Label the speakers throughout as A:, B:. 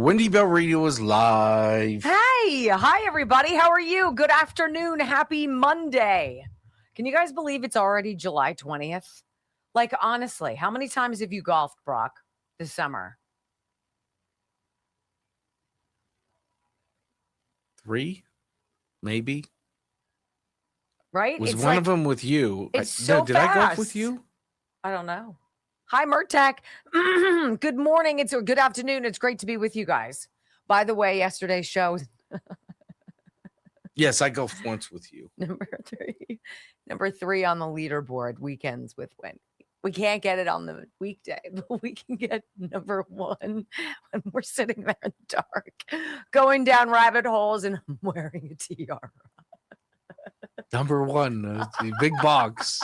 A: Wendy Bell Radio is live.
B: Hey, hi everybody. How are you? Good afternoon. Happy Monday. Can you guys believe it's already July 20th? Like, honestly, how many times have you golfed, Brock, this summer?
A: 3, maybe.
B: Right?
A: Was
B: it's
A: one
B: like,
A: of them with you?
B: It's so
A: did
B: fast.
A: I golf with you?
B: I don't know. Hi, Murtek. Good morning. It's good afternoon. It's great to be with you guys. By the way, yesterday's show.
A: Yes, I golfed once with you.
B: Number three on the leaderboard, weekends with Wendy. We can't get it on the weekday, but we can get number one when we're sitting there in the dark, going down rabbit holes, and I'm wearing a tiara.
A: Number one, the big box.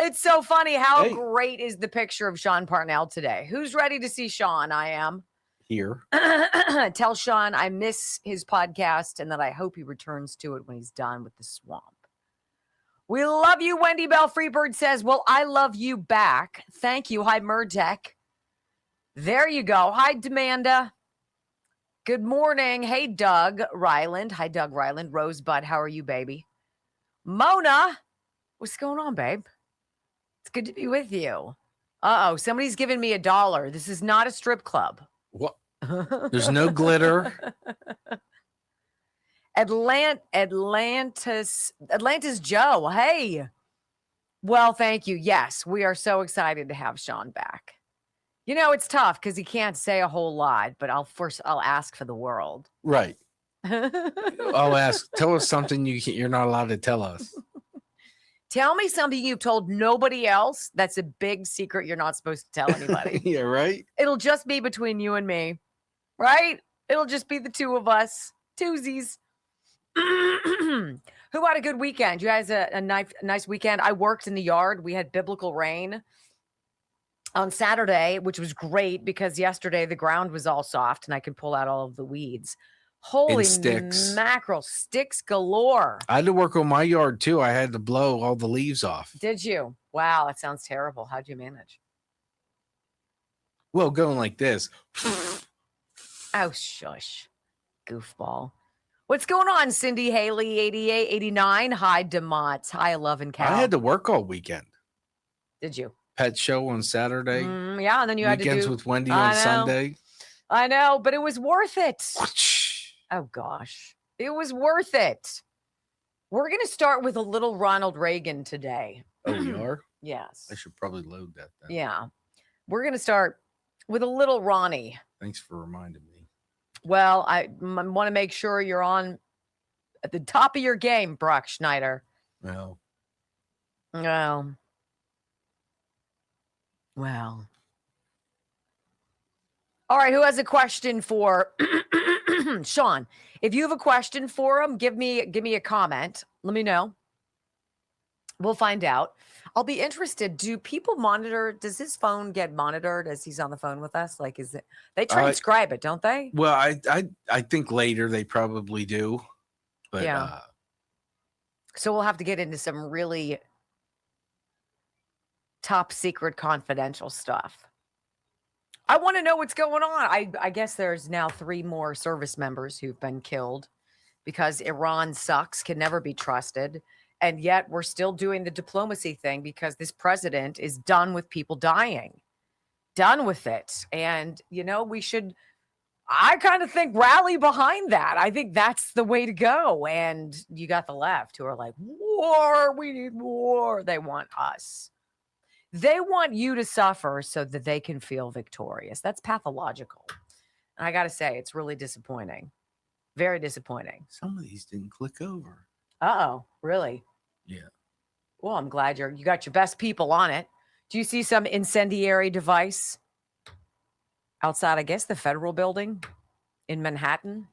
B: It's so funny. How great is the picture of Sean Parnell today? Who's ready to see Sean? I am.
A: Here.
B: Tell Sean I miss his podcast and that I hope he returns to it when he's done with the swamp. We love you, Wendy Bell Freebird says. Well, I love you back. Thank you. Hi, Murtek. There you go. Hi, Demanda. Good morning. Hey, Doug Ryland. Hi, Doug Ryland. Rosebud, how are you, baby? Mona, what's going on, babe? It's good to be with you. Uh-oh, somebody's giving me $1. This is not a strip club.
A: What? There's no glitter.
B: Atlantis Joe. Hey. Well, thank you. Yes, we are so excited to have Sean back. You know, it's tough because he can't say a whole lot, but I'll ask for the world.
A: Right. I'll ask. Tell us something you're not allowed to tell us.
B: Tell me something you've told nobody else. That's a big secret you're not supposed to tell anybody.
A: Yeah, right?
B: It'll just be between you and me, right? It'll just be the two of us. Twosies. Who had a good weekend? You guys a nice weekend? I worked in the yard. We had biblical rain on Saturday, which was great because yesterday the ground was all soft and I could pull out all of the weeds. Holy mackerel, sticks galore.
A: I had to work on my yard too. I had to blow all the leaves off.
B: Did you? Wow, that sounds terrible. How'd you manage?
A: Well, going like this.
B: Oh, shush. Goofball. What's going on, Cindy Haley, 88, 89? Hi, DeMott. Hi, Love and Cal.
A: I had to work all weekend.
B: Did you?
A: Pet show on Saturday.
B: Yeah, and then you had to do
A: weekends with Wendy on Sunday.
B: I know, but it was worth it. Oh, gosh. It was worth it. We're going to start with a little Ronald Reagan today.
A: Oh, we are?
B: Yes.
A: I should probably load that then.
B: Yeah. We're going to start with a little Ronnie.
A: Thanks for reminding me.
B: Well, I want to make sure you're on at the top of your game, Brock Schneider.
A: Well.
B: All right, who has a question for Sean? If you have a question for him, give me a comment. Let me know. We'll find out. I'll be interested. Do people monitor? Does his phone get monitored as he's on the phone with us? Like, is it? They transcribe it, don't they?
A: Well, I think later they probably do. But yeah.
B: So we'll have to get into some really top secret confidential stuff. I want to know what's going on. I guess there's now 3 more service members who've been killed because Iran sucks, can never be trusted. And yet we're still doing the diplomacy thing because this president is done with people dying. Done with it. And, we should, I kind of think, rally behind that. I think that's the way to go. And you got the left who are like, war, we need war. They want us. They want you to suffer so that they can feel victorious. That's pathological. And I got to say, it's really disappointing. Very disappointing.
A: Some of these didn't click over.
B: Uh-oh, really?
A: Yeah.
B: Well, I'm glad you got your best people on it. Do you see some incendiary device outside, I guess, the federal building in Manhattan?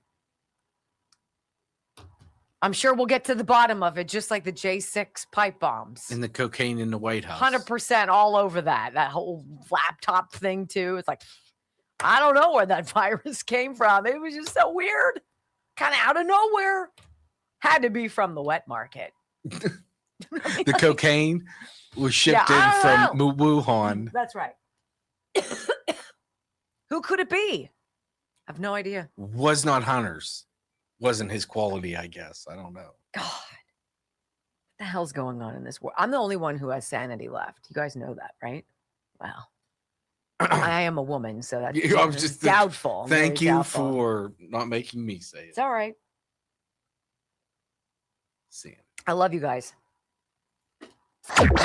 B: I'm sure we'll get to the bottom of it, just like the J6 pipe bombs.
A: And the cocaine in the White House.
B: 100% all over that whole laptop thing, too. It's like, I don't know where that virus came from. It was just so weird. Kind of out of nowhere. Had to be from the wet market.
A: The cocaine was shipped in from Wuhan.
B: That's right. Who could it be? I have no idea.
A: Was not Hunter's. Wasn't his quality, I guess. I don't know.
B: God, what the hell's going on in this world? I'm the only one who has sanity left. You guys know that, right? Wow. I am a woman, so that's
A: I was just
B: doubtful.
A: Thank you for not making me say it.
B: It's all right.
A: See.
B: I love you guys.
C: 5, 4,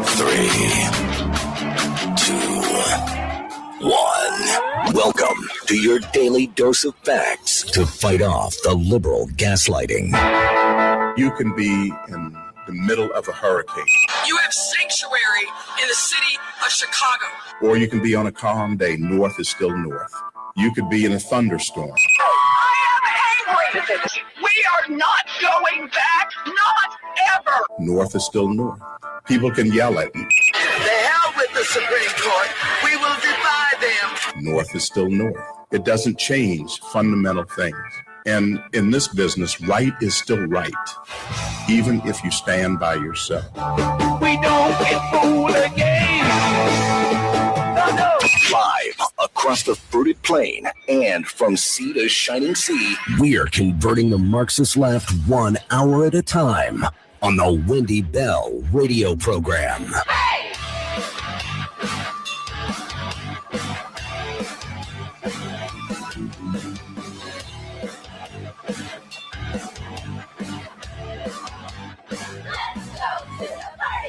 C: 3, 2, 1. Welcome to your daily dose of facts to fight off the liberal gaslighting.
D: You can be in the middle of a hurricane.
E: You have sanctuary in the city of Chicago.
D: Or you can be on a calm day. North is still north. You could be in a thunderstorm.
E: I am angry. We are not going back. Not ever.
D: North is still north. People can yell at you.
E: The hell with the Supreme Court. We will defy them.
D: North is still north. It doesn't change fundamental things. And in this business, right is still right, even if you stand by yourself.
E: We don't get fooled again. No.
C: Live across the fruited plain and from sea to shining sea, we're converting the Marxist left 1 hour at a time on the Wendy Bell radio program.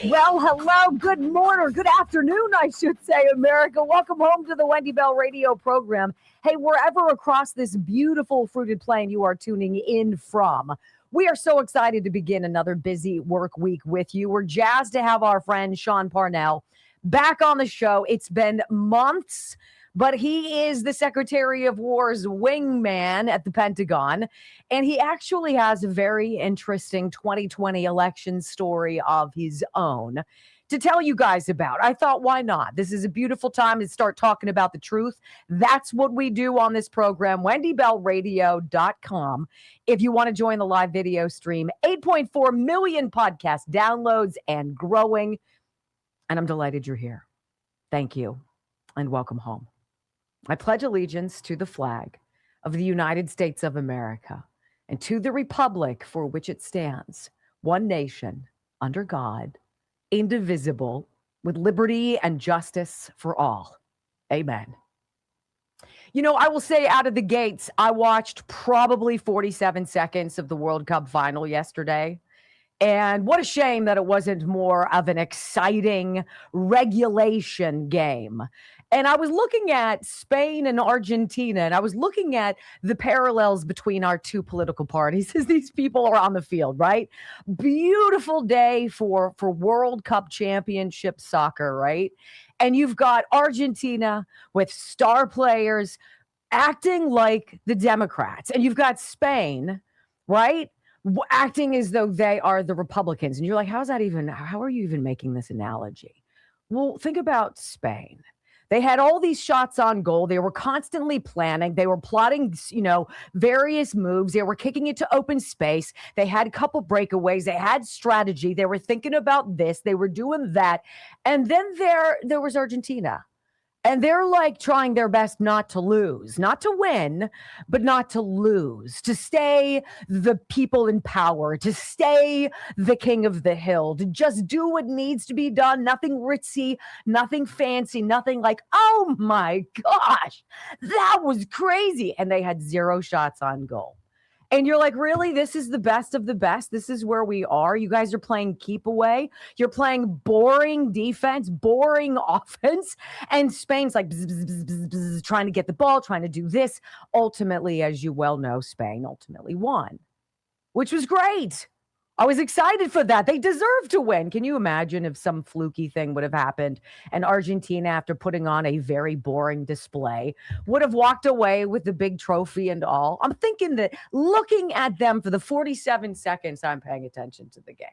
B: Well, hello, good morning, or good afternoon, I should say, America. Welcome home to the Wendy Bell radio program. Hey, wherever across this beautiful fruited plain you are tuning in from, we are so excited to begin another busy work week with you. We're jazzed to have our friend Sean Parnell back on the show. It's been months, but he is the Secretary of War's wingman at the Pentagon, and he actually has a very interesting 2020 election story of his own to tell you guys about. I thought, why not? This is a beautiful time to start talking about the truth. That's what we do on this program, wendybellradio.com. If you want to join the live video stream, 8.4 million podcast downloads and growing. And I'm delighted you're here. Thank you and welcome home. I pledge allegiance to the flag of the United States of America and to the republic for which it stands, one nation, under God, indivisible, with liberty and justice for all. Amen. You know, I will say out of the gates, I watched probably 47 seconds of the World Cup final yesterday. And what a shame that it wasn't more of an exciting regulation game. And I was looking at Spain and Argentina, and I was looking at the parallels between our two political parties as these people are on the field, right? Beautiful day for World Cup Championship soccer, right? And you've got Argentina with star players acting like the Democrats. And you've got Spain, right? Acting as though they are the Republicans. And you're like, how are you even making this analogy? Well, think about Spain. They had all these shots on goal. They were constantly planning. They were plotting, various moves. They were kicking it to open space. They had a couple breakaways. They had strategy. They were thinking about this. They were doing that. And then there was Argentina. And they're like trying their best not to lose, not to win, but not to lose, to stay the people in power, to stay the king of the hill, to just do what needs to be done. Nothing ritzy, nothing fancy, nothing like, oh my gosh, that was crazy. And they had 0 shots on goal. And you're like, really? This is the best of the best? This is where we are? You guys are playing keep away? You're playing boring defense, boring offense? And Spain's like bzz, bzz, bzz, bzz, bzz, trying to get the ball, trying to do this. Ultimately, as you well know, Spain ultimately won, which was great. I was excited for that. They deserve to win. Can you imagine if some fluky thing would have happened and Argentina, after putting on a very boring display, would have walked away with the big trophy and all? I'm thinking that looking at them for the 47 seconds I'm paying attention to the game,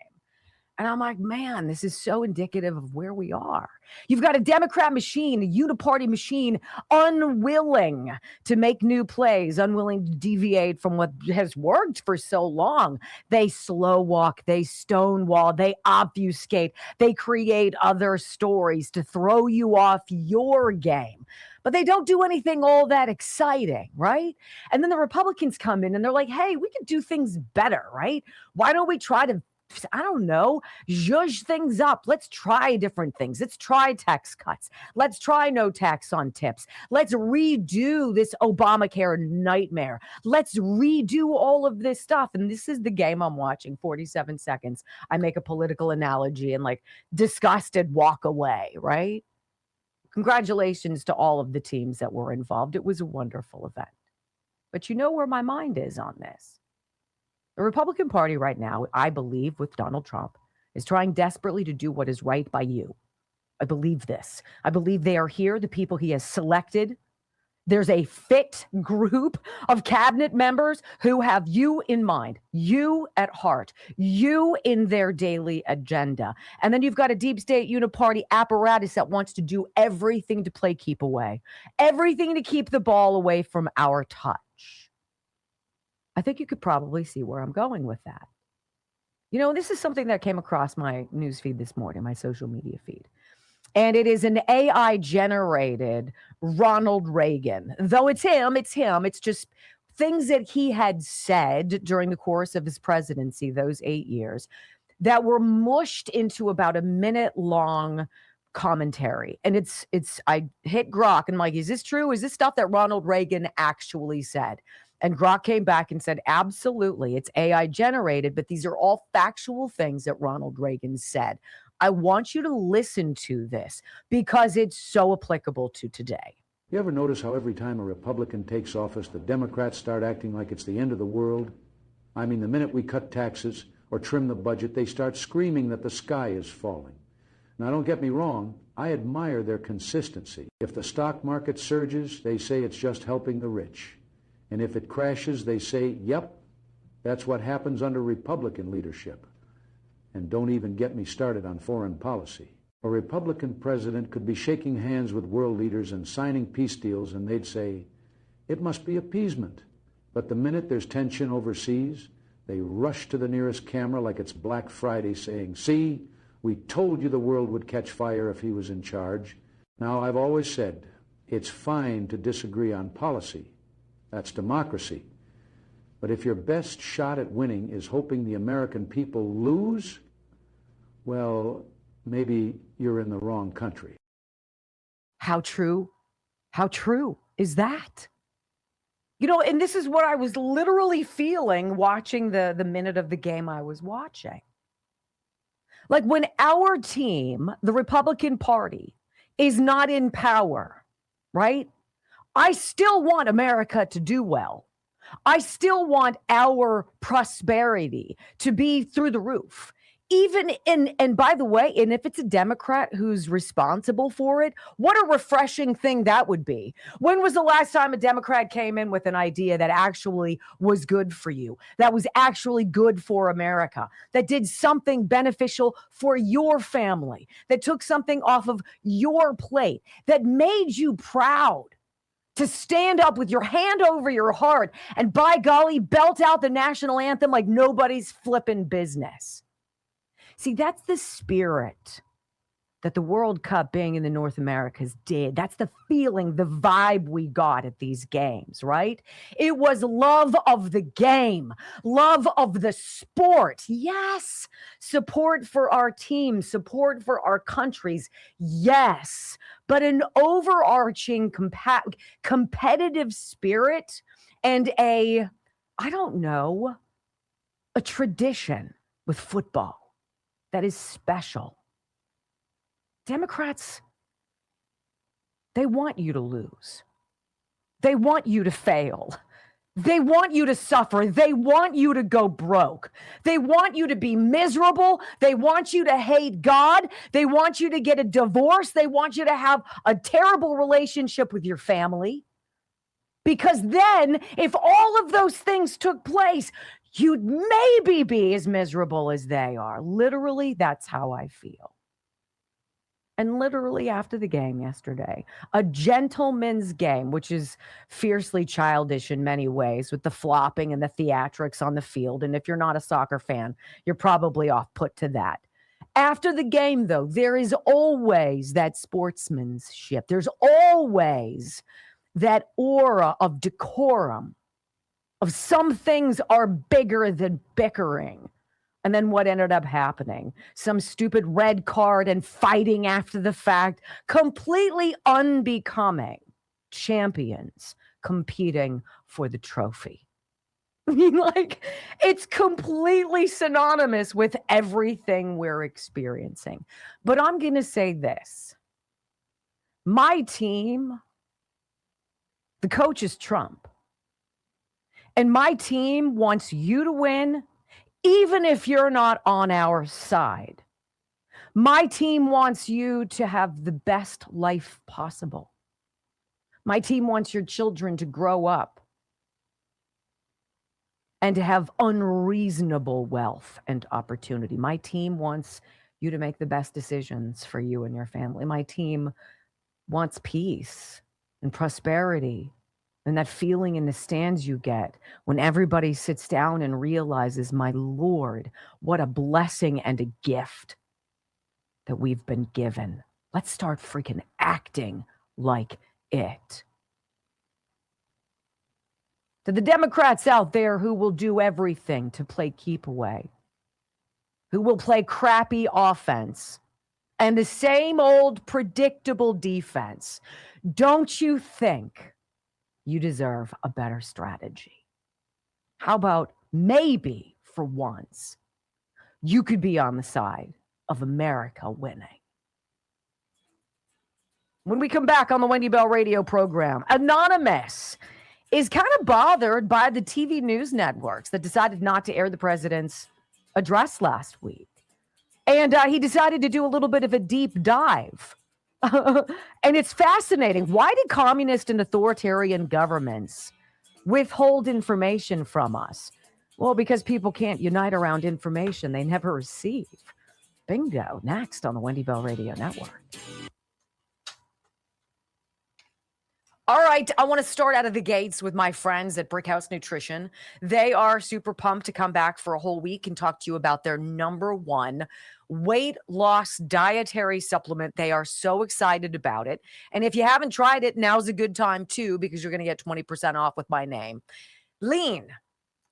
B: And I'm like, man, this is so indicative of where we are. You've got a Democrat machine, a uniparty machine, unwilling to make new plays, unwilling to deviate from what has worked for so long. They slow walk, they stonewall, they obfuscate, they create other stories to throw you off your game. But they don't do anything all that exciting, right? And then the Republicans come in and they're like, hey, we could do things better, right? Why don't we try to, I don't know, zhuzh things up? Let's try different things. Let's try tax cuts. Let's try no tax on tips. Let's redo this Obamacare nightmare. Let's redo all of this stuff. And this is the game I'm watching. 47 seconds. I make a political analogy and like disgusted walk away, right? Congratulations to all of the teams that were involved. It was a wonderful event. But you know where my mind is on this. The Republican Party right now, I believe, with Donald Trump, is trying desperately to do what is right by you. I believe this. I believe they are here, the people he has selected. There's a fit group of cabinet members who have you in mind, you at heart, you in their daily agenda. And then you've got a deep state uniparty apparatus that wants to do everything to play keep away, everything to keep the ball away from our touch. I think you could probably see where I'm going with that. You know, this is something that came across my news feed this morning, my social media feed. And it is an AI generated Ronald Reagan. Though it's him. It's just things that he had said during the course of his presidency, those 8 years, that were mushed into about a minute long commentary. And I hit Grok and I'm like, is this true? Is this stuff that Ronald Reagan actually said? And Grok came back and said, absolutely, it's AI generated, but these are all factual things that Ronald Reagan said. I want you to listen to this because it's so applicable to today.
F: You ever notice how every time a Republican takes office, the Democrats start acting like it's the end of the world? I mean, the minute we cut taxes or trim the budget, they start screaming that the sky is falling. Now, don't get me wrong, I admire their consistency. If the stock market surges, they say it's just helping the rich. And if it crashes, they say, yep, that's what happens under Republican leadership. And don't even get me started on foreign policy. A Republican president could be shaking hands with world leaders and signing peace deals, and they'd say, it must be appeasement. But the minute there's tension overseas, they rush to the nearest camera like it's Black Friday saying, see, we told you the world would catch fire if he was in charge. Now, I've always said, it's fine to disagree on policy. That's democracy. But if your best shot at winning is hoping the American people lose, well, maybe you're in the wrong country.
B: How true is that? You know, and this is what I was literally feeling watching the minute of the game I was watching. Like when our team, the Republican Party, is not in power, right? I still want America to do well. I still want our prosperity to be through the roof. Even and by the way, and if it's a Democrat who's responsible for it, what a refreshing thing that would be. When was the last time a Democrat came in with an idea that actually was good for you, that was actually good for America, that did something beneficial for your family, that took something off of your plate, that made you proud to stand up with your hand over your heart and, by golly, belt out the national anthem like nobody's flipping business? See, that's the spirit that the World Cup being in the North Americas did. That's the feeling, the vibe we got at these games, right? It was love of the game, love of the sport. Yes. Support for our team, support for our countries. Yes. But an overarching competitive spirit and a tradition with football that is special. Democrats, they want you to lose. They want you to fail. They want you to suffer. They want you to go broke. They want you to be miserable. They want you to hate God. They want you to get a divorce. They want you to have a terrible relationship with your family. Because then, if all of those things took place, you'd maybe be as miserable as they are. Literally, that's how I feel. And literally after the game yesterday, a gentleman's game, which is fiercely childish in many ways with the flopping and the theatrics on the field. And if you're not a soccer fan, you're probably off put to that. After the game, though, there is always that sportsmanship. There's always that aura of decorum, of some things are bigger than bickering. And then what ended up happening? Some stupid red card and fighting after the fact, completely unbecoming champions competing for the trophy. I mean, like, it's completely synonymous with everything we're experiencing. But I'm going to say this. My team, the coach is Trump. And my team wants you to win, even if you're not on our side. My team wants you to have the best life possible. My team wants your children to grow up and to have unreasonable wealth and opportunity. My team wants you to make the best decisions for you and your family. My team wants peace and prosperity and that feeling in the stands you get when everybody sits down and realizes, my Lord, what a blessing and a gift that we've been given. Let's start freaking acting like it. To the Democrats out there who will do everything to play keep away, who will play crappy offense and the same old predictable defense, don't you think you deserve a better strategy? How about maybe for once, you could be on the side of America winning? When we come back on the Wendy Bell radio program, Anonymous is kind of bothered by the TV news networks that decided not to air the president's address last week. And he decided to do a little bit of a deep dive. And it's fascinating. Why did communist and authoritarian governments withhold information from us? Well, because people can't unite around information they never receive. Bingo. Next on the Wendy Bell Radio Network. All right, I want to start out of the gates with my friends at Brickhouse Nutrition. They are super pumped to come back for a whole week and talk to you about their #1 weight loss dietary supplement. They are so excited about it. And if you haven't tried it, now's a good time too, because you're going to get 20% off with my name. Lean.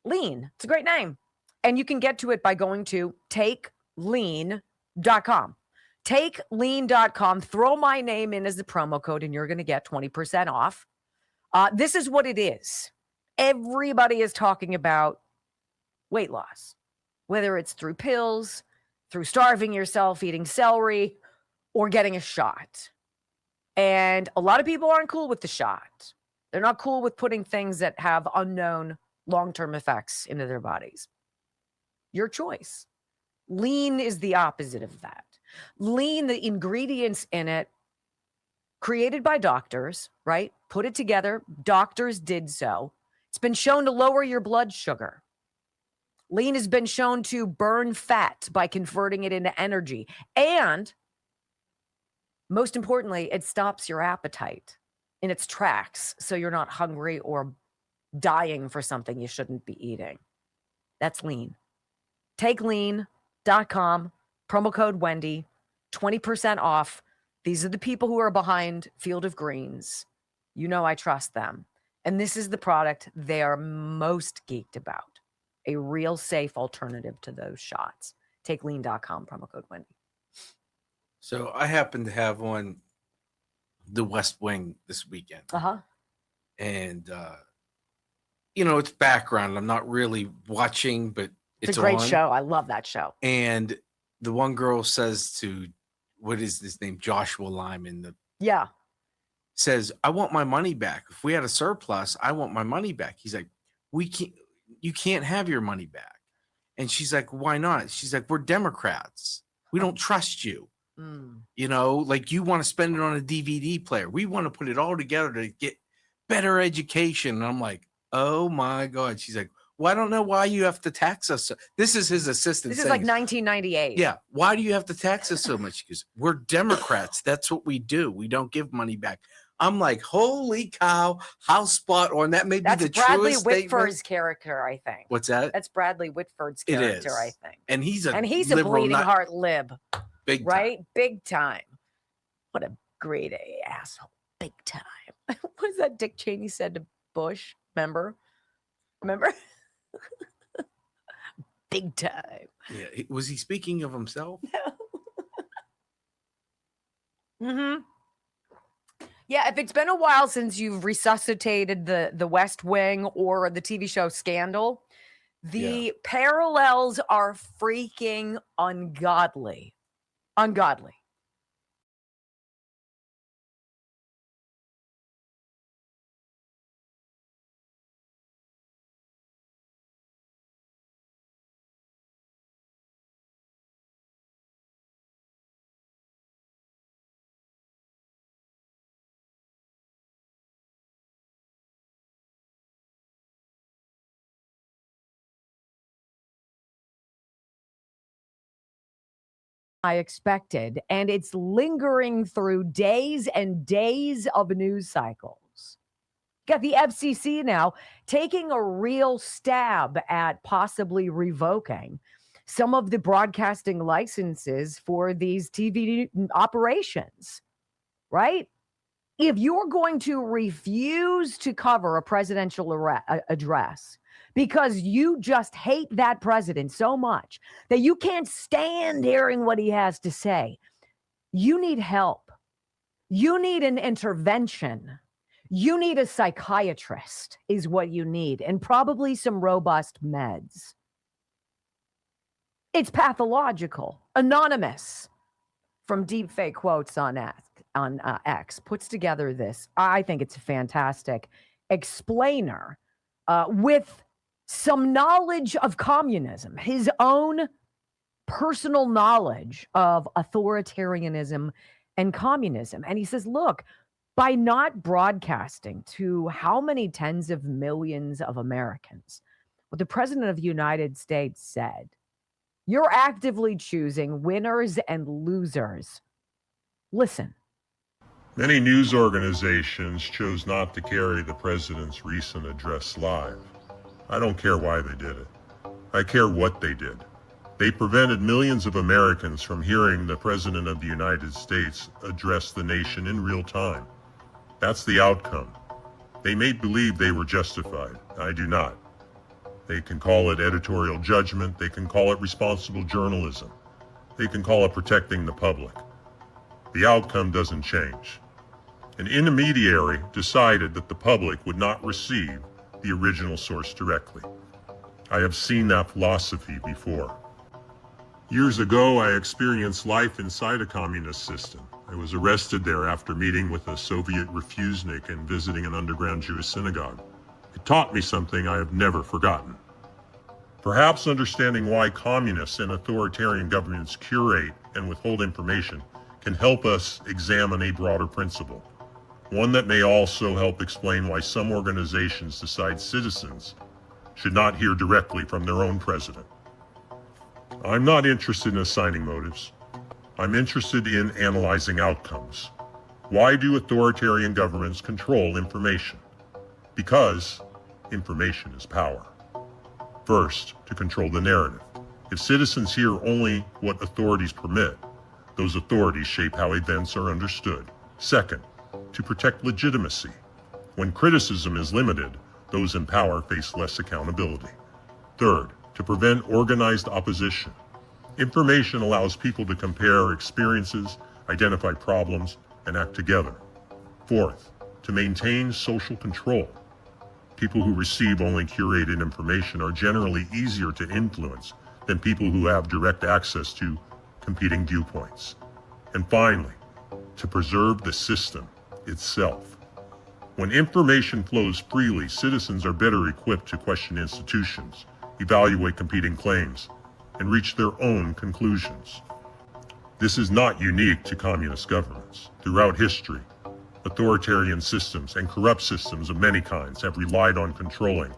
B: It's a great name. And you can get to it by going to takelean.com. TakeLean.com. Throw my name in as the promo code and you're going to get 20% off. This is what it is. Everybody is talking about weight loss, whether it's through pills, through starving yourself, eating celery, or getting a shot. And a lot of people aren't cool with the shot. They're not cool with putting things that have unknown long-term effects into their bodies. Your choice. Lean is the opposite of that. Lean, the ingredients in it, created by doctors, right? Put it together. Doctors did so. It's been shown to lower your blood sugar. Lean has been shown to burn fat by converting it into energy. And most importantly, it stops your appetite in its tracks so you're not hungry or dying for something you shouldn't be eating. That's Lean. TakeLean.com. Promo code Wendy, 20% off. These are the people who are behind Field of Greens. You know I trust them. And this is the product they are most geeked about. A real safe alternative to those shots. TakeLean.com, promo code Wendy.
A: So I happen to have on The West Wing this weekend.
B: Uh-huh.
A: And, it's background. I'm not really watching, but
B: It's a great
A: on.
B: show. I love that show.
A: And the one girl says to, what is his name? Joshua Lyman.
B: Yeah.
A: Says, I want my money back. If we had a surplus, I want my money back. He's like, you can't have your money back. And she's like, why not? She's like, we're Democrats. We don't trust you. Like you want to spend it on a DVD player. We want to put it all together to get better education. And I'm like, oh my God. She's like, Well, I don't know why you have to tax us. This is his assistant.
B: This is like 1998.
A: Yeah. Why do you have to tax us so much? Because we're Democrats. That's what we do. We don't give money back. I'm like, holy cow, how spot on. That may be
B: That's
A: the
B: Bradley
A: truest
B: Whitford's
A: statement.
B: character, I think.
A: What's that?
B: That's Bradley Whitford's
A: It
B: character,
A: is.
B: I think.
A: And he's a
B: bleeding
A: liberal,
B: heart lib.
A: Big time.
B: Right? Big time. What a great asshole. Big time. What is that Dick Cheney said to Bush? Remember? Big time.
A: Yeah. Was he speaking of himself?
B: Mm-hmm. Yeah, if it's been a while since you've resuscitated the West Wing or the TV show Scandal, the parallels are freaking ungodly. Ungodly. I expected, and it's lingering through days and days of news cycles. Got the FCC now taking a real stab at possibly revoking some of the broadcasting licenses for these TV operations, right? If you're going to refuse to cover a presidential address because you just hate that president so much that you can't stand hearing what he has to say, you need help. You need an intervention. You need a psychiatrist is what you need, and probably some robust meds. It's pathological. Anonymous from Deepfake Quotes on X puts together this. I think it's a fantastic explainer with some knowledge of communism, his own personal knowledge of authoritarianism and communism. And he says, look, by not broadcasting to how many tens of millions of Americans what the president of the United States said, you're actively choosing winners and losers. Listen.
G: Many news organizations chose not to carry the president's recent address live. I don't care why they did it. I care what they did. They prevented millions of Americans from hearing the president of the United States address the nation in real time. That's the outcome. They made believe they were justified. I do not. They can call it editorial judgment. They can call it responsible journalism. They can call it protecting the public. The outcome doesn't change. An intermediary decided that the public would not receive the original source directly. I have seen that philosophy before. Years ago, I experienced life inside a communist system. I was arrested there after meeting with a Soviet refusnik and visiting an underground Jewish synagogue. It taught me something I have never forgotten. Perhaps understanding why communists and authoritarian governments curate and withhold information can help us examine a broader principle, one that may also help explain why some organizations decide citizens should not hear directly from their own president. I'm not interested in assigning motives. I'm interested in analyzing outcomes. Why do authoritarian governments control information? Because information is power. First, to control the narrative. If citizens hear only what authorities permit, those authorities shape how events are understood. Second, to protect legitimacy. When criticism is limited, those in power face less accountability. Third, to prevent organized opposition. Information allows people to compare experiences, identify problems, and act together. Fourth, to maintain social control. People who receive only curated information are generally easier to influence than people who have direct access to competing viewpoints. And finally, to preserve the system itself. When information flows freely, citizens are better equipped to question institutions, evaluate competing claims, and reach their own conclusions. This is not unique to communist governments. Throughout history, authoritarian systems and corrupt systems of many kinds have relied on controlling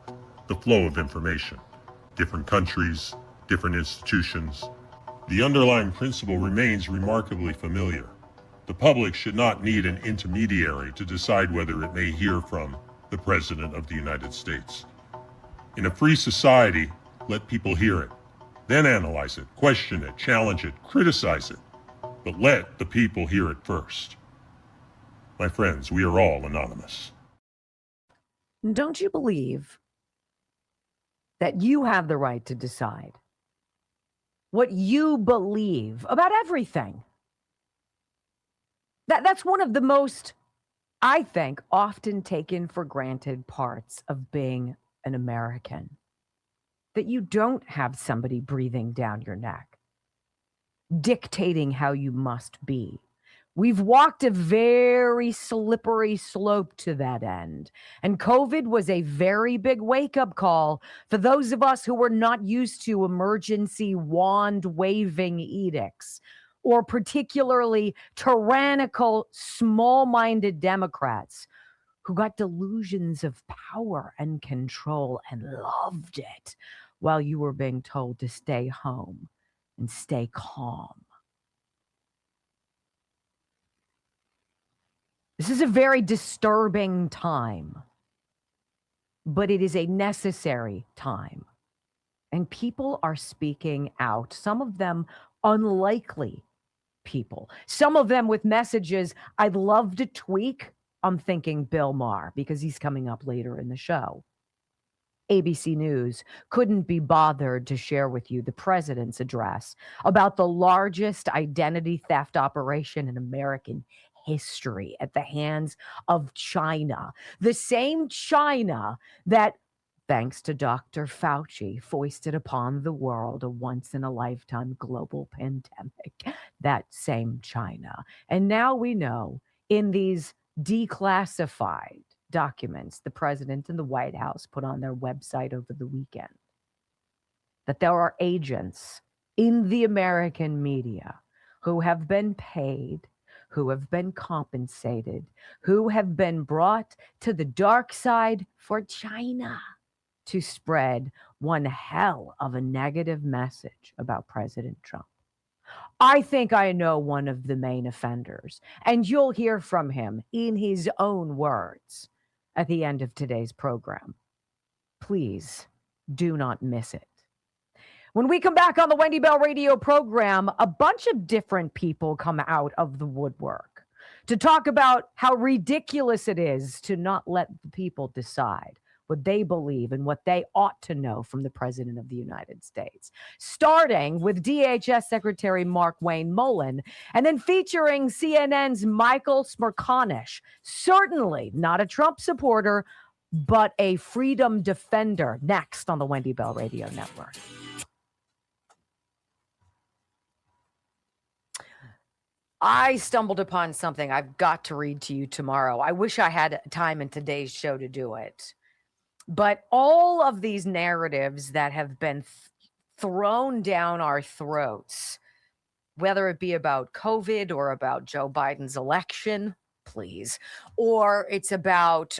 G: the flow of information. Different countries, different institutions. The underlying principle remains remarkably familiar. The public should not need an intermediary to decide whether it may hear from the President of the United States. In a free society, let people hear it. Then analyze it, question it, challenge it, criticize it. But let the people hear it first. My friends, we are all anonymous.
B: Don't you believe that you have the right to decide what you believe about everything? That's one of the most, I think, often taken for granted parts of being an American. That you don't have somebody breathing down your neck, dictating how you must be. We've walked a very slippery slope to that end. And COVID was a very big wake-up call for those of us who were not used to emergency wand-waving edicts, or particularly tyrannical, small-minded Democrats who got delusions of power and control and loved it while you were being told to stay home and stay calm. This is a very disturbing time, but it is a necessary time. And people are speaking out, some of them unlikely people, some of them with messages I'd love to tweak. I'm thinking Bill Maher, because he's coming up later in the show. ABC News couldn't be bothered to share with you the president's address about the largest identity theft operation in American history at the hands of China. The same China that, thanks to Dr. Fauci, foisted upon the world a once-in-a-lifetime global pandemic. That same China. And now we know in these declassified documents the president and the White House put on their website over the weekend that there are agents in the American media who have been paid, who have been compensated, who have been brought to the dark side for China to spread one hell of a negative message about President Trump. I think I know one of the main offenders, and you'll hear from him in his own words at the end of today's program. Please do not miss it. When we come back on the Wendy Bell radio program, a bunch of different people come out of the woodwork to talk about how ridiculous it is to not let the people decide what they believe and what they ought to know from the President of the United States. Starting with DHS Secretary Mark Wayne Mullen, and then featuring CNN's Michael Smerconish, certainly not a Trump supporter, but a freedom defender, next on the Wendy Bell Radio Network. I stumbled upon something I've got to read to you tomorrow. I wish I had time in today's show to do it. But all of these narratives that have been thrown down our throats, whether it be about COVID or about Joe Biden's election, please, or it's about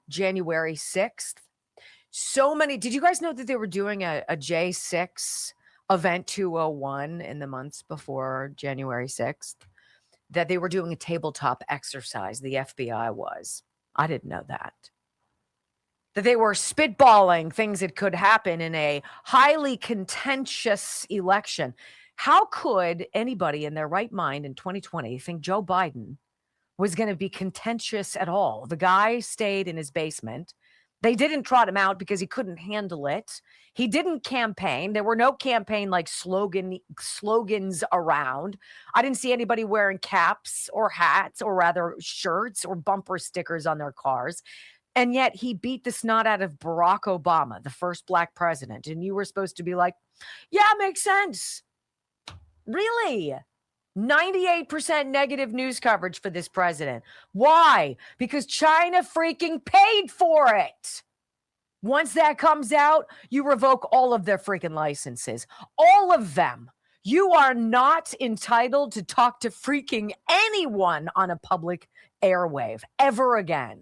B: January 6th. So many. Did you guys know that they were doing a J6 event 201 in the months before January 6th? That they were doing a tabletop exercise, the FBI was. I didn't know that. That they were spitballing things that could happen in a highly contentious election. How could anybody in their right mind in 2020 think Joe Biden was going to be contentious at all? The guy stayed in his basement. They didn't trot him out because he couldn't handle it. He didn't campaign. There were no campaign like slogans around. I didn't see anybody wearing caps or hats, or rather shirts or bumper stickers on their cars. And yet he beat the snot out of Barack Obama, the first black president. And you were supposed to be like, yeah, makes sense. Really? 98% negative news coverage for this president. Why? Because China freaking paid for it. Once that comes out, you revoke all of their freaking licenses. All of them. You are not entitled to talk to freaking anyone on a public airwave ever again.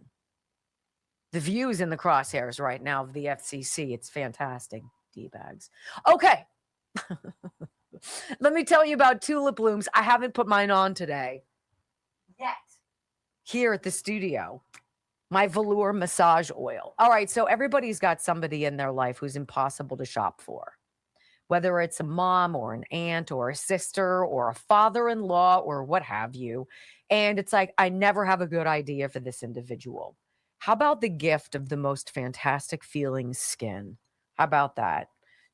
B: The View's in the crosshairs right now of the FCC. It's fantastic, D-bags. Okay. Let me tell you about tulip blooms. I haven't put mine on today yet here at the studio. My velour massage oil. All right, so everybody's got somebody in their life who's impossible to shop for. Whether it's a mom or an aunt or a sister or a father-in-law or what have you. And it's like, I never have a good idea for this individual. How about the gift of the most fantastic feeling skin? How about that?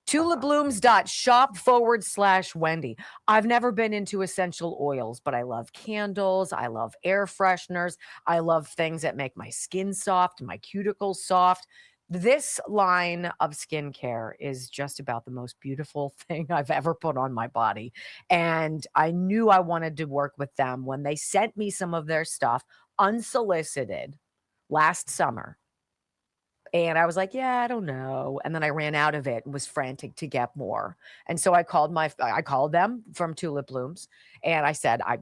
B: tulipblooms.shop/Wendy. I've never been into essential oils, but I love candles. I love air fresheners. I love things that make my skin soft, my cuticles soft. This line of skincare is just about the most beautiful thing I've ever put on my body. And I knew I wanted to work with them when they sent me some of their stuff unsolicited last summer. And I was like, yeah, I don't know. And then I ran out of it and was frantic to get more. And so I called them from Tulip Blooms and I said, I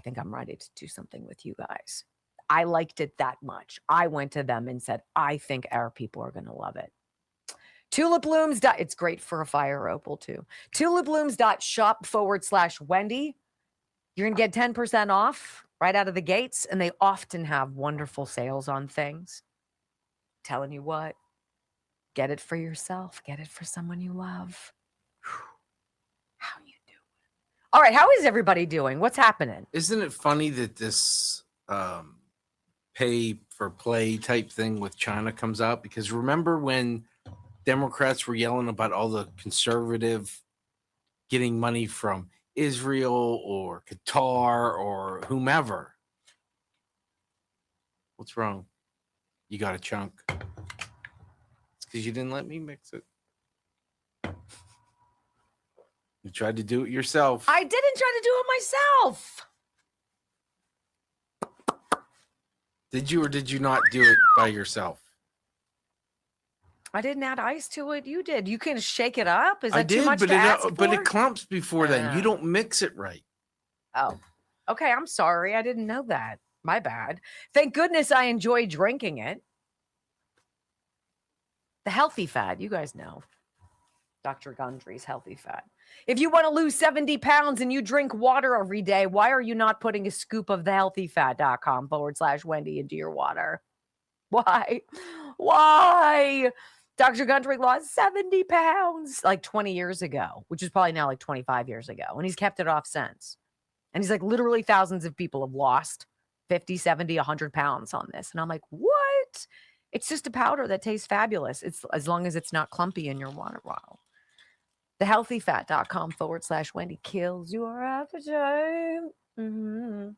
B: think I'm ready to do something with you guys. I liked it that much. I went to them and said, I think our people are going to love it. Tulip Blooms. It's great for a fire opal too. tulipblooms.shop/Wendy. You're going to get 10% off right out of the gates. And they often have wonderful sales on things. Telling you what, get it for yourself. Get it for someone you love. Whew. How you doing? All right. How is everybody doing? What's happening?
A: Isn't it funny that this pay for play type thing with China comes out? Because remember when Democrats were yelling about all the conservative getting money from Israel or Qatar or whomever? What's wrong? You got a chunk. It's because you didn't let me mix it. You tried to do it yourself.
B: I didn't try to do it myself.
A: Did you or did you not do it by yourself?
B: I didn't add ice to it. You did. You can shake it up. Is that
A: I did,
B: too much
A: but
B: to ask for?
A: But it clumps before then. You don't mix it right.
B: Oh, okay. I'm sorry. I didn't know that. My bad. Thank goodness I enjoy drinking it. The healthy fat, you guys know. Dr. Gundry's healthy fat. If you want to lose 70 pounds and you drink water every day, why are you not putting a scoop of thehealthyfat.com/Wendy into your water? Why? Why? Dr. Gundry lost 70 pounds like 20 years ago, which is probably now like 25 years ago. And he's kept it off since. And he's like, literally thousands of people have lost 50, 70, 100 pounds on this. And I'm like, what? It's just a powder that tastes fabulous. It's as long as it's not clumpy in your water bottle. Thehealthyfat.com/Wendy kills your appetite. Mm-hmm.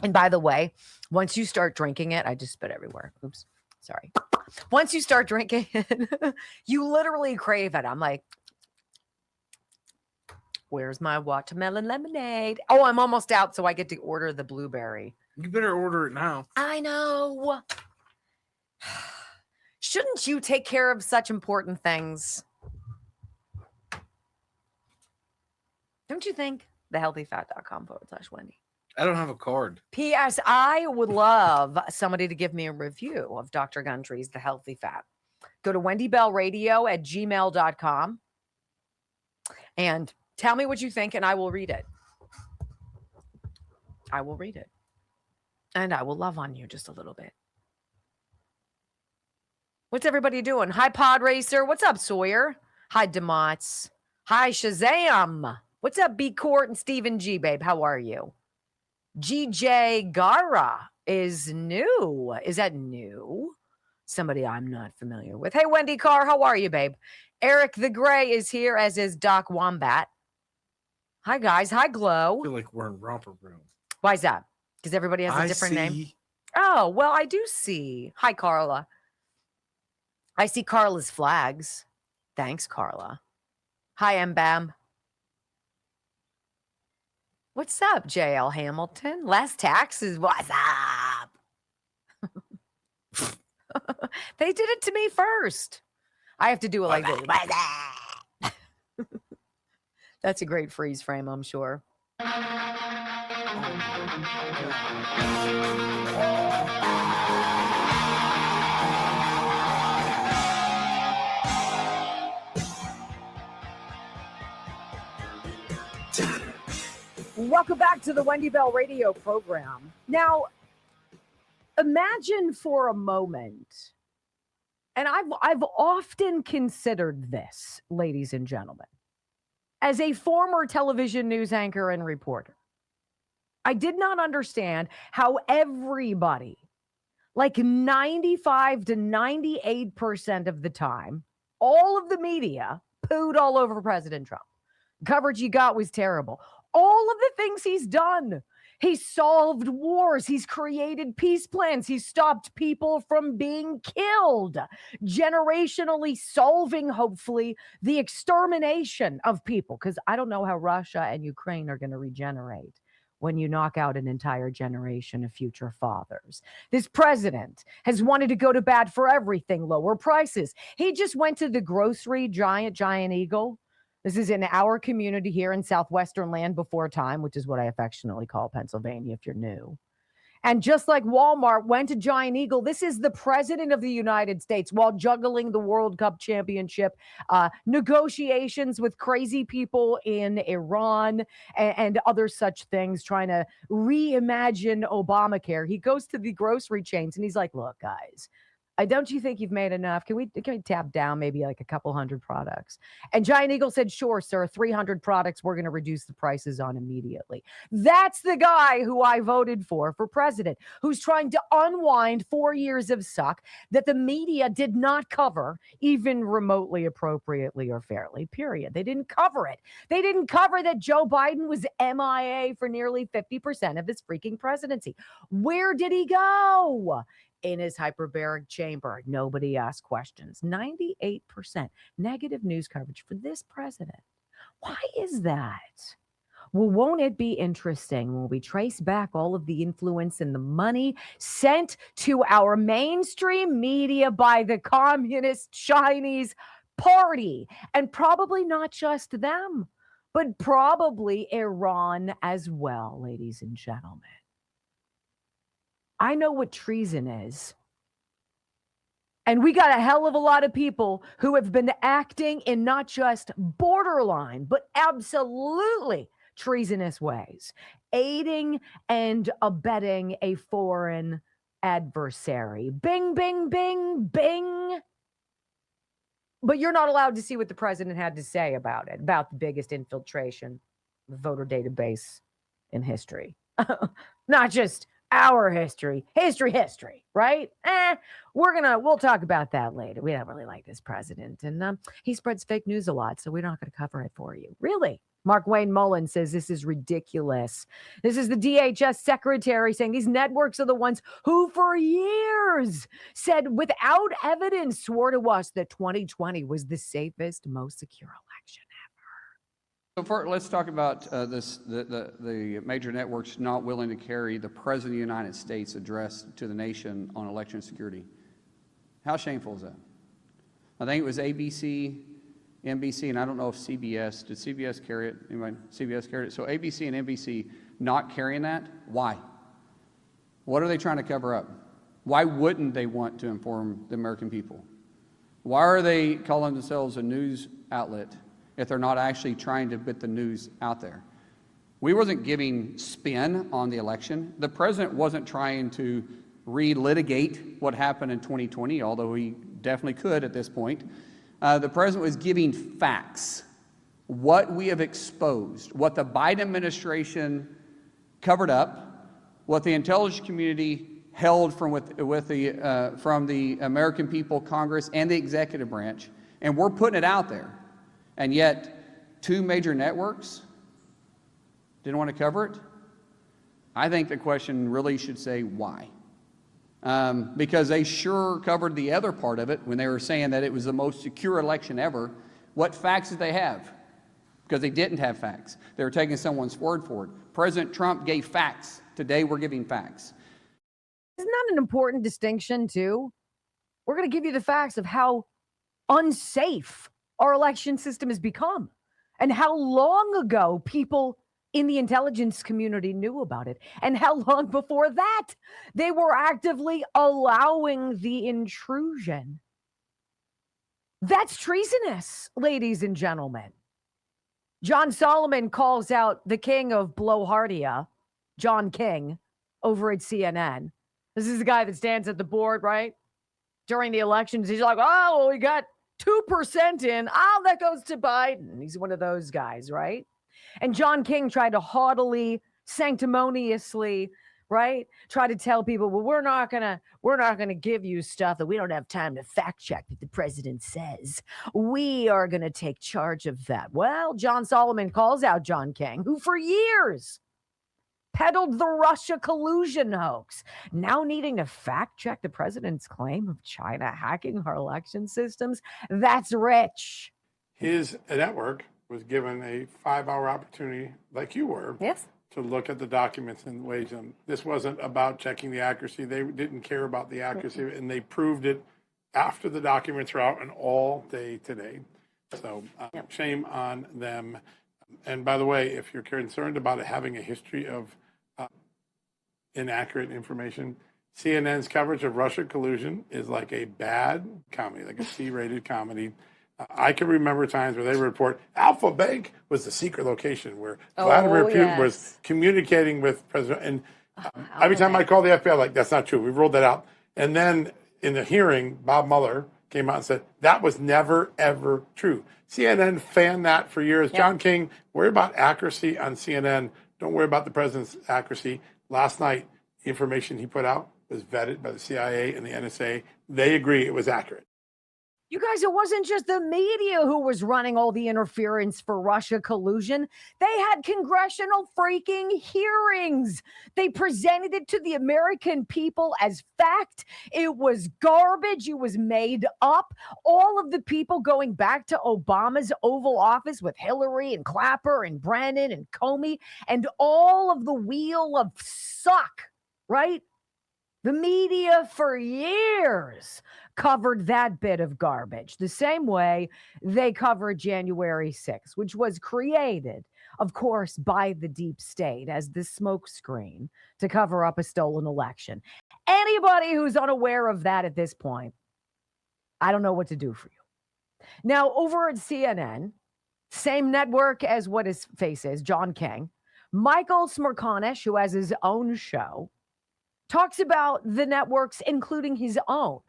B: And by the way, once you start drinking it, I just spit everywhere. Oops. Sorry. Once you start drinking it, you literally crave it. I'm like, where's my watermelon lemonade? Oh, I'm almost out, so I get to order the blueberry.
A: You better order it now.
B: I know. Shouldn't you take care of such important things? Don't you think? Thehealthyfat.com/Wendy.
A: I don't have a card.
B: P.S. I would love somebody to give me a review of Dr. Gundry's The Healthy Fat. Go to wendybellradio@gmail.com and tell me what you think, and I will read it. I will read it. And I will love on you just a little bit. What's everybody doing? Hi, Pod Racer. What's up, Sawyer? Hi, Demots. Hi, Shazam. What's up, B Court and Stephen G, babe? How are you? GJ Gara is new. Is that new? Somebody I'm not familiar with. Hey, Wendy Carr, how are you, babe? Eric the Gray is here, as is Doc Wombat. Hi, guys. Hi, Glow.
A: I feel like we're in romper room.
B: Why is that? Because everybody has a different name? Oh, well, I do see. Hi, Carla. I see Carla's flags. Thanks, Carla. Hi, M-Bam. What's up, JL Hamilton? Last taxes. What's up? They did it to me first. I have to do it like this. That's a great freeze frame, I'm sure. Welcome back to the Wendy Bell radio program. Now, imagine for a moment, and I've often considered this, ladies and gentlemen, as a former television news anchor and reporter. I did not understand how everybody, like 95 to 98% of the time, all of the media pooed all over President Trump. Coverage you got was terrible. All of the things he's done. He's solved wars. He's created peace plans. He's stopped people from being killed. Generationally solving, hopefully, the extermination of people. Because I don't know how Russia and Ukraine are going to regenerate when you knock out an entire generation of future fathers. This president has wanted to go to bat for everything, lower prices. He just went to the grocery Giant Eagle. This is in our community here in Southwestern Land Before Time, which is what I affectionately call Pennsylvania if you're new. And just like Walmart went to Giant Eagle, this is the president of the United States while juggling the World Cup championship, negotiations with crazy people in Iran and other such things, trying to reimagine Obamacare. He goes to the grocery chains and he's like, look, guys, don't you think you've made enough? Can we tap down maybe like a couple hundred products? And Giant Eagle said, sure, sir, 300 products we're going to reduce the prices on immediately. That's the guy who I voted for president, who's trying to unwind 4 years of suck that the media did not cover even remotely appropriately or fairly, period. They didn't cover it. They didn't cover that Joe Biden was MIA for nearly 50% of his freaking presidency. Where did he go? In his hyperbaric chamber. Nobody asked questions. 98% negative news coverage for this president. Why is that? Well, won't it be interesting when we trace back all of the influence and the money sent to our mainstream media by the Communist Chinese Party? And probably not just them, but probably Iran as well, ladies and gentlemen. I know what treason is. And we got a hell of a lot of people who have been acting in not just borderline, but absolutely treasonous ways, aiding and abetting a foreign adversary. Bing, bing, bing, bing. But you're not allowed to see what the president had to say about it, about the biggest infiltration voter database in history. Not just our history, right? We'll talk about that later. We don't really like this president. And he spreads fake news a lot, so we're not going to cover it for you. Really? Mark Wayne Mullen says this is ridiculous. This is the DHS secretary saying these networks are the ones who for years said without evidence swore to us that 2020 was the safest, most secure election.
H: So let's talk about the major networks not willing to carry the President of the United States address to the nation on election security. How shameful is that? I think it was ABC, NBC, and I don't know if CBS. Did CBS carry it? Anybody? CBS carried it. So ABC and NBC not carrying that? Why? What are they trying to cover up? Why wouldn't they want to inform the American people? Why are they calling themselves a news outlet if they're not actually trying to put the news out there? We wasn't giving spin on the election. The president wasn't trying to relitigate what happened in 2020, although he definitely could at this point. The president was giving facts, what we have exposed, what the Biden administration covered up, what the intelligence community held from the American people, Congress, and the executive branch, and we're putting it out there. And yet, two major networks didn't want to cover it? I think the question really should say why. Because they sure covered the other part of it when they were saying that it was the most secure election ever. What facts did they have? Because they didn't have facts. They were taking someone's word for it. President Trump gave facts. Today, we're giving facts.
B: Isn't that an important distinction, too? We're going to give you the facts of how unsafe our election system has become and how long ago people in the intelligence community knew about it and how long before that they were actively allowing the intrusion. That's treasonous, ladies and gentlemen. John Solomon calls out the king of blowhardia, John King, over at CNN. This is the guy that stands at the board, right? During the elections, he's like, oh, well, we got 2% in. Oh, that goes to Biden. He's one of those guys, right? And John King tried to haughtily, sanctimoniously, right, try to tell people, well, we're not gonna give you stuff that we don't have time to fact check that the president says. We are gonna take charge of that. Well, John Solomon calls out John King, who for years peddled the Russia collusion hoax, now needing to fact check the president's claim of China hacking our election systems. That's rich.
I: His network was given a 5-hour opportunity, like you were,
B: yes,
I: to look at the documents and wage them. This wasn't about checking the accuracy. They didn't care about the accuracy, and they proved it after the documents were out and all day today. So shame on them. And by the way, if you're concerned about it having a history of inaccurate information, CNN's coverage of Russia collusion is like a bad comedy, like a C-rated comedy. I can remember times where they report Alpha Bank was the secret location where Vladimir Putin was communicating with President. And every time I call the FBI, like, that's not true. We rolled that out. And then in the hearing, Bob Mueller came out and said, that was never, ever true. CNN fanned that for years. Yep. John King, worry about accuracy on CNN. Don't worry about the president's accuracy. Last night, the information he put out was vetted by the CIA and the NSA. They agree it was accurate.
B: You guys, it wasn't just the media who was running all the interference for Russia collusion. They had congressional freaking hearings. They presented it to the American people as fact. It was garbage. It was made up. All of the people going back to Obama's Oval Office with Hillary and Clapper and Brennan and Comey and all of the wheel of suck, right? The media for years covered that bit of garbage the same way they covered January 6th, which was created, of course, by the deep state as the smokescreen to cover up a stolen election. Anybody who's unaware of that at this point, I don't know what to do for you. Now, over at CNN, same network as what his face is, John King, Michael Smerconish, who has his own show, talks about the networks, including his own,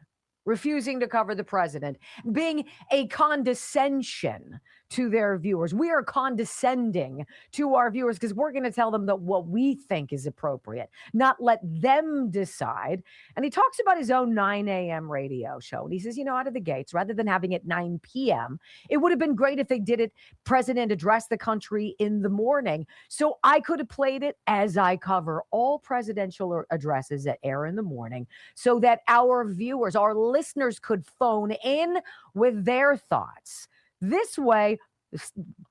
B: refusing to cover the president, being a condescension to their viewers. We are condescending to our viewers because we're going to tell them that what we think is appropriate, not let them decide. And he talks about his own 9 a.m. radio show. And he says, out of the gates, rather than having it 9 p.m., it would have been great if they did it, president address the country in the morning. So I could have played it as I cover all presidential addresses that air in the morning so that our viewers, our listeners could phone in with their thoughts. This way,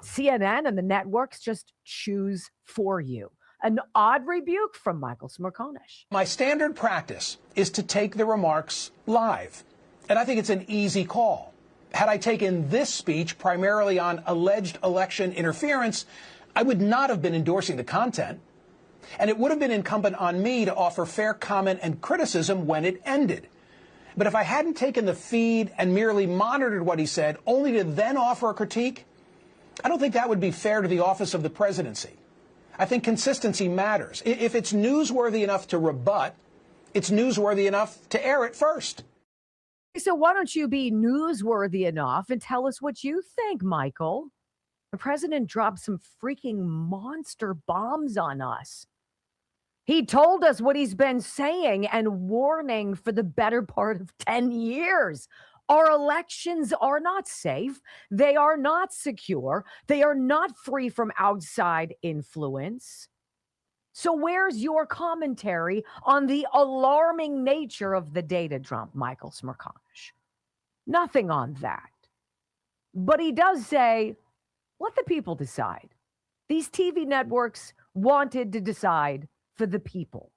B: CNN and the networks just choose for you. An odd rebuke from Michael Smerconish.
J: My standard practice is to take the remarks live, and I think it's an easy call. Had I taken this speech primarily on alleged election interference, I would not have been endorsing the content, and it would have been incumbent on me to offer fair comment and criticism when it ended. But if I hadn't taken the feed and merely monitored what he said, only to then offer a critique, I don't think that would be fair to the office of the presidency. I think consistency matters. If it's newsworthy enough to rebut, it's newsworthy enough to air it first.
B: So why don't you be newsworthy enough and tell us what you think, Michael? The president dropped some freaking monster bombs on us. He told us what he's been saying and warning for the better part of 10 years. Our elections are not safe. They are not secure. They are not free from outside influence. So where's your commentary on the alarming nature of the data dump, Michael Smerconish? Nothing on that. But he does say, let the people decide. These TV networks wanted to decide for the people.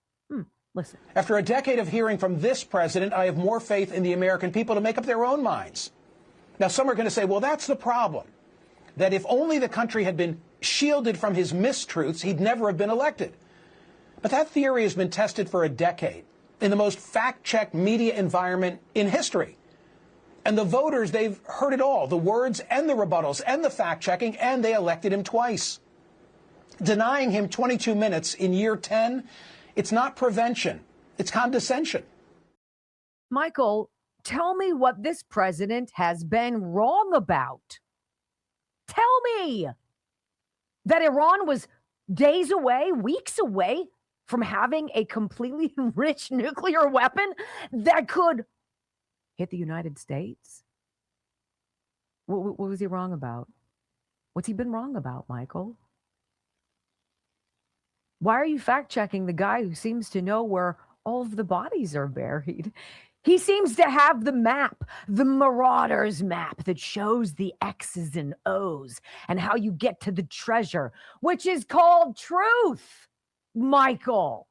B: Listen.
J: After a decade of hearing from this president, I have more faith in the American people to make up their own minds. Now, some are going to say, well, that's the problem. That if only the country had been shielded from his mistruths, he'd never have been elected. But that theory has been tested for a decade in the most fact-checked media environment in history. And the voters, they've heard it all, the words and the rebuttals and the fact-checking, and they elected him twice. Denying him 22 minutes in year 10, it's not prevention, it's condescension.
B: Michael, tell me what this president has been wrong about. Tell me that Iran was days away, weeks away from having a completely enriched nuclear weapon that could hit the United States? What was he wrong about? What's he been wrong about, Michael? Why are you fact-checking the guy who seems to know where all of the bodies are buried? He seems to have the map, the Marauders map that shows the X's and O's and how you get to the treasure, which is called truth, Michael.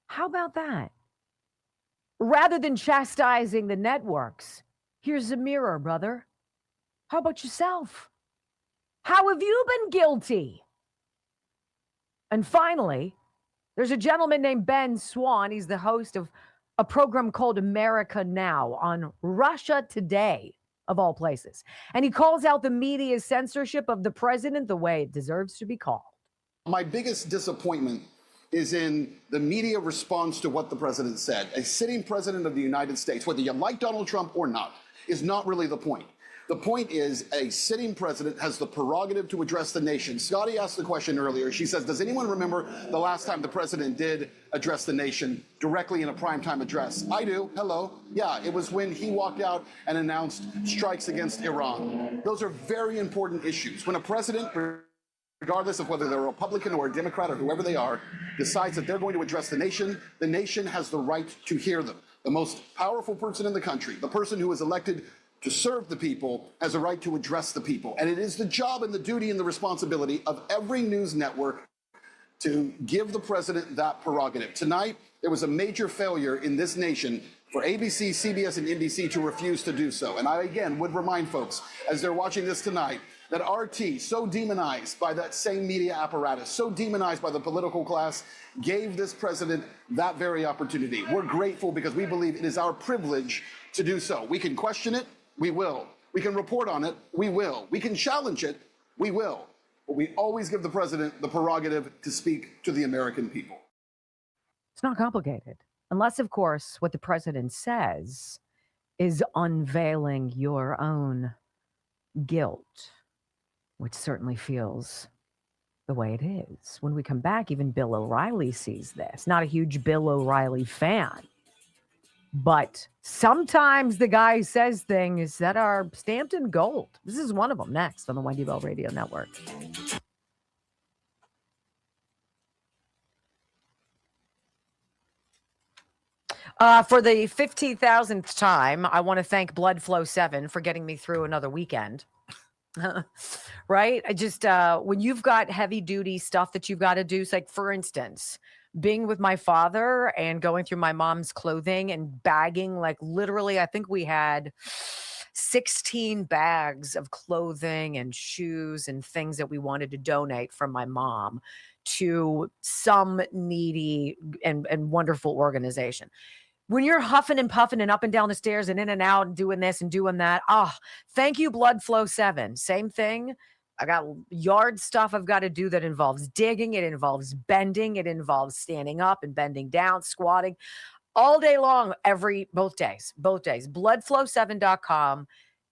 B: How about that? Rather than chastising the networks, here's a mirror, brother. How about yourself? How have you been guilty? And finally, there's a gentleman named Ben Swan. He's the host of a program called America Now on Russia Today, of all places. And he calls out the media's censorship of the president the way it deserves to be called.
K: My biggest disappointment is in the media response to what the president said. A sitting president of the United States, whether you like Donald Trump or not, is not really the point. The point is a sitting president has the prerogative to address the nation. Scotty asked the question earlier. She says, does anyone remember the last time the president did address the nation directly in a primetime address? I do. Hello. Yeah, it was when he walked out and announced strikes against Iran. Those are very important issues. When a president, regardless of whether they're a Republican or a Democrat or whoever they are, decides that they're going to address the nation has the right to hear them. The most powerful person in the country, the person who is elected to serve the people, has a right to address the people. And it is the job and the duty and the responsibility of every news network to give the president that prerogative. Tonight, there was a major failure in this nation for ABC, CBS, and NBC to refuse to do so. And I, again, would remind folks, as they're watching this tonight, that RT, so demonized by that same media apparatus, so demonized by the political class, gave this president that very opportunity. We're grateful because we believe it is our privilege to do so. We can question it. We will. We can report on it. We will. We can challenge it. We will. But we always give the president the prerogative to speak to the American people.
B: It's not complicated. Unless, of course, what the president says is unveiling your own guilt, which certainly feels the way it is. When we come back, even Bill O'Reilly sees this. Not a huge Bill O'Reilly fan. But sometimes the guy says things that are stamped in gold. This is one of them next on the Wendy Bell Radio Network. For the 15,000th time, I want to thank Blood Flow 7 for getting me through another weekend. Right? I just, when you've got heavy duty stuff that you've got to do, like for instance, being with my father and going through my mom's clothing and bagging, like literally, I think we had 16 bags of clothing and shoes and things that we wanted to donate from my mom to some needy and wonderful organization. When you're huffing and puffing and up and down the stairs and in and out and doing this and doing that, thank you, Blood Flow 7. Same thing. I got yard stuff I've got to do that involves digging. It involves bending. It involves standing up and bending down, squatting all day long, both days. Bloodflow7.com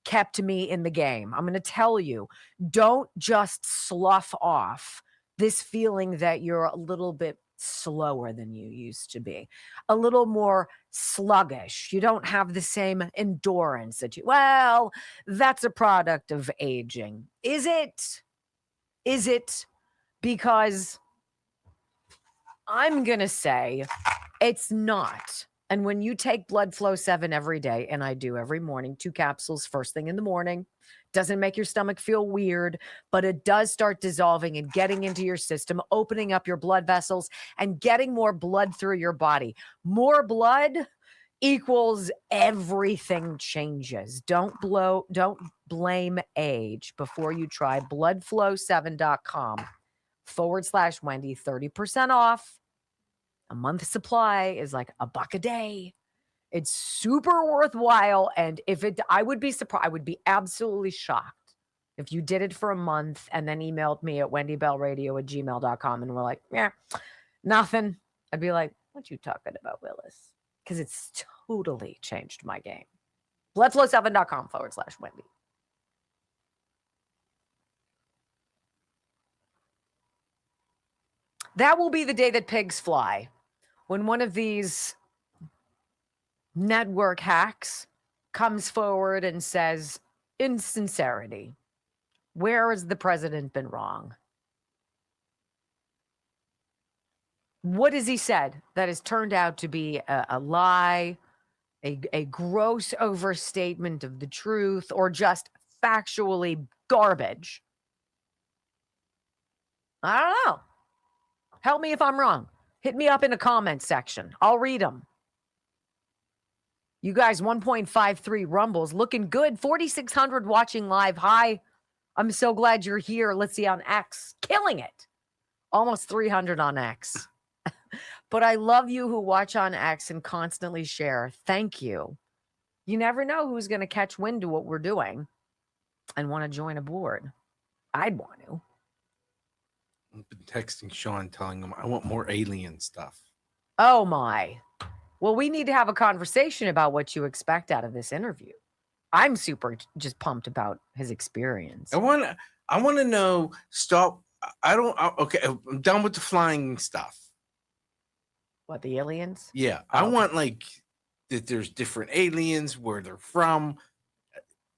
B: kept me in the game. I'm going to tell you, don't just slough off this feeling that you're a little bit slower than you used to be, a little more sluggish. You don't have the same endurance well, that's a product of aging. Is it? Because I'm going to say it's not. And when you take Blood Flow 7 every day, and I do every morning, 2 capsules first thing in the morning, doesn't make your stomach feel weird, but it does start dissolving and getting into your system, opening up your blood vessels and getting more blood through your body. More blood equals everything changes. Don't blame age before you try bloodflow7.com/Wendy, 30% off. A month supply is like $1 a day. It's super worthwhile. And I would be surprised. I would be absolutely shocked if you did it for a month and then emailed me at wendybellradio@gmail.com and were like, yeah, nothing. I'd be like, what you talking about, Willis? Because it's totally changed my game. Bloodflow7.com/Wendy. That will be the day that pigs fly, when one of these network hacks comes forward and says, in sincerity, where has the president been wrong? What has he said that has turned out to be a lie, a gross overstatement of the truth, or just factually garbage? I don't know. Help me if I'm wrong. Hit me up in the comments section. I'll read them. You guys, 1.53 rumbles, looking good. 4,600 watching live. Hi. I'm so glad you're here. Let's see on X. Killing it. Almost 300 on X. But I love you who watch on X and constantly share. Thank you. You never know who's going to catch wind to what we're doing and want to join aboard. I'd want to.
A: I've been texting Sean telling him I want more alien stuff.
B: Oh, my. Well, we need to have a conversation about what you expect out of this interview. I'm super just pumped about his experience.
A: I want to know, okay, I'm done with the flying stuff.
B: What, the aliens?
A: Yeah. I want like that there's different aliens, where they're from.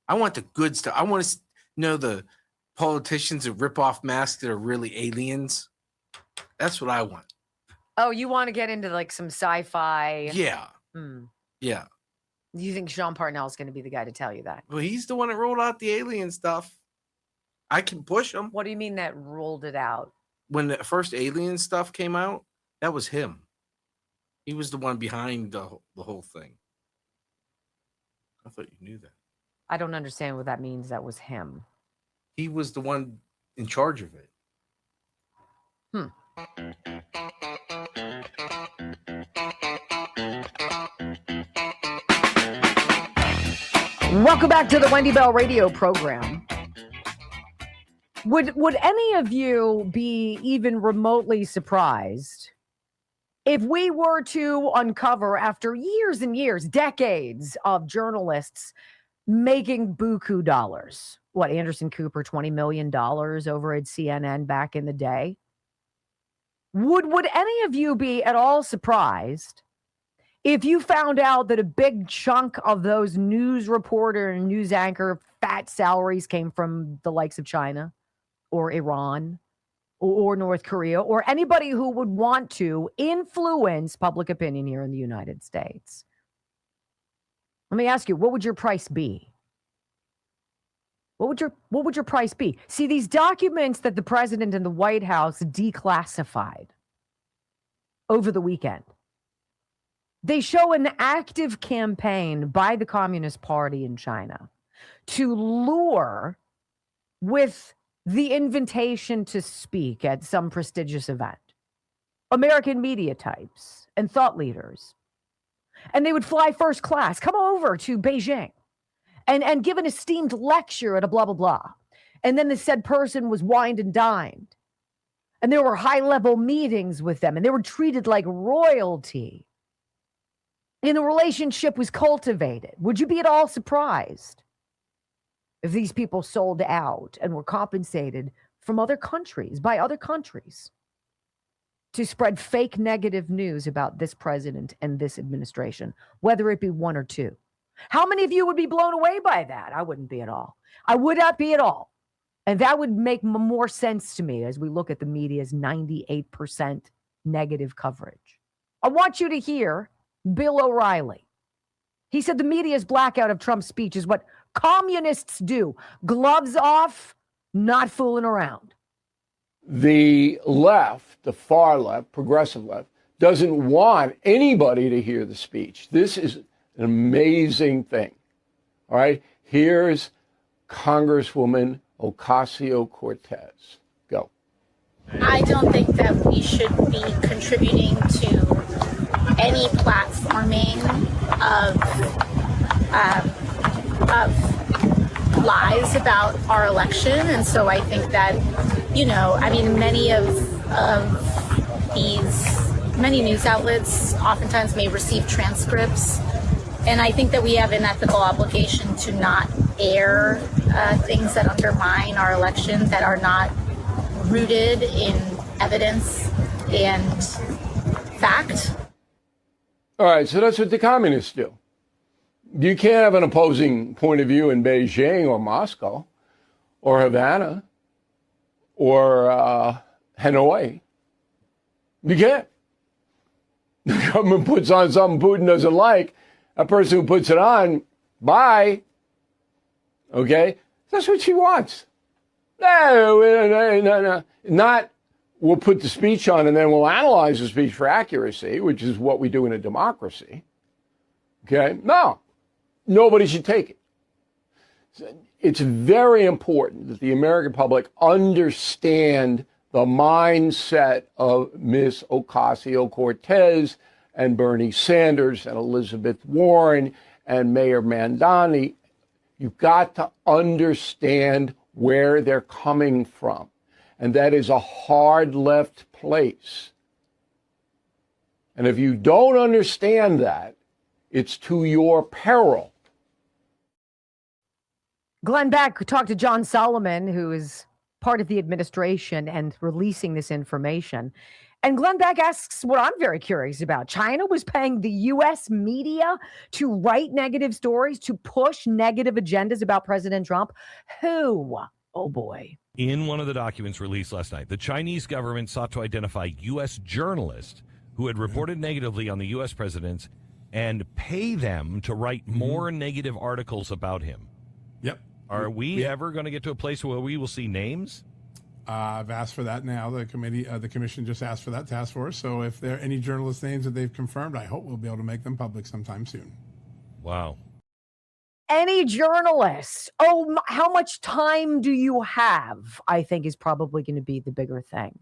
A: I want the good stuff. I want to know the politicians that rip off masks that are really aliens. That's what I want.
B: Oh, you want to get into like some sci-fi?
A: Yeah. Yeah.
B: You think Sean Parnell is going to be the guy to tell you that?
A: Well, he's the one that rolled out the alien stuff. I can push him.
B: What do you mean that rolled it out?
A: When the first alien stuff came out, that was him. He was the one behind the whole thing. I thought you knew that.
B: I don't understand what that means. That was him.
A: He was the one in charge of it.
B: Welcome back to the Wendy Bell Radio program. Would any of you be even remotely surprised if we were to uncover, after years and years, decades of journalists making buku dollars? What, Anderson Cooper, $20 million over at CNN back in the day? Would any of you be at all surprised if you found out that a big chunk of those news reporter and news anchor fat salaries came from the likes of China or Iran or North Korea, or anybody who would want to influence public opinion here in the United States? Let me ask you, what would your price be? What would your price be? See, these documents that the president and the White House declassified over the weekend, they show an active campaign by the Communist Party in China to lure with the invitation to speak at some prestigious event American media types and thought leaders. And they would fly first class, come over to Beijing and give an esteemed lecture at a blah, blah, blah. And then the said person was wined and dined. And there were high-level meetings with them, and they were treated like royalty. And the relationship was cultivated. Would you be at all surprised if these people sold out and were compensated from other countries, by other countries, to spread fake negative news about this president and this administration, whether it be one or two? How many of you would be blown away by that? I wouldn't be at all. I would not be at all. And that would make more sense to me as we look at the media's 98% negative coverage. I want you to hear Bill O'Reilly. He said the media's blackout of Trump's speech is what communists do. Gloves off, not fooling around.
L: The left, the far left, progressive left, doesn't want anybody to hear the speech. This is an amazing thing. All right, here's Congresswoman Ocasio-Cortez. Go.
M: I don't think that we should be contributing to any platforming of lies about our election. And so I think that, many news outlets oftentimes may receive transcripts. And I think that we have an ethical obligation to not air things that undermine our election, that are not rooted in evidence and fact.
L: All right, so that's what the communists do. You can't have an opposing point of view in Beijing or Moscow or Havana or Hanoi. You can't. The government puts on something Putin doesn't like. A person who puts it on, bye. Okay? That's what she wants. No. Not we'll put the speech on and then we'll analyze the speech for accuracy, which is what we do in a democracy. Okay? No. Nobody should take it. It's very important that the American public understand the mindset of Miss Ocasio-Cortez and Bernie Sanders and Elizabeth Warren and Mayor Mandani. You've got to understand where they're coming from. And that is a hard left place. And if you don't understand that, it's to your peril.
B: Glenn Beck talked to John Solomon, who is part of the administration and releasing this information. And Glenn Beck asks what I'm very curious about. China was paying the U.S. media to write negative stories, to push negative agendas about President Trump. Who? Oh, boy.
N: In one of the documents released last night, the Chinese government sought to identify U.S. journalists who had reported negatively on the U.S. president and pay them to write more negative articles about him.
I: Yep.
N: Are we ever going to get to a place where we will see names?
I: I've asked for that now. The commission just asked for that task force. So if there are any journalist names that they've confirmed, I hope we'll be able to make them public sometime soon.
N: Wow.
B: Any journalist. Oh, how much time do you have? I think is probably going to be the bigger thing.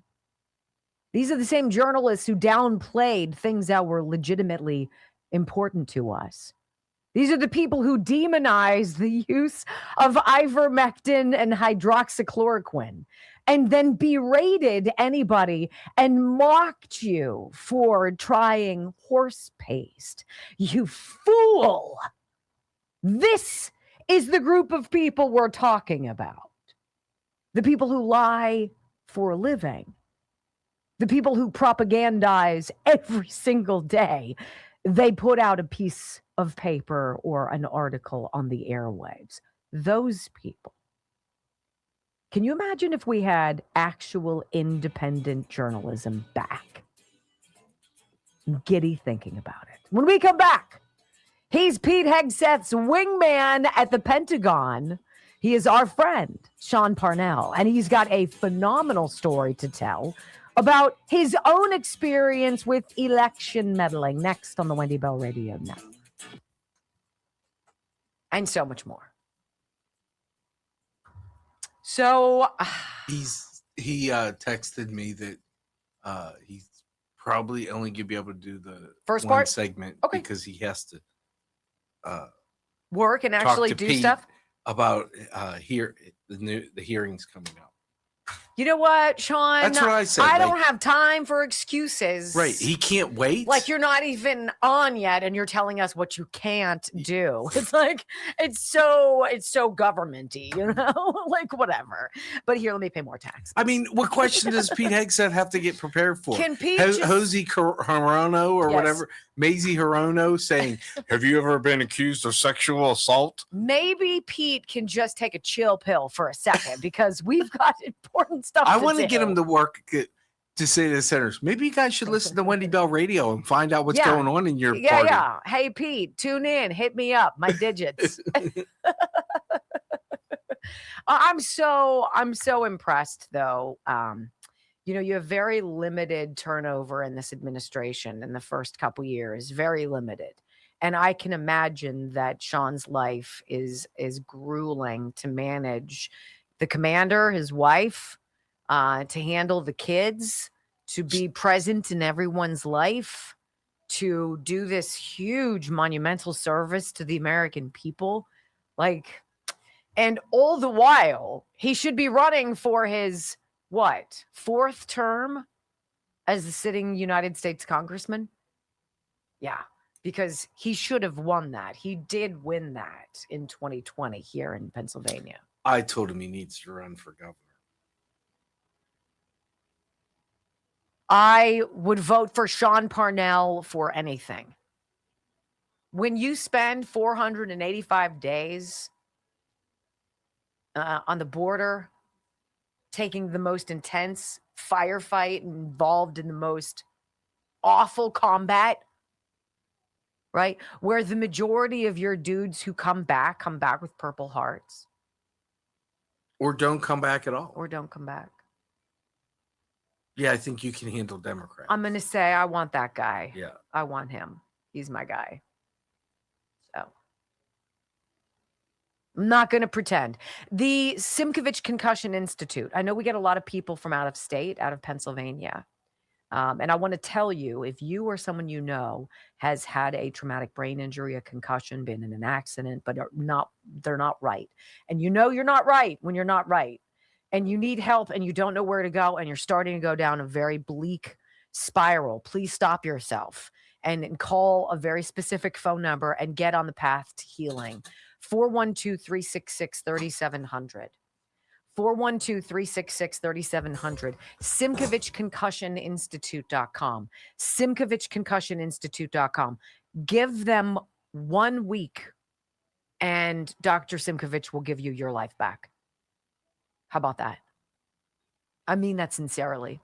B: These are the same journalists who downplayed things that were legitimately important to us. These are the people who demonize the use of ivermectin and hydroxychloroquine and then berated anybody and mocked you for trying horse paste. You fool! This is the group of people we're talking about. The people who lie for a living. The people who propagandize every single day. They put out a piece of paper or an article on the airwaves. Those people. Can you imagine if we had actual independent journalism back? I'm giddy thinking about it. When we come back, he's Pete Hegseth's wingman at the Pentagon. He is our friend, Sean Parnell, and he's got a phenomenal story to tell about his own experience with election meddling. Next on the Wendy Bell Radio Network. And so much more. So
A: he texted me that he's probably only gonna be able to do the
B: first
A: one
B: part
A: segment because he has to
B: work and actually do
A: Pete
B: stuff
A: about the hearings coming up.
B: You know what, Sean?
A: That's what I said.
B: I don't have time for excuses.
A: Right. He can't wait.
B: Like you're not even on yet and you're telling us what you can't do. It's like it's so governmenty, you know? Like whatever. But here, let me pay more tax.
A: I mean, what question does Pete Hegseth have to get prepared for?
B: Can Pete
A: Josie Hirono or whatever, Maisie Hirono saying, "Have you ever been accused of sexual assault?"
B: Maybe Pete can just take a chill pill for a second because we've got important stuff
A: I
B: to
A: want to
B: do.
A: get him to work to say to the senators, maybe you guys should listen to Wendy Bell Radio and find out what's going on in your party.
B: Yeah. Hey, Pete, tune in. Hit me up. My digits. I'm so impressed, though. You have very limited turnover in this administration in the first couple years, very limited. And I can imagine that Sean's life is grueling to manage the commander, his wife, to handle the kids, to be present in everyone's life. to do this huge monumental service to the American people. Like, and all the while, he should be running for his, what, 4th term as the sitting United States congressman? Yeah, because he should have won that. He did win that in 2020 here in Pennsylvania.
A: I told him he needs to run for governor.
B: I would vote for Sean Parnell for anything. When you spend 485 days on the border, taking the most intense firefight, involved in the most awful combat, right? Where the majority of your dudes who come back with Purple Hearts.
A: Or don't come back at all.
B: Or don't come back.
A: Yeah, I think you can handle Democrats.
B: I'm going to say I want that guy.
A: Yeah.
B: I want him. He's my guy. So I'm not going to pretend. The Simkovich Concussion Institute. I know we get a lot of people from out of state, out of Pennsylvania. And I want to tell you, if you or someone you know has had a traumatic brain injury, a concussion, been in an accident, but they're not right. And you know you're not right when you're not right. And you need help and you don't know where to go and you're starting to go down a very bleak spiral. Please stop yourself and call a very specific phone number and get on the path to healing. 412-366-3700. 412-366-3700. SimkovichConcussionInstitute.com. SimkovichConcussionInstitute.com. Give them 1 week and Dr. Simkovich will give you your life back. How about that? I mean that sincerely.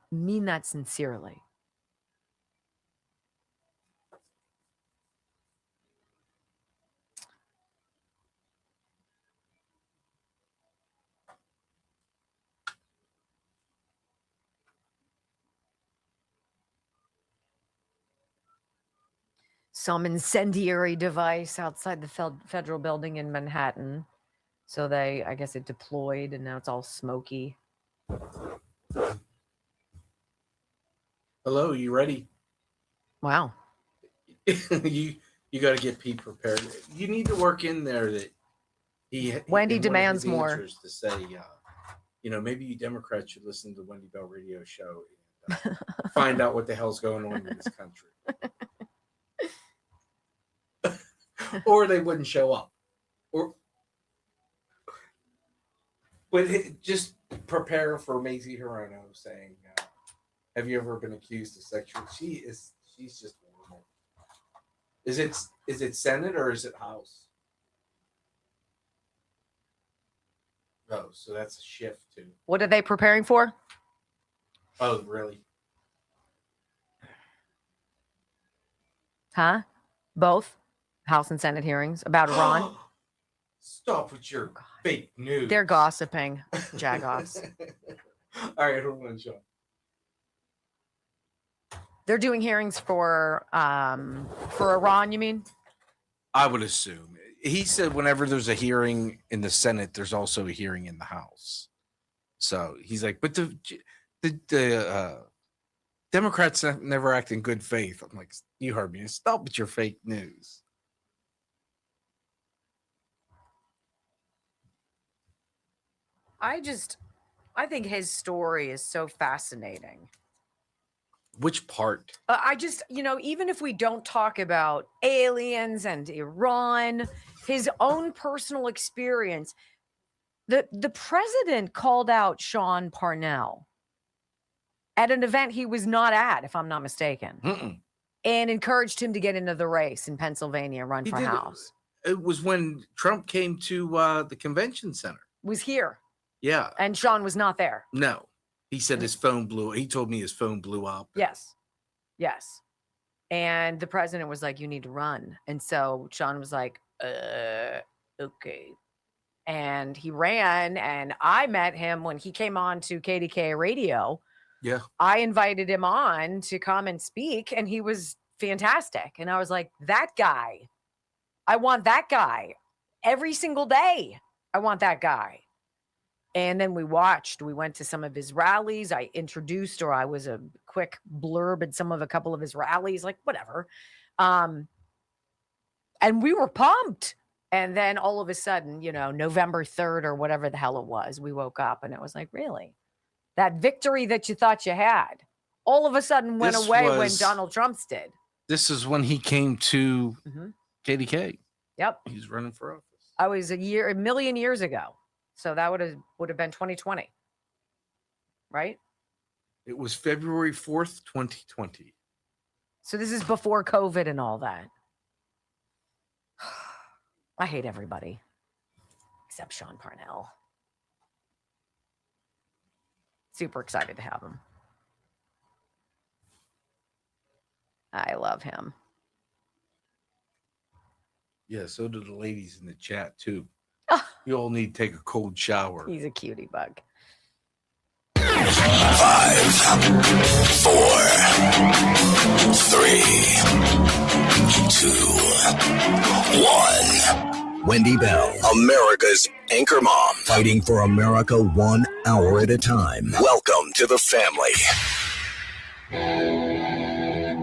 B: Some incendiary device outside the federal building in Manhattan. So I guess it deployed and now it's all smoky.
A: Hello, you ready?
B: Wow.
A: you got to get Pete prepared. You need to work in there that
B: Wendy
A: in one of
B: demands
A: his
B: more.
A: answers to say, maybe you Democrats should listen to the Wendy Bell radio show and find out what the hell's going on in this country. Or they wouldn't show up. But just prepare for Mazie Hirono saying, have you ever been accused of sexual? She's just horrible. Is it Senate or is it House? Oh, so that's a shift too.
B: What are they preparing for?
A: Oh, really?
B: Huh? Both? House and Senate hearings about Iran?
A: Stop with your fake news.
B: They're gossiping, jagoffs.
A: All right, hold on, Sean.
B: They're doing hearings for Iran, you mean?
A: I would assume. He said whenever there's a hearing in the Senate, there's also a hearing in the House. So he's like, but the Democrats never act in good faith. I'm like, you heard me. Stop with your fake news.
B: I think his story is so fascinating.
A: Which part?
B: Even if we don't talk about aliens and Iran, his own personal experience, the president called out Sean Parnell at an event he was not at, if I'm not mistaken, and encouraged him to get into the race in Pennsylvania, run for House.
A: It was when Trump came to the convention center.
B: Was here.
A: Yeah.
B: And Sean was not there.
A: No. He said his phone blew. He told me his phone blew up.
B: Yes. And the president was like, you need to run. And so Sean was like, okay. And he ran, and I met him when he came on to KDKA radio.
A: Yeah.
B: I invited him on to come and speak, and he was fantastic. And I was like, that guy, I want that guy every single day. I want that guy. And then we went to some of his rallies. I introduced, or I was a quick blurb at a couple of his rallies, like whatever. And we were pumped. And then all of a sudden, November 3rd or whatever the hell it was, we woke up and it was like, really? That victory that you thought you had all of a sudden went away when Donald Trump's did.
A: This is when he came to KDK.
B: Yep.
A: He's running for office.
B: I was a million years ago. So that would have been 2020. Right?
A: It was February 4th, 2020.
B: So this is before COVID and all that. I hate everybody except Sean Parnell. Super excited to have him. I love him.
A: Yeah, so do the ladies in the chat too. You all need to take a cold shower.
B: He's a cutie bug.
C: 5, 4, 3, 2, 1. Wendy Bell, America's anchor mom, fighting for America 1 hour at a time. Welcome to the family.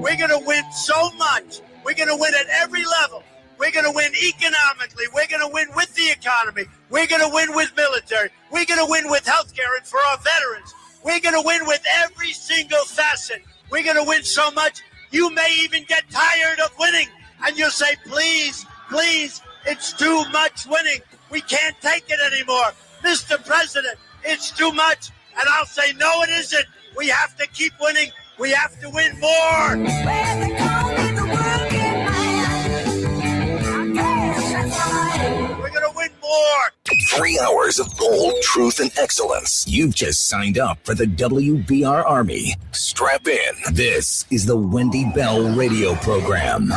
O: We're going to win so much. We're going to win at every level. We're going to win economically. We're going to win with the economy. We're going to win with military. We're going to win with health care and for our veterans. We're going to win with every single facet. We're going to win so much, you may even get tired of winning. And you'll say, please, please, it's too much winning. We can't take it anymore. Mr. President, it's too much. And I'll say, no, it isn't. We have to keep winning. We have to win more. We're going to win more.
C: 3 hours of bold truth and excellence. You've just signed up for the WBR Army. Strap in. This is the Wendy Bell radio program.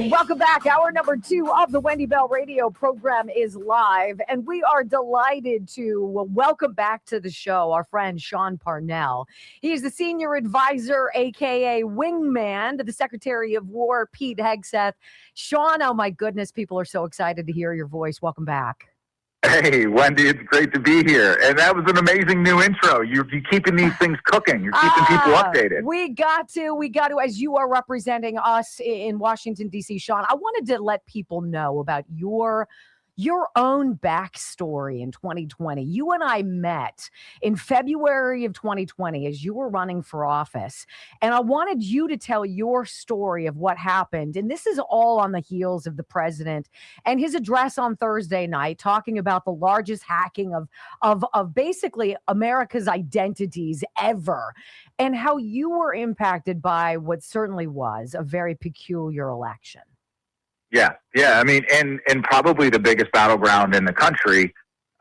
B: Welcome back. Hour number 2 of the Wendy Bell radio program is live, and we are delighted to welcome back to the show our friend Sean Parnell. He is the senior advisor, aka Wingman, to the Secretary of War, Pete Hegseth. Sean, oh my goodness, people are so excited to hear your voice. Welcome back.
P: Hey, Wendy, it's great to be here. And that was an amazing new intro. You're keeping these things cooking. You're keeping people updated.
B: We got to, as you are representing us in Washington, D.C., Sean, I wanted to let people know about your own backstory in 2020. You and I met in February of 2020 as you were running for office. And I wanted you to tell your story of what happened. And this is all on the heels of the president and his address on Thursday night, talking about the largest hacking of basically America's identities ever, and how you were impacted by what certainly was a very peculiar election.
P: Yeah. I mean, and probably the biggest battleground in the country,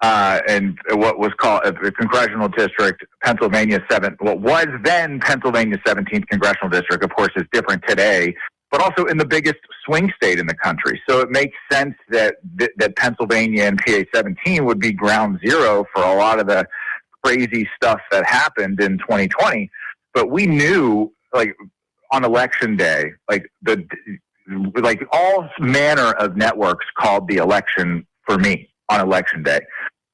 P: and what was called the congressional district, what was then Pennsylvania 17th congressional district, of course, is different today, but also in the biggest swing state in the country. So it makes sense that Pennsylvania and PA 17 would be ground zero for a lot of the crazy stuff that happened in 2020. But we knew, like, on election day, like all manner of networks called the election for me on election day.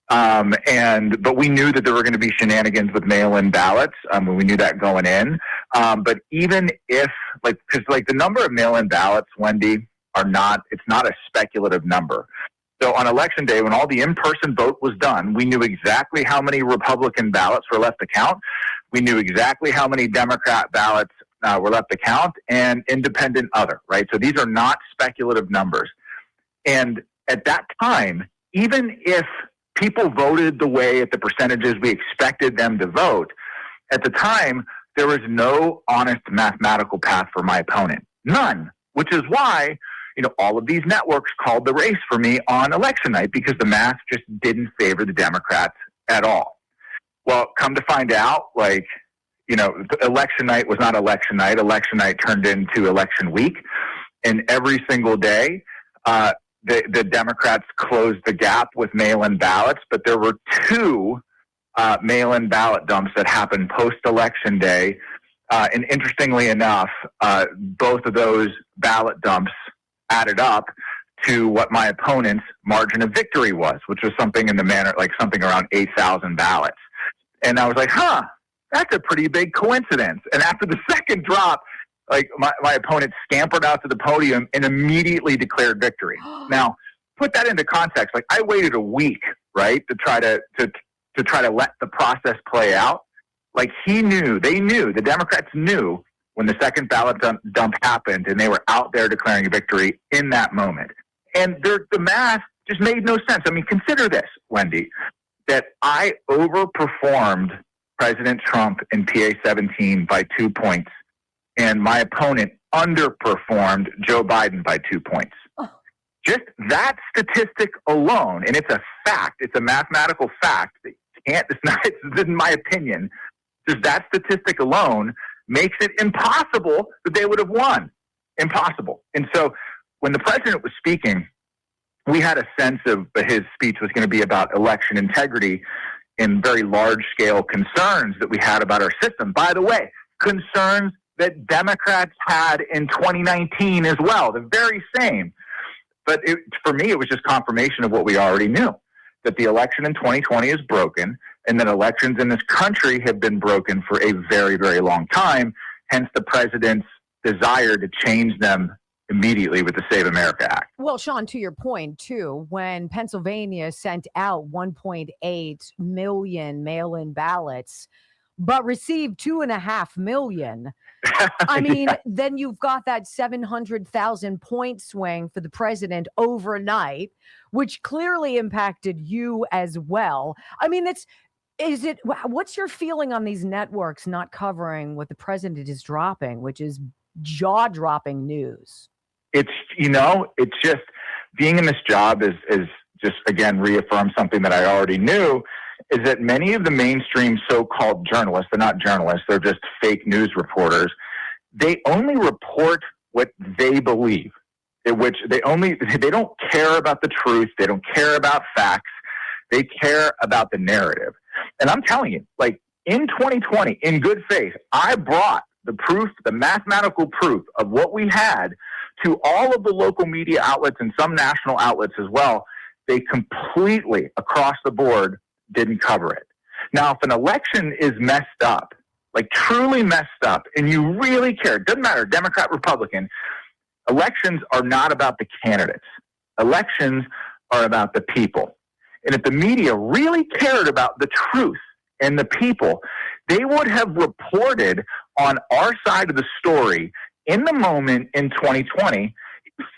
P: But we knew that there were going to be shenanigans with mail-in ballots. We knew that going in. But even if, because the number of mail-in ballots, Wendy, it's not a speculative number. So on election day, when all the in-person vote was done, we knew exactly how many Republican ballots were left to count. We knew exactly how many Democrat ballots were left to count, and independent other, right? So these are not speculative numbers. And at that time, even if people voted the way at the percentages we expected them to vote, at the time, there was no honest mathematical path for my opponent. None, which is why, all of these networks called the race for me on election night, because the math just didn't favor the Democrats at all. Well, come to find out, election night was not election night. Election night turned into election week. And every single day, the Democrats closed the gap with mail-in ballots. But there were 2 mail-in ballot dumps that happened post-election day And interestingly enough, both of those ballot dumps added up to what my opponent's margin of victory was, which was something in the manner, like something around 8,000 ballots. And I was like, that's a pretty big coincidence. And after the second drop, like my opponent scampered out to the podium and immediately declared victory. Now, put that into context. Like, I waited a week, right, to try to let the process play out. Like, they knew, the Democrats knew when the second ballot dump happened, and they were out there declaring a victory in that moment. And the math just made no sense. I mean, consider this, Wendy, that I overperformed President Trump in PA 17 by 2 points, and my opponent underperformed Joe Biden by 2 points. Just that statistic alone, and it's a fact, it's a mathematical fact. It's in my opinion, just that statistic alone makes it impossible that they would have won. Impossible. And so when the president was speaking, we had a sense of his speech was going to be about election integrity and very large-scale concerns that we had about our system. By the way, concerns that Democrats had in 2019 as well, the very same. But for me, it was just confirmation of what we already knew, that the election in 2020 is broken, and that elections in this country have been broken for a very, very long time, hence the president's desire to change them immediately with the Save America Act.
B: Well, Sean, to your point, too, when Pennsylvania sent out 1.8 million mail-in ballots, but received 2.5 million, I mean, then you've got that 700,000 point swing for the president overnight, which clearly impacted you as well. I mean, what's your feeling on these networks not covering what the president is dropping, which is jaw-dropping news?
P: It's just being in this job is just, again, reaffirms something that I already knew, is that many of the mainstream so-called journalists, they're not journalists, they're just fake news reporters, they only report what they believe, which they don't care about the truth, they don't care about facts, they care about the narrative. And I'm telling you, like, in 2020, in good faith, I brought the proof, the mathematical proof of what we had to all of the local media outlets and some national outlets as well. They completely, across the board, didn't cover it. Now, if an election is messed up, like truly messed up, and you really care, it doesn't matter, Democrat, Republican, elections are not about the candidates. Elections are about the people. And if the media really cared about the truth and the people, they would have reported on our side of the story in the moment in 2020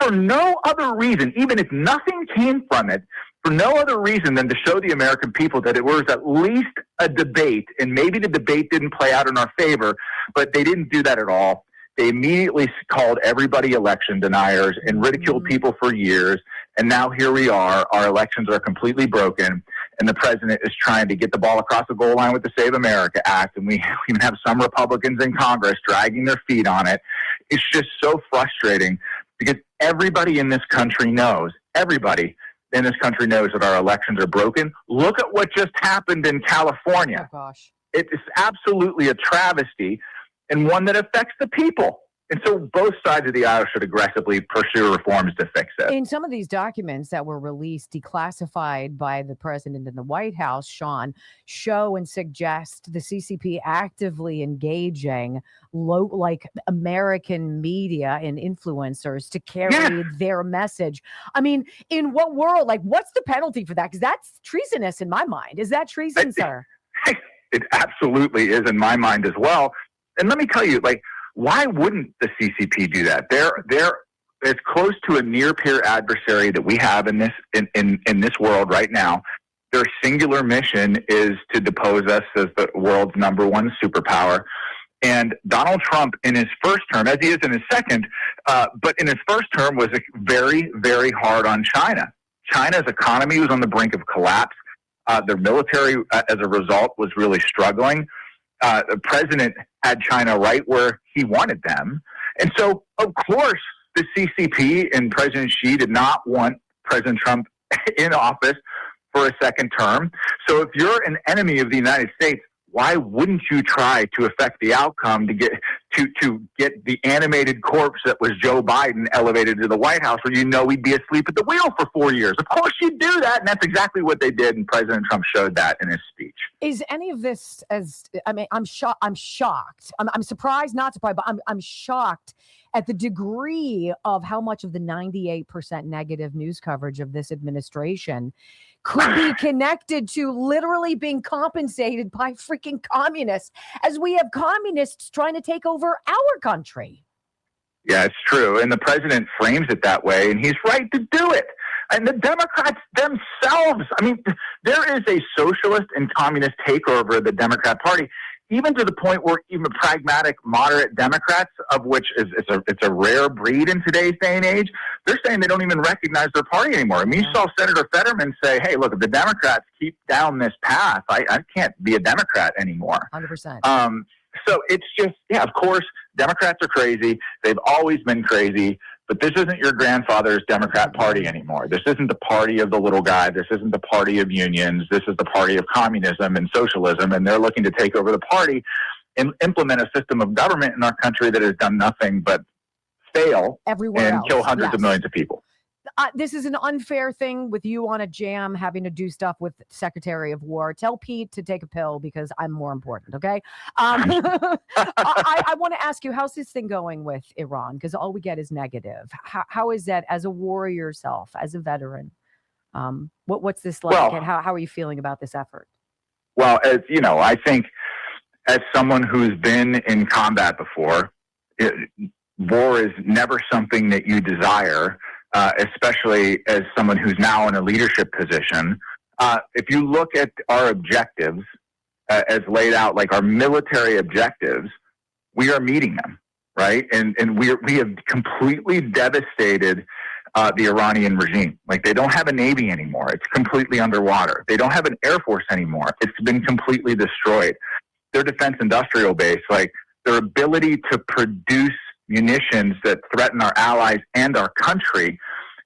P: for no other reason, even if nothing came from it, for no other reason than to show the American people that it was at least a debate, and maybe the debate didn't play out in our favor, but they didn't do that at all. They immediately called everybody election deniers and ridiculed people for years, and now here we are. Our elections are completely broken, and the president is trying to get the ball across the goal line with the Save America Act, and we even have some Republicans in Congress dragging their feet on it. It's just so frustrating because everybody in this country knows, that our elections are broken. Look at what just happened in California.
B: Oh, gosh.
P: It is absolutely a travesty, and one that affects the people. And so both sides of the aisle should aggressively pursue reforms to fix it.
B: In some of these documents that were released, declassified by the president in the White House, Sean, show and suggest the CCP actively engaging American media and influencers to carry their message. I mean, in what world? Like, what's the penalty for that? Because that's treasonous in my mind. Is that treason, sir?
P: It absolutely is in my mind as well. And let me tell you, like, why wouldn't the CCP do that? They're as close to a near peer adversary that we have in this world right now. Their singular mission is to depose us as the world's #1 superpower. And Donald Trump, in his first term, as he is in his second, but in his first term, was very, very hard on China. China's economy was on the brink of collapse. Their military, as a result, was really struggling. The president had China right where he wanted them. And so, of course, the CCP and President Xi did not want President Trump in office for a second term. So if you're an enemy of the United States, why wouldn't you try to affect the outcome to get the animated corpse that was Joe Biden elevated to the White House, where you know he'd be asleep at the wheel for 4 years? Of course you'd do that, and that's exactly what they did, and President Trump showed that in his speech.
B: Is any of this I'm shocked. I'm surprised, not surprised, but I'm shocked at the degree of how much of the 98% negative news coverage of this administration could be connected to literally being compensated by freaking communists, as we have communists trying to take over our country.
P: Yeah, it's true. And the president frames it that way, and he's right to do it. And the Democrats themselves, I mean, there is a socialist and communist takeover of the Democrat Party, even to the point where even pragmatic, moderate Democrats, of which it's a rare breed in today's day and age, they're saying they don't even recognize their party anymore. I mean, you saw Senator Fetterman say, hey, look, if the Democrats keep down this path, I can't be a Democrat anymore.
B: 100%.
P: So it's just, yeah, of course, Democrats are crazy. They've always been crazy. But this isn't your grandfather's Democrat Party anymore. This isn't the party of the little guy. This isn't the party of unions. This is the party of communism and socialism, and they're looking to take over the party and implement a system of government in our country that has done nothing but fail
B: everywhere
P: and
B: else.
P: kill hundreds of
B: Yes.
P: millions of people.
B: This is an unfair thing with you on a jam having to do stuff with Secretary of War. Tell Pete to take a pill because I'm more important, okay? I want to ask you, how's this thing going with Iran? Because all we get is negative. How is that as a warrior yourself, as a veteran? What's this like,
P: Well,
B: and how are you feeling about this effort?
P: Well, as you know, I think as someone who's been in combat before, war is never something that you desire. Especially as someone who's now in a leadership position. If you look at our objectives as laid out, like our military objectives, we are meeting them, right? And we have completely devastated the Iranian regime. Like, they don't have a navy anymore. It's completely underwater. They don't have an air force anymore. It's been completely destroyed. Their defense industrial base, like their ability to produce munitions that threaten our allies and our country,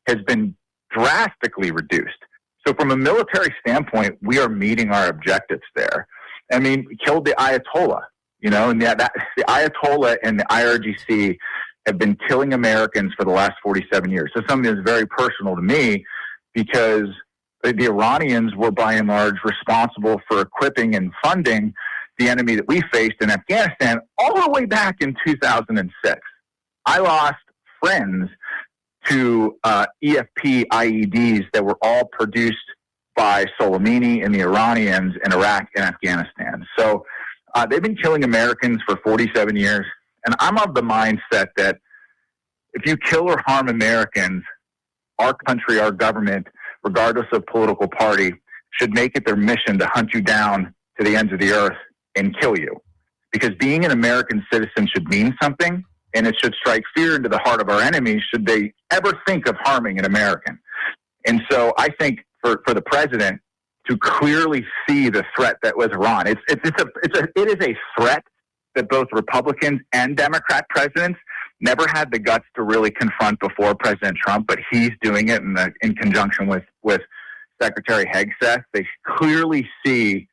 P: has been drastically reduced. So from a military standpoint, we are meeting our objectives there. I mean, we killed the Ayatollah, you know, and the Ayatollah and the IRGC have been killing Americans for the last 47 years. So something that's very personal to me, because the Iranians were by and large responsible for equipping and funding the enemy that we faced in Afghanistan all the way back in 2006. I lost friends to EFP IEDs that were all produced by Soleimani and the Iranians in Iraq and Afghanistan. So they've been killing Americans for 47 years. And I'm of the mindset that if you kill or harm Americans, our country, our government, regardless of political party, should make it their mission to hunt you down to the ends of the earth and kill you. Because being an American citizen should mean something, and it should strike fear into the heart of our enemies should they ever think of harming an American. And so I think for the president to clearly see the threat that was Iran, it is a threat that both Republicans and Democrat presidents never had the guts to really confront before President Trump, but he's doing it in conjunction with Secretary Hegseth. They clearly see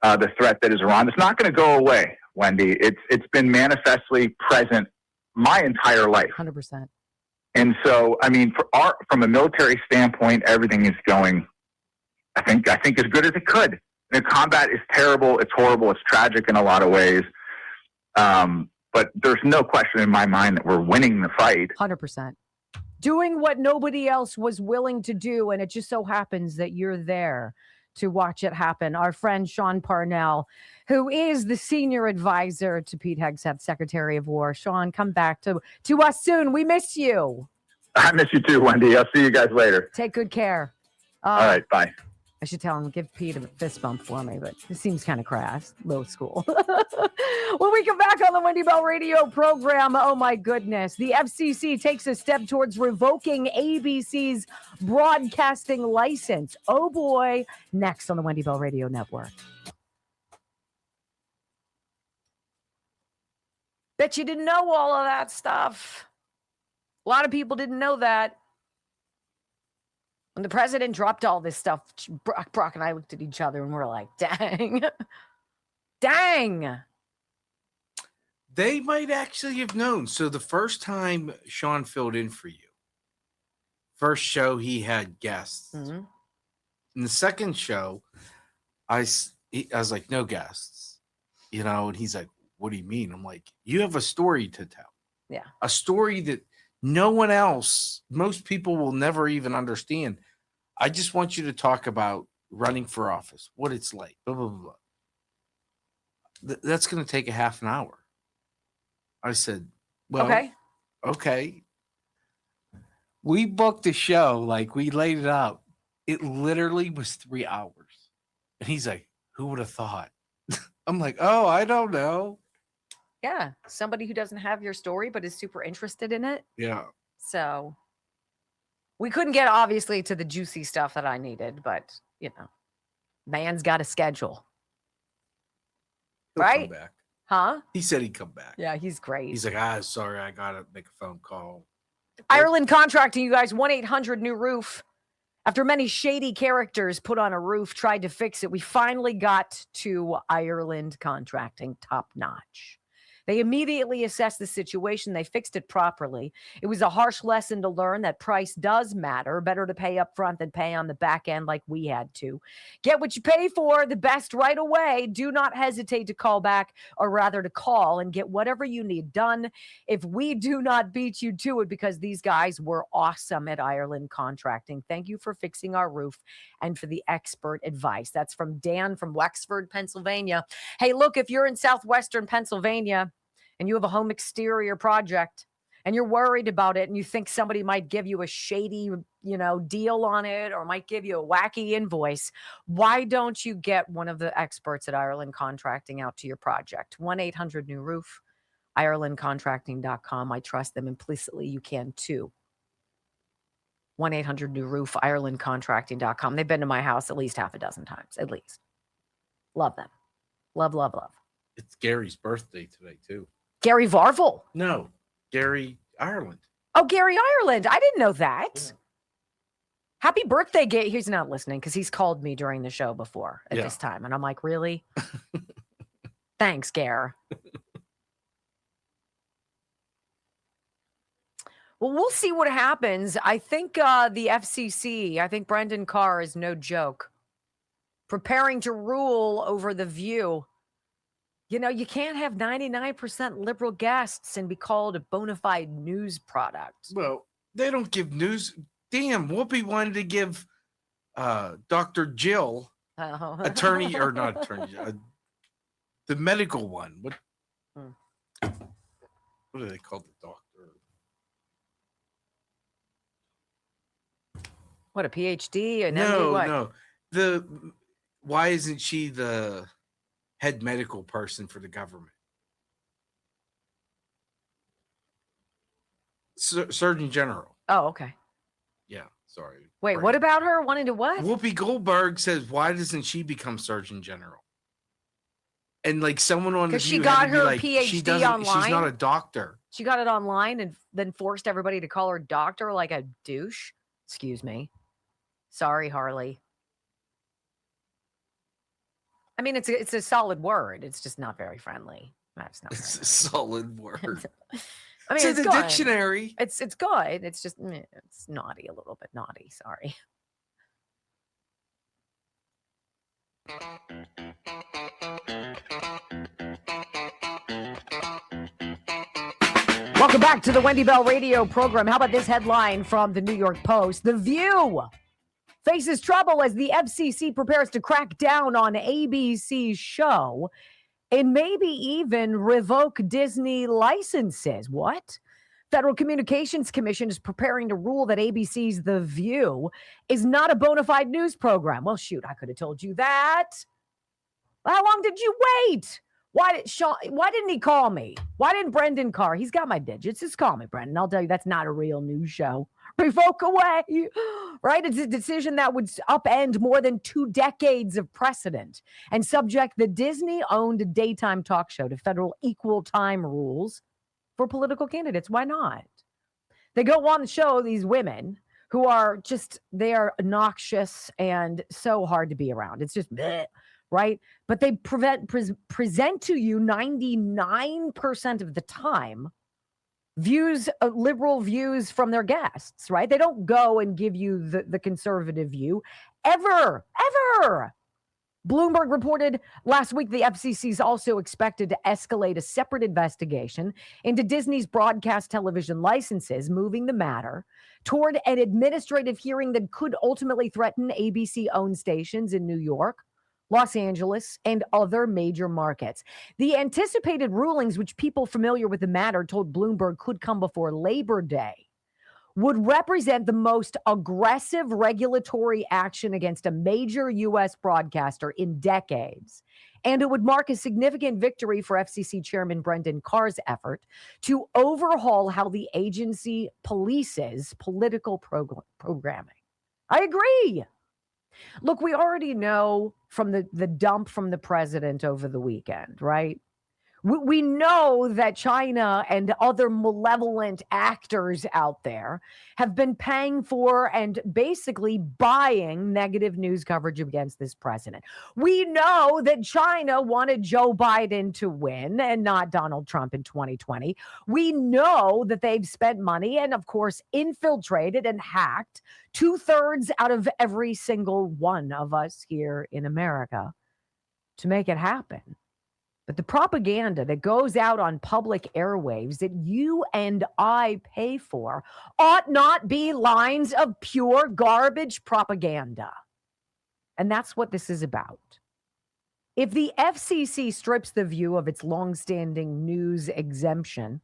P: the threat that is Iran. It's not going to go away, Wendy. It's been manifestly present my entire life.
B: 100%.
P: And so, I mean, from a military standpoint, everything is going, I think as good as it could. The combat is terrible. It's horrible. It's tragic in a lot of ways. But there's no question in my mind that we're winning the fight.
B: 100%. Doing what nobody else was willing to do. And it just so happens that you're there to watch it happen. Our friend Sean Parnell, who is the senior advisor to Pete Hegseth, Secretary of War. Sean, come back to us soon. We miss you.
P: I miss you too, Wendy. I'll see you guys later.
B: Take good care.
P: All right, bye.
B: I should tell him, give Pete a fist bump for me, but it seems kind of crass, low school. When we come back on the Wendy Bell radio program, oh my goodness, the FCC takes a step towards revoking ABC's broadcasting license. Oh boy, next on the Wendy Bell radio network. Bet you didn't know all of that stuff. A lot of people didn't know that. When the president dropped all this stuff, Brock and I looked at each other and we're like, dang. Dang.
A: They might actually have known. So the first time Sean filled in for you, first show he had guests.
B: Mm-hmm.
A: In the second show, I was like, no guests, and he's like, what do you mean? I'm like, you have a story to tell.
B: Yeah.
A: A story that no one else, most people will never even understand. I just want you to talk about running for office, what it's like, blah, blah, blah. That's going to take a half an hour. I said, well, okay. We booked the show, like we laid it out. It literally was 3 hours. And he's like, who would have thought? I'm like, oh, I don't know.
B: Yeah. Somebody who doesn't have your story, but is super interested in it.
A: Yeah.
B: So we couldn't get obviously to the juicy stuff that I needed, but man's got a schedule.
A: He'll
B: right?
A: come back.
B: Huh?
A: He said he'd come back.
B: Yeah, he's great.
A: He's like, sorry, I got to make a phone call.
B: Ireland Contracting, you guys, 1-800-NEW-ROOF. After many shady characters put on a roof, tried to fix it, we finally got to Ireland Contracting, top notch. They immediately assessed the situation. They fixed it properly. It was a harsh lesson to learn that price does matter. Better to pay up front than pay on the back end like we had to. Get what you pay for, the best right away. Do not hesitate to call back, or rather to call and get whatever you need done. If we do not beat you to it, because these guys were awesome at Ireland Contracting. Thank you for fixing our roof and for the expert advice. That's from Dan from Wexford, Pennsylvania. Hey, look, if you're in southwestern Pennsylvania and you have a home exterior project and you're worried about it and you think somebody might give you a shady, deal on it or might give you a wacky invoice, why don't you get one of the experts at Ireland Contracting out to your project? 1-800-NEW-ROOF, IrelandContracting.com. I trust them implicitly. You can too. 1-800-NEW-ROOF, IrelandContracting.com. They've been to my house at least half a dozen times, at least. Love them. Love, love, love.
A: It's Gary's birthday today, too.
B: Gary Varvel.
A: No, Gary Ireland.
B: Oh, Gary Ireland. I didn't know that. Yeah. Happy birthday, Gary. He's not listening because he's called me during the show before at this time. And I'm like, really? Thanks, Gare. Well, we'll see what happens. I think the FCC, I think Brendan Carr is no joke. Preparing to rule over The View. You can't have 99% liberal guests and be called a bona fide news product.
A: Well, they don't give news. Damn, Whoopi wanted to give Dr. Jill, attorney, or not attorney, the medical one. What do they call the doctor?
B: What, a PhD? An
A: No,
B: MD,
A: no. Why isn't she the head medical person for the government? Surgeon General.
B: Oh, okay.
A: Yeah, sorry.
B: Wait, right. What about her wanting to what?
A: Whoopi Goldberg says, why doesn't she become Surgeon General? And like someone on the
B: Because she got her PhD online.
A: She's not a doctor.
B: She got it online and then forced everybody to call her doctor like a douche. Excuse me. Sorry, Harley. I mean, it's a solid word. It's just not very friendly. That's not.
A: It's a solid word.
B: I mean,
A: it's in the dictionary.
B: It's good. It's just it's naughty, a little bit naughty. Sorry. Welcome back to the Wendy Bell radio program. How about this headline from the New York Post? The View faces trouble as the FCC prepares to crack down on ABC's show and maybe even revoke Disney licenses. What? Federal Communications Commission is preparing to rule that ABC's The View is not a bona fide news program. Well, shoot, I could have told you that. How long did you wait? Why didn't he call me? Why didn't Brendan Carr? He's got my digits. Just call me, Brendan. I'll tell you that's not a real news show. Revoke away, right? It's a decision that would upend more than 2 decades of precedent and subject the Disney-owned daytime talk show to federal equal time rules for political candidates. Why not? They go on the show, these women who are they are obnoxious and so hard to be around. It's just bleh. right? But they present to you 99% of the time views, liberal views from their guests, right? They don't go and give you the conservative view ever. Bloomberg reported last week the FCC is also expected to escalate a separate investigation into Disney's broadcast television licenses, moving the matter toward an administrative hearing that could ultimately threaten ABC-owned stations in New York, Los Angeles, and other major markets. The anticipated rulings, which people familiar with the matter told Bloomberg could come before Labor Day, would represent the most aggressive regulatory action against a major U.S. broadcaster in decades. And it would mark a significant victory for FCC Chairman Brendan Carr's effort to overhaul how the agency polices political programming. I agree. Look, we already know from the dump from the president over the weekend, right? We know that China and other malevolent actors out there have been paying for and basically buying negative news coverage against this president. We know that China wanted Joe Biden to win and not Donald Trump in 2020. We know that they've spent money and, of course, infiltrated and hacked 2/3 out of every single one of us here in America to make it happen. But the propaganda that goes out on public airwaves that you and I pay for ought not be lines of pure garbage propaganda. And that's what this is about. If the FCC strips the View of its longstanding news exemption,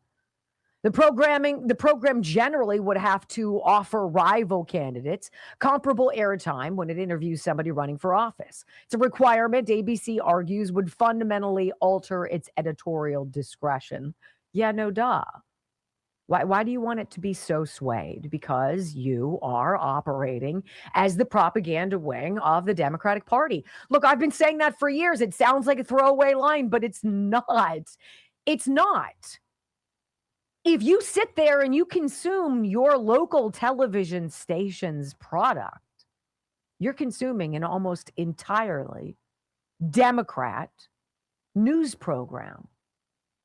B: the program generally would have to offer rival candidates comparable airtime when it interviews somebody running for office. It's a requirement ABC argues would fundamentally alter its editorial discretion. Yeah, no duh. Why do you want it to be so swayed? Because you are operating as the propaganda wing of the Democratic Party. Look, I've been saying that for years. It sounds like a throwaway line, but it's not. It's not. If you sit there and you consume your local television station's product, you're consuming an almost entirely Democrat news program,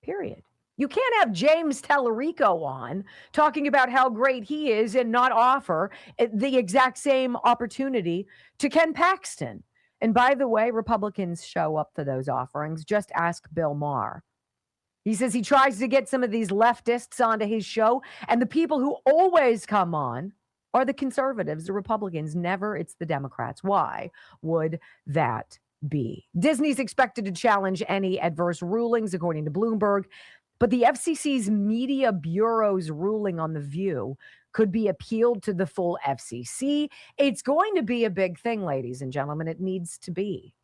B: period. You can't have James Tallarico on talking about how great he is and not offer the exact same opportunity to Ken Paxton. And by the way, Republicans show up to those offerings. Just ask Bill Maher. He says he tries to get some of these leftists onto his show, and the people who always come on are the conservatives, the Republicans. Never it's the Democrats. Why would that be? Disney's expected to challenge any adverse rulings, according to Bloomberg, but the FCC's Media Bureau's ruling on The View could be appealed to the full FCC. It's going to be a big thing, ladies and gentlemen. It needs to be.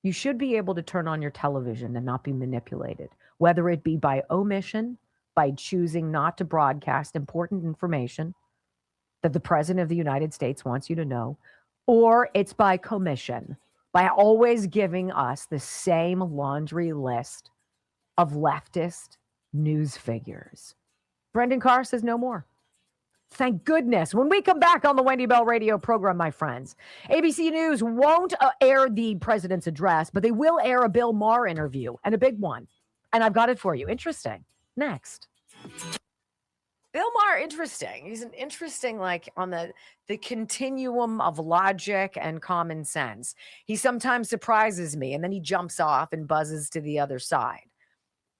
B: You should be able to turn on your television and not be manipulated, whether it be by omission, by choosing not to broadcast important information that the President of the United States wants you to know, or it's by commission, by always giving us the same laundry list of leftist news figures. Brendan Carr says no more. Thank goodness. When we come back on the Wendy Bell radio program, my friends, ABC News won't air the president's address, but they will air a Bill Maher interview, and a big one. And I've got it for you. Interesting. Next. Bill Maher, interesting. He's an interesting, like, on the continuum of logic and common sense. He sometimes surprises me, and then he jumps off and buzzes to the other side.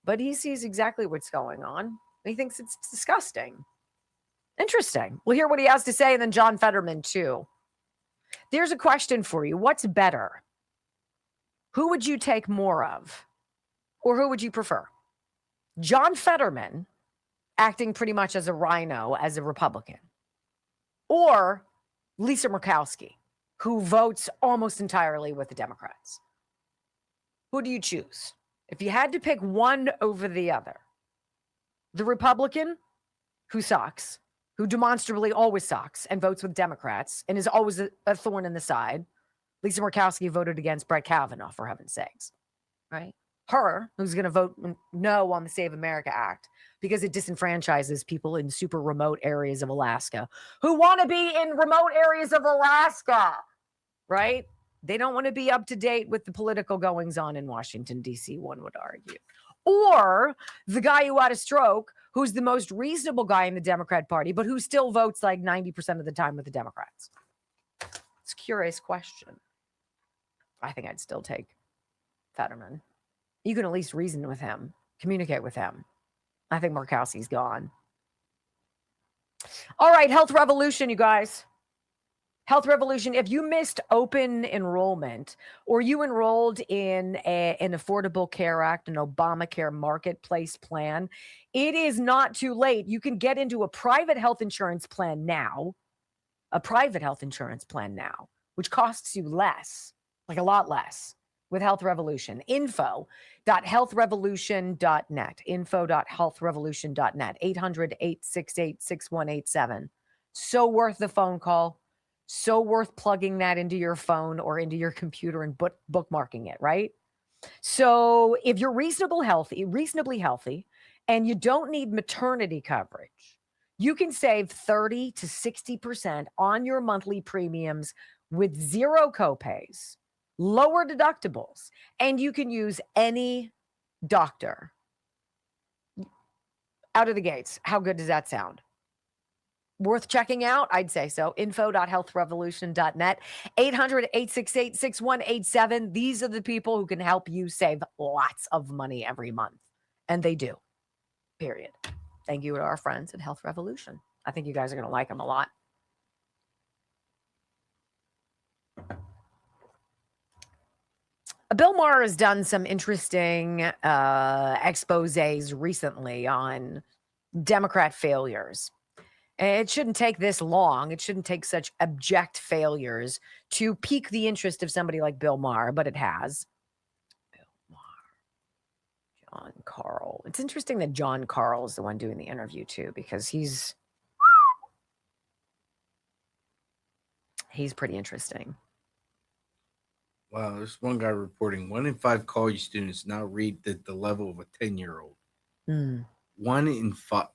B: But he sees exactly what's going on, and he thinks it's disgusting. Interesting. We'll hear what he has to say, and then John Fetterman, too. There's a question for you. What's better? Who would you take more of? Or who would you prefer? John Fetterman, acting pretty much as a rhino, as a Republican, or Lisa Murkowski, who votes almost entirely with the Democrats? Who do you choose? If you had to pick one over the other, the Republican who sucks, who demonstrably always sucks and votes with Democrats and is always a thorn in the side. Lisa Murkowski voted against Brett Kavanaugh, for heaven's sakes, right? Her, who's going to vote no on the Save America Act because it disenfranchises people in super remote areas of Alaska who want to be in remote areas of Alaska, right? They don't want to be up to date with the political goings on in Washington, D.C., one would argue. Or the guy who had a stroke, who's the most reasonable guy in the Democrat Party, but who still votes like 90% of the time with the Democrats. It's a curious question. I think I'd still take Fetterman. You can at least reason with him, communicate with him. I think Murkowski's gone. All right, Health Revolution, you guys. Health Revolution, if you missed open enrollment or you enrolled in an Affordable Care Act, an Obamacare marketplace plan, it is not too late. You can get into a private health insurance plan now, which costs you less, like a lot less, with Health Revolution. Info.healthrevolution.net. Info.healthrevolution.net. 800-868-6187. So worth the phone call. So worth plugging that into your phone or into your computer and bookmarking it, right? So if you're reasonably healthy, and you don't need maternity coverage, you can save 30 to 60% on your monthly premiums with zero copays, lower deductibles, and you can use any doctor. Out of the gates. How good does that sound? Worth checking out? I'd say so. Info.healthrevolution.net. 800-868-6187. These are the people who can help you save lots of money every month. And they do. Period. Thank you to our friends at Health Revolution. I think you guys are going to like them a lot. Bill Maher has done some interesting exposés recently on Democrat failures. It shouldn't take this long. It shouldn't take such abject failures to pique the interest of somebody like Bill Maher, but it has. Bill Maher. John Carl. It's interesting that John Carl is the one doing the interview too, because he's pretty interesting.
A: Wow, there's one guy reporting 1 in 5 college students now read at the level of a 10-year-old. 1 in 5.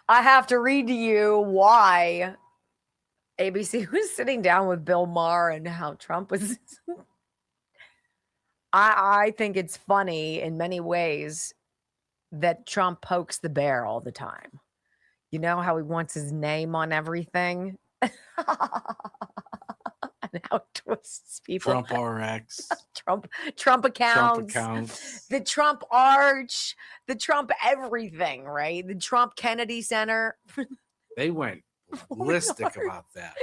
B: I have to read to you why ABC was sitting down with Bill Maher and how Trump was. I think it's funny in many ways that Trump pokes the bear all the time. You know how he wants his name on everything? And how it twists people.
A: Trump RX.
B: Trump accounts. The Trump Arch. The Trump everything, right? The Trump Kennedy Center.
A: They went ballistic about that.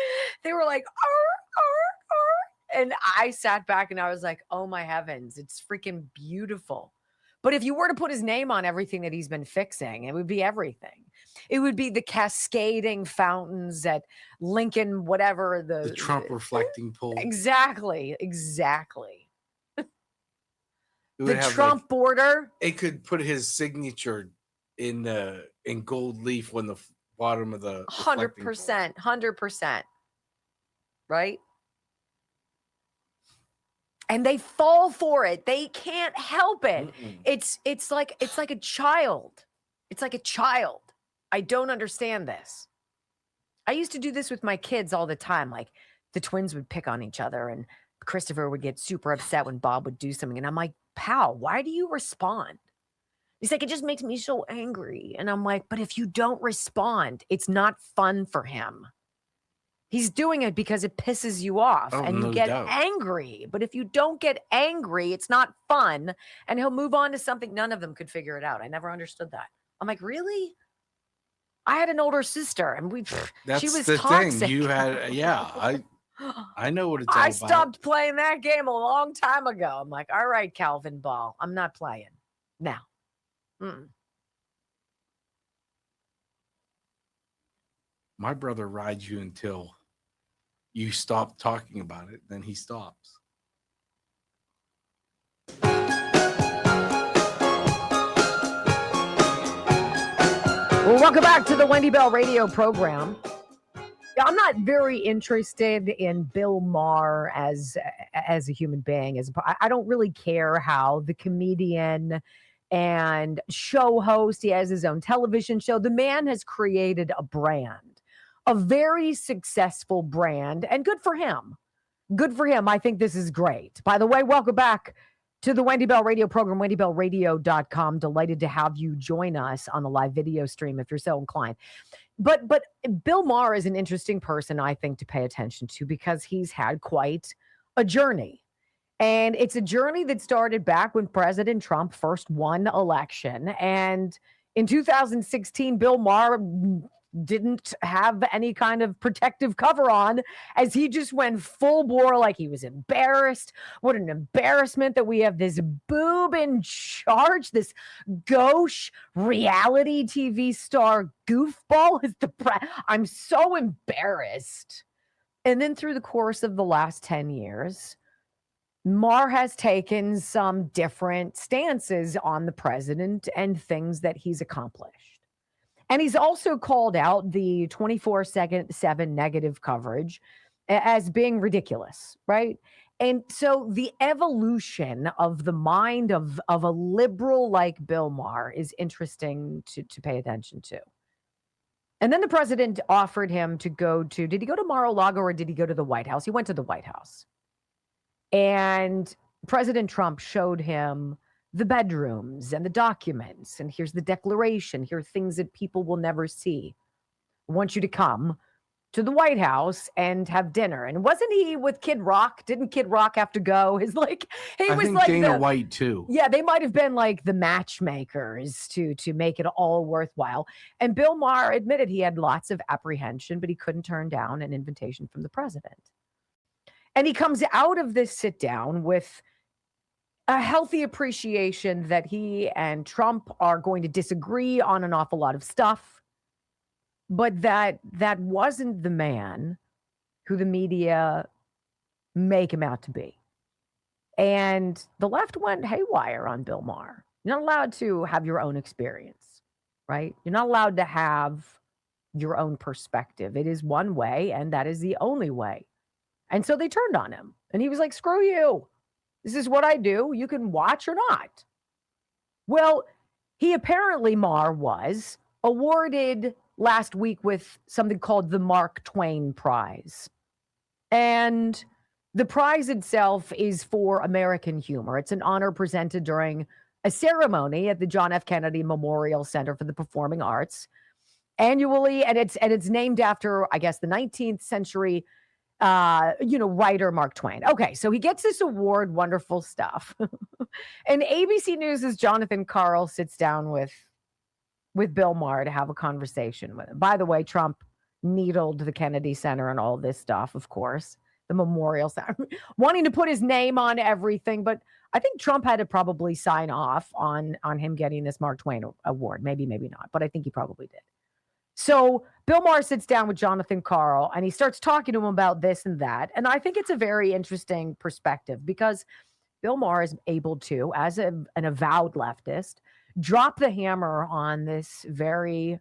B: They were like, arr, arr, arr. And I sat back and I was like, oh my heavens, it's freaking beautiful. But if you were to put his name on everything that he's been fixing, it would be everything. It would be the cascading fountains at Lincoln, whatever
A: the Trump reflecting pool.
B: Exactly. The Trump border.
A: It could put his signature in gold leaf on the bottom of the
B: 100%. Right? And they fall for it. They can't help it. It's like a child. It's like a child. I don't understand this. I used to do this with my kids all the time. Like the twins would pick on each other and Christopher would get super upset when Bob would do something. And I'm like, pal, why do you respond? He's like, it just makes me so angry. And I'm like, but if you don't respond, it's not fun for him. He's doing it because it pisses you off and you get angry. But if you don't get angry, it's not fun. And he'll move on to something. None of them could figure it out. I never understood that. I'm like, really? I had an older sister and she was
A: the
B: toxic.
A: thing. You had, I know what it's all
B: I
A: about.
B: stopped playing that game a long time ago. I'm like, all right, Calvin Ball, I'm not playing now.
A: My brother rides you until you stop talking about it, then he stops.
B: Well, welcome back to the Wendy Bell radio program. I'm not very interested in Bill Maher as a human being. I don't really care how the comedian and show host, he has his own television show. The man has created a brand, a very successful brand, and good for him. Good for him. I think this is great. By the way, welcome back to the Wendy Bell radio program, wendybellradio.com. Delighted to have you join us on the live video stream if you're so inclined. But Bill Maher is an interesting person, I think, to pay attention to because he's had quite a journey. And it's a journey that started back when President Trump first won election. And in 2016, Bill Maher didn't have any kind of protective cover on as he just went full bore, like he was embarrassed. What an embarrassment that we have this boob in charge, this gauche reality TV star goofball is I'm so embarrassed. And then through the course of the last 10 years, Maher has taken some different stances on the president and things that he's accomplished. And he's also called out the 24/7 negative coverage as being ridiculous, right? And so the evolution of the mind of a liberal like Bill Maher is interesting to pay attention to. And then the president offered him to go to, did he go to Mar-a-Lago or did he go to the White House? He went to the White House. And President Trump showed him the bedrooms and the documents. And here's the declaration. Here are things that people will never see. I want you to come to the White House and have dinner. And wasn't he with Kid Rock? Didn't Kid Rock have to go? His I
A: think
B: like
A: Dana White too.
B: Yeah, they might have been like the matchmakers to make it all worthwhile. And Bill Maher admitted he had lots of apprehension, but he couldn't turn down an invitation from the president. And he comes out of this sit down with a healthy appreciation that he and Trump are going to disagree on an awful lot of stuff, but that wasn't the man who the media make him out to be. And the left went haywire on Bill Maher. You're not allowed to have your own experience, right? You're not allowed to have your own perspective. It is one way, and that is the only way. And so they turned on him, and he was like, screw you. This is what I do. You can watch or not. Well, he apparently, Maher, was awarded last week with something called the Mark Twain Prize. And the prize itself is for American humor. It's an honor presented during a ceremony at the John F. Kennedy Memorial Center for the Performing Arts annually. And it's named after, I guess, the 19th century writer Mark Twain. Okay, so he gets this award, wonderful stuff. And ABC News' Jonathan Karl sits down with Bill Maher to have a conversation with him. By the way, Trump needled the Kennedy Center and all this stuff, of course, the Memorial Center, wanting to put his name on everything. But I think Trump had to probably sign off on him getting this Mark Twain award. Maybe not, but I think he probably did. So Bill Maher sits down with Jonathan Karl and he starts talking to him about this and that. And I think it's a very interesting perspective because Bill Maher is able to, as an avowed leftist, drop the hammer on this very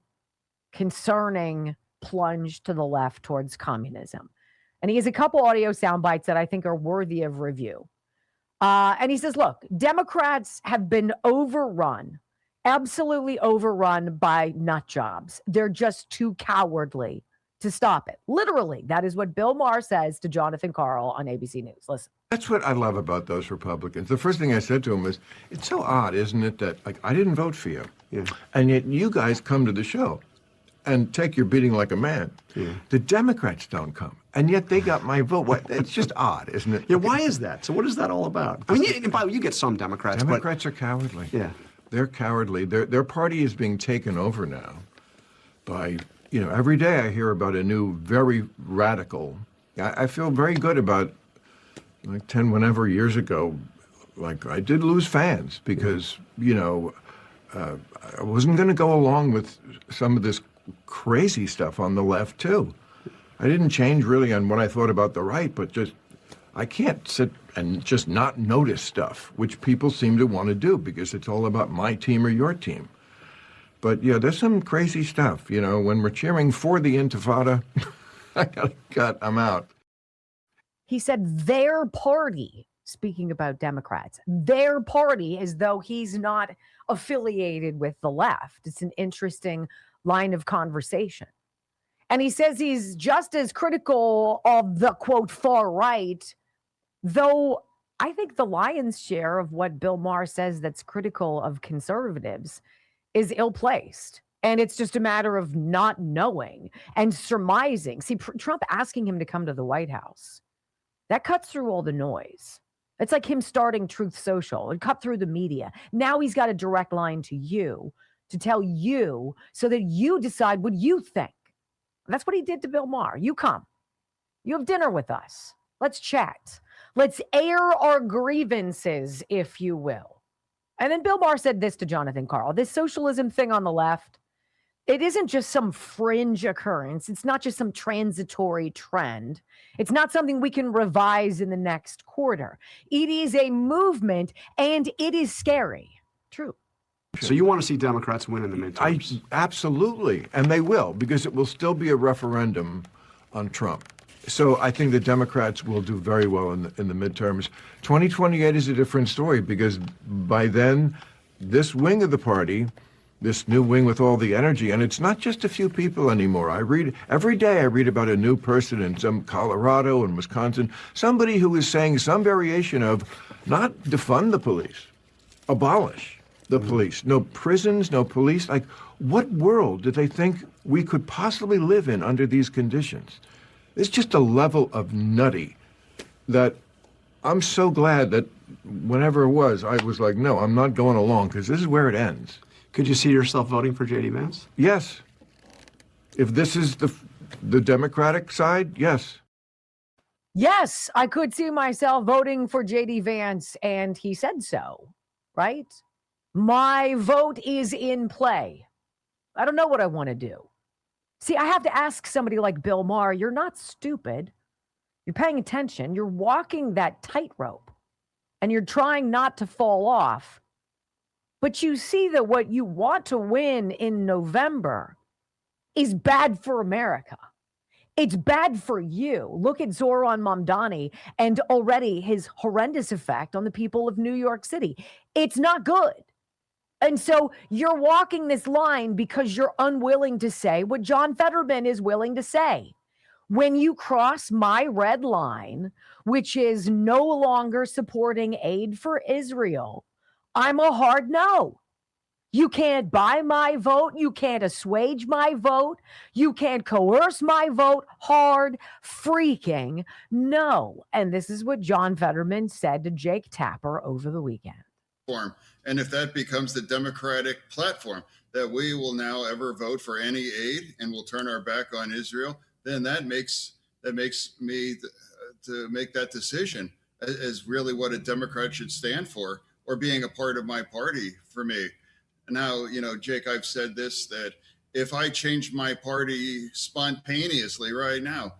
B: concerning plunge to the left towards communism. And he has a couple audio sound bites that I think are worthy of review. And he says, look, Democrats have been overrun, absolutely overrun by nut jobs. They're just too cowardly to stop it. Literally, that is what Bill Maher says to Jonathan Karl on ABC News. Listen.
Q: That's what I love about those Republicans. The first thing I said to him was, it's so odd, isn't it, that I didn't vote for you. Yeah. And yet you guys come to the show and take your beating like a man. Yeah. The Democrats don't come. And yet they got my vote. It's just odd, isn't it?
R: Yeah, why is that? So what is that all about? I mean, you get some Democrats.
Q: Democrats are cowardly.
R: Yeah.
Q: They're cowardly. Their party is being taken over now by, every day I hear about a new, very radical I feel very good about like 10 whenever years ago. Like I did lose fans because, I wasn't going to go along with some of this crazy stuff on the left too. I didn't change really on what I thought about the right, but just I can't sit and just not notice stuff, which people seem to want to do because it's all about my team or your team. But yeah, there's some crazy stuff. When we're cheering for the Intifada, I gotta cut. I'm out.
B: He said their party, speaking about Democrats, their party, as though he's not affiliated with the left. It's an interesting line of conversation. And he says he's just as critical of the, quote, far right, though I think the lion's share of what Bill Maher says that's critical of conservatives is ill-placed. And it's just a matter of not knowing and surmising. See, Trump asking him to come to the White House, that cuts through all the noise. It's like him starting Truth Social. It cut through the media. Now he's got a direct line to you to tell you so that you decide what you think. That's what he did to Bill Maher. You come. You have dinner with us. Let's chat. Let's air our grievances, if you will. And then Bill Maher said this to Jonathan Karl. This socialism thing on the left, it isn't just some fringe occurrence. It's not just some transitory trend. It's not something we can revise in the next quarter. It is a movement, and it is scary. True.
R: So you want to see Democrats win in the midterms?
Q: Absolutely, and they will, because it will still be a referendum on Trump. So I think the Democrats will do very well in the midterms. 2028 is a different story, because by then, this wing of the party, this new wing with all the energy, and it's not just a few people anymore. Every day I read about a new person in some Colorado and Wisconsin, somebody who is saying some variation of not defund the police, abolish the police. No prisons, no police. Like, what world do they think we could possibly live in under these conditions? It's just a level of nutty that I'm so glad that whenever it was, I was like, no, I'm not going along, because this is where it ends.
R: Could you see yourself voting for J.D. Vance?
Q: Yes. If this is the Democratic side, yes.
B: Yes, I could see myself voting for J.D. Vance, and he said so, right? My vote is in play. I don't know what I want to do. See, I have to ask somebody like Bill Maher, you're not stupid. You're paying attention. You're walking that tightrope, and you're trying not to fall off. But you see that what you want to win in November is bad for America. It's bad for you. Look at Zoran Mamdani and already his horrendous effect on the people of New York City. It's not good. And so you're walking this line because you're unwilling to say what John Fetterman is willing to say. When you cross my red line, which is no longer supporting aid for Israel, I'm a hard no. You can't buy my vote. You can't assuage my vote. You can't coerce my vote. Hard freaking no. And this is what John Fetterman said to Jake Tapper over the weekend.
S: And if that becomes the Democratic platform, that we will now ever vote for any aid and will turn our back on Israel, then that makes me to make that decision as really what a Democrat should stand for, or being a part of my party for me. Now, Jake, I've said this, that if I change my party spontaneously right now,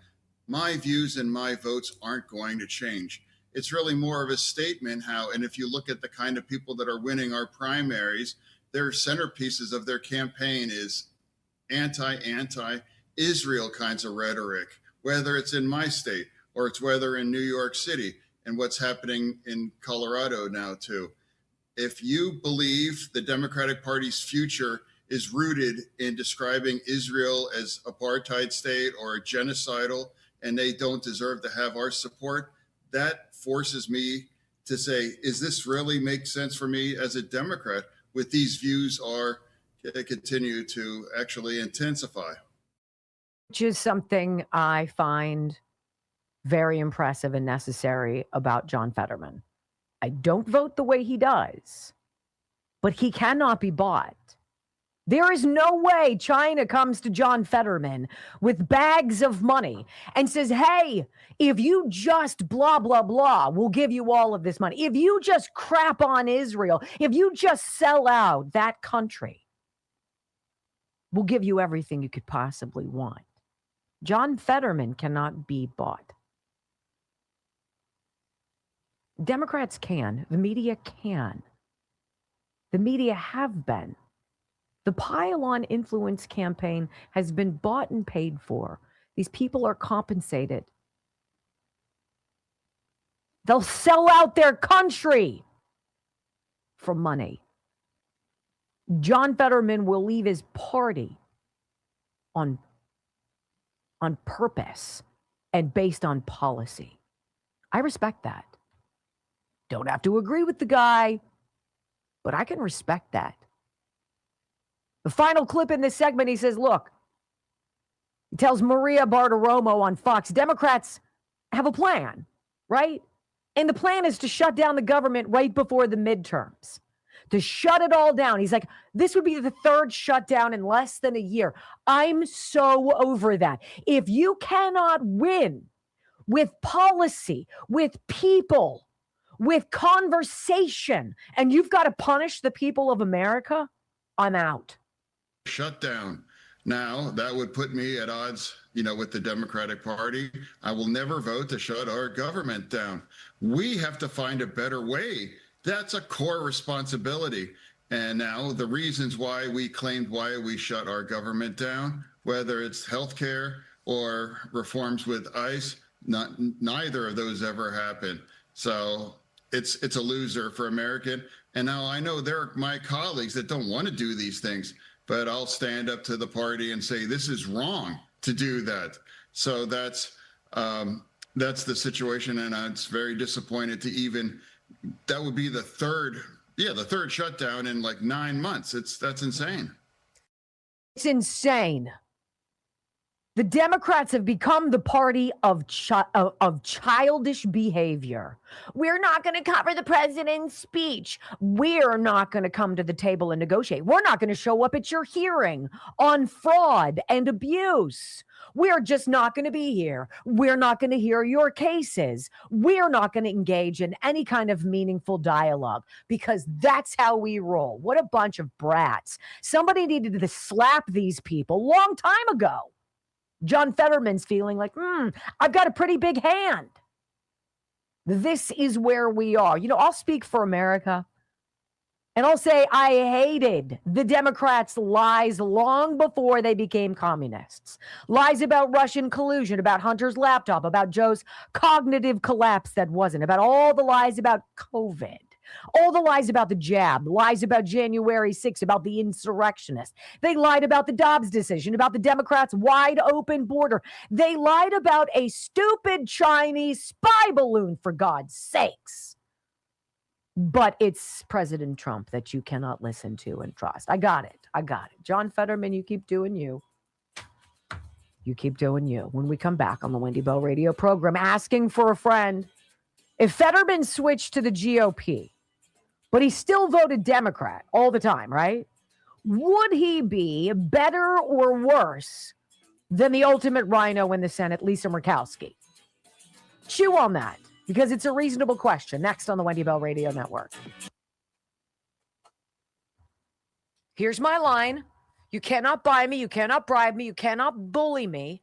S: my views and my votes aren't going to change. It's really more of a statement how, and if you look at the kind of people that are winning our primaries, their centerpieces of their campaign is anti-Israel kinds of rhetoric, whether it's in my state or it's whether in New York City and what's happening in Colorado now too. If you believe the Democratic Party's future is rooted in describing Israel as apartheid state or genocidal, and they don't deserve to have our support, that forces me to say, is this really make sense for me as a Democrat with these views are continue to actually intensify?
B: Which is something I find very impressive and necessary about John Fetterman. I don't vote the way he does, but he cannot be bought. There is no way China comes to John Fetterman with bags of money and says, hey, if you just blah, blah, blah, we'll give you all of this money. If you just crap on Israel, if you just sell out that country, we'll give you everything you could possibly want. John Fetterman cannot be bought. Democrats can. The media can. The media have been. The pile-on influence campaign has been bought and paid for. These people are compensated. They'll sell out their country for money. John Fetterman will leave his party on purpose and based on policy. I respect that. Don't have to agree with the guy, but I can respect that. The final clip in this segment, he says, look, he tells Maria Bartiromo on Fox, Democrats have a plan, right? And the plan is to shut down the government right before the midterms, to shut it all down. He's like, this would be the third shutdown in less than a year. I'm so over that. If you cannot win with policy, with people, with conversation, and you've got to punish the people of America, I'm out.
S: Shutdown. Now, that would put me at odds, with the Democratic Party. I will never vote to shut our government down. We have to find a better way. That's a core responsibility. And now the reasons why we shut our government down, whether it's healthcare or reforms with ICE, neither of those ever happened. So it's a loser for American. And now I know there are my colleagues that don't want to do these things, but I'll stand up to the party and say, this is wrong to do that. So that's the situation. And I'm very disappointed that would be the third shutdown in like 9 months. That's insane.
B: It's insane. The Democrats have become the party of childish behavior. We're not going to cover the president's speech. We're not going to come to the table and negotiate. We're not going to show up at your hearing on fraud and abuse. We're just not going to be here. We're not going to hear your cases. We're not going to engage in any kind of meaningful dialogue because that's how we roll. What a bunch of brats. Somebody needed to slap these people a long time ago. John Fetterman's feeling like, I've got a pretty big hand. This is where we are. I'll speak for America. And I'll say I hated the Democrats' lies long before they became communists. Lies about Russian collusion, about Hunter's laptop, about Joe's cognitive collapse that wasn't, about all the lies about COVID. All the lies about the jab, lies about January 6th, about the insurrectionists. They lied about the Dobbs decision, about the Democrats' wide open border. They lied about a stupid Chinese spy balloon, for God's sakes. But it's President Trump that you cannot listen to and trust. I got it. John Fetterman, you keep doing you. You keep doing you. When we come back on the Wendy Bell radio program, asking for a friend, if Fetterman switched to the GOP, but he still voted Democrat all the time, right? Would he be better or worse than the ultimate rhino in the Senate, Lisa Murkowski? Chew on that, because it's a reasonable question. Next on the Wendy Bell Radio Network. Here's my line. You cannot buy me. You cannot bribe me. You cannot bully me.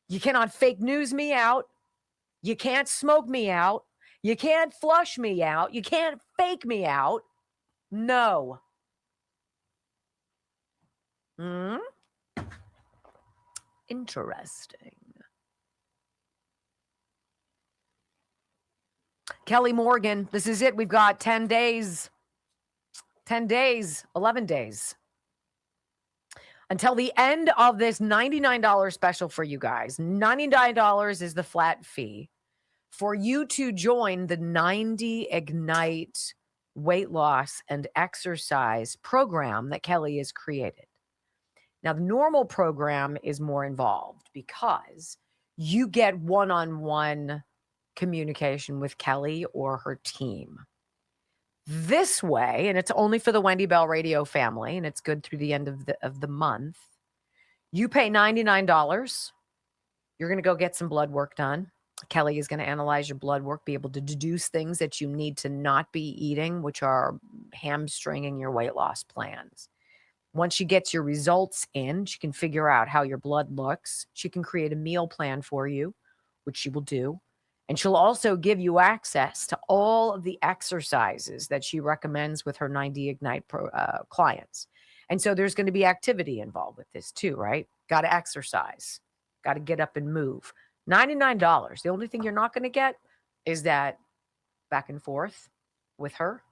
B: You cannot fake news me out. You can't smoke me out. You can't flush me out. You can't fake me out. No. Interesting. Kelly Morgan, this is it. We've got 10 days, 11 days until the end of this $99 special for you guys. $99 is the flat fee for you to join the 90 Ignite weight loss and exercise program that Kelly has created. Now, the normal program is more involved because you get one-on-one communication with Kelly or her team. this way, and it's only for the Wendy Bell Radio family, and it's good through the end of the month. You pay $99. You're going to go get some blood work done. Kelly is going to analyze your blood work, be able to deduce things that you need to not be eating, which are hamstringing your weight loss plans. Once she gets your results in, she can figure out how your blood looks. She can create a meal plan for you, which she will do. And she'll also give you access to all of the exercises that she recommends with her 90 Ignite clients. And so there's going to be activity involved with this too, right? Got to exercise. Got to get up and move. $99. The only thing you're not going to get is that back and forth with her.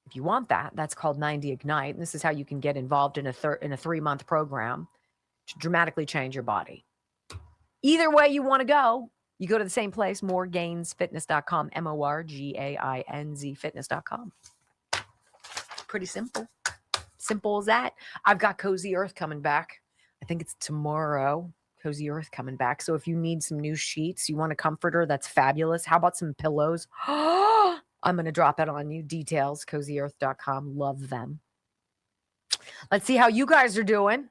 B: If you want that, that's called 90 Ignite. And this is how you can get involved in a 3-month program to dramatically change your body. Either way you want to go, you go to the same place, morgainsfitness.com, MORGAINZ fitness.com. Pretty simple. Simple as that. I've got Cozy Earth coming back. I think it's tomorrow. Cozy Earth coming back. So if you need some new sheets, you want a comforter that's fabulous. How about some pillows? I'm going to drop it on you. Details, cozyearth.com. Love them. Let's see how you guys are doing.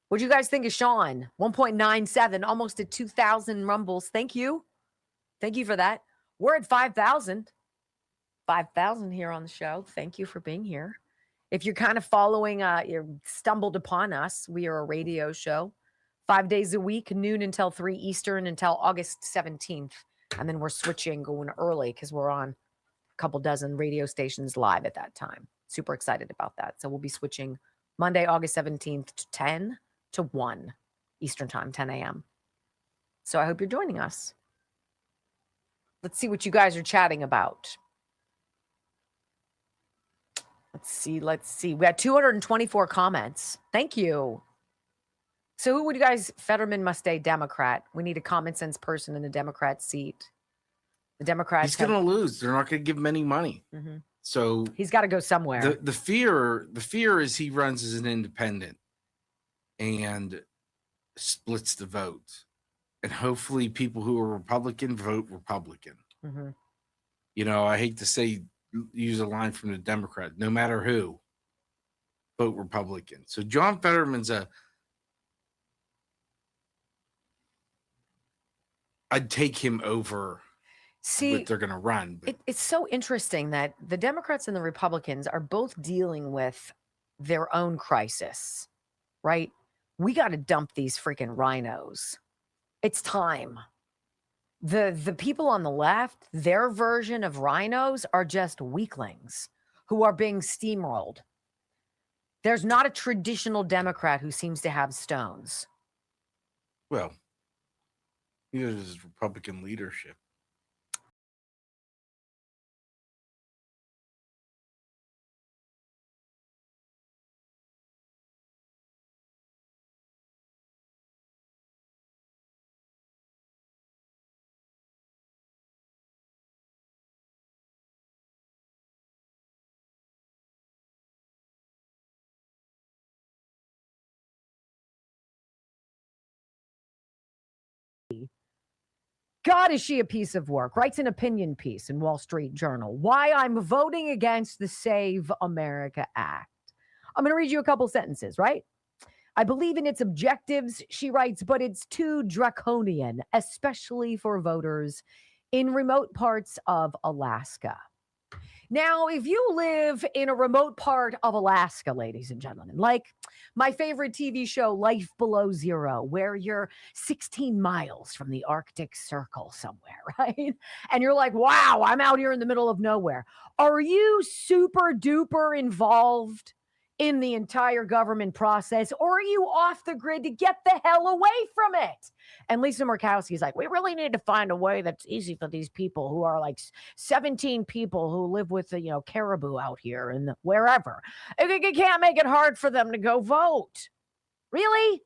B: What do you guys think of Sean? 1.97, almost at 2,000 rumbles. Thank you. Thank you for that. We're at 5,000. 5,000 here on the show. Thank you for being here. If you're kind of following, you stumbled upon us, we are a radio show. 5 days a week, noon until 3 Eastern until August 17th. And then we're switching, going early because we're on a couple dozen radio stations live at that time. Super excited about that. So we'll be switching Monday, August 17th to 10 to 1 Eastern time, 10 a.m. So I hope you're joining us. Let's see what you guys are chatting about. Let's see. We had 224 comments. Thank you. So who would you guys, Fetterman must stay Democrat. We need a common sense person in the Democrat seat. The Democrats.
A: He's going to lose. They're not going to give him any money.
B: Mm-hmm.
A: So
B: he's got to go somewhere.
A: The fear is he runs as an independent and splits the vote. And hopefully people who are Republican vote Republican.
B: Mm-hmm.
A: You know, I hate to use a line from the Democrat, no matter who, vote Republican. So John Fetterman's I'd take him over what they're going to run. But
B: it's so interesting that the Democrats and the Republicans are both dealing with their own crisis, right? We got to dump these freaking rhinos. It's time. The people on the left, their version of rhinos are just weaklings who are being steamrolled. There's not a traditional Democrat who seems to have stones.
A: Well, neither does Republican leadership.
B: God, is she a piece of work? Writes an opinion piece in Wall Street Journal. Why I'm voting against the Save America Act. I'm going to read you a couple sentences, right? I believe in its objectives, she writes, but it's too draconian, especially for voters in remote parts of Alaska. Now, if you live in a remote part of Alaska, ladies and gentlemen, like my favorite TV show, Life Below Zero, where you're 16 miles from the Arctic Circle somewhere, right? And you're like, wow, I'm out here in the middle of nowhere. Are you super duper involved in the entire government process, or are you off the grid to get the hell away from it? And Lisa Murkowski's like, we really need to find a way that's easy for these people who are like 17 people who live with the, caribou out here and wherever. You can't make it hard for them to go vote. Really?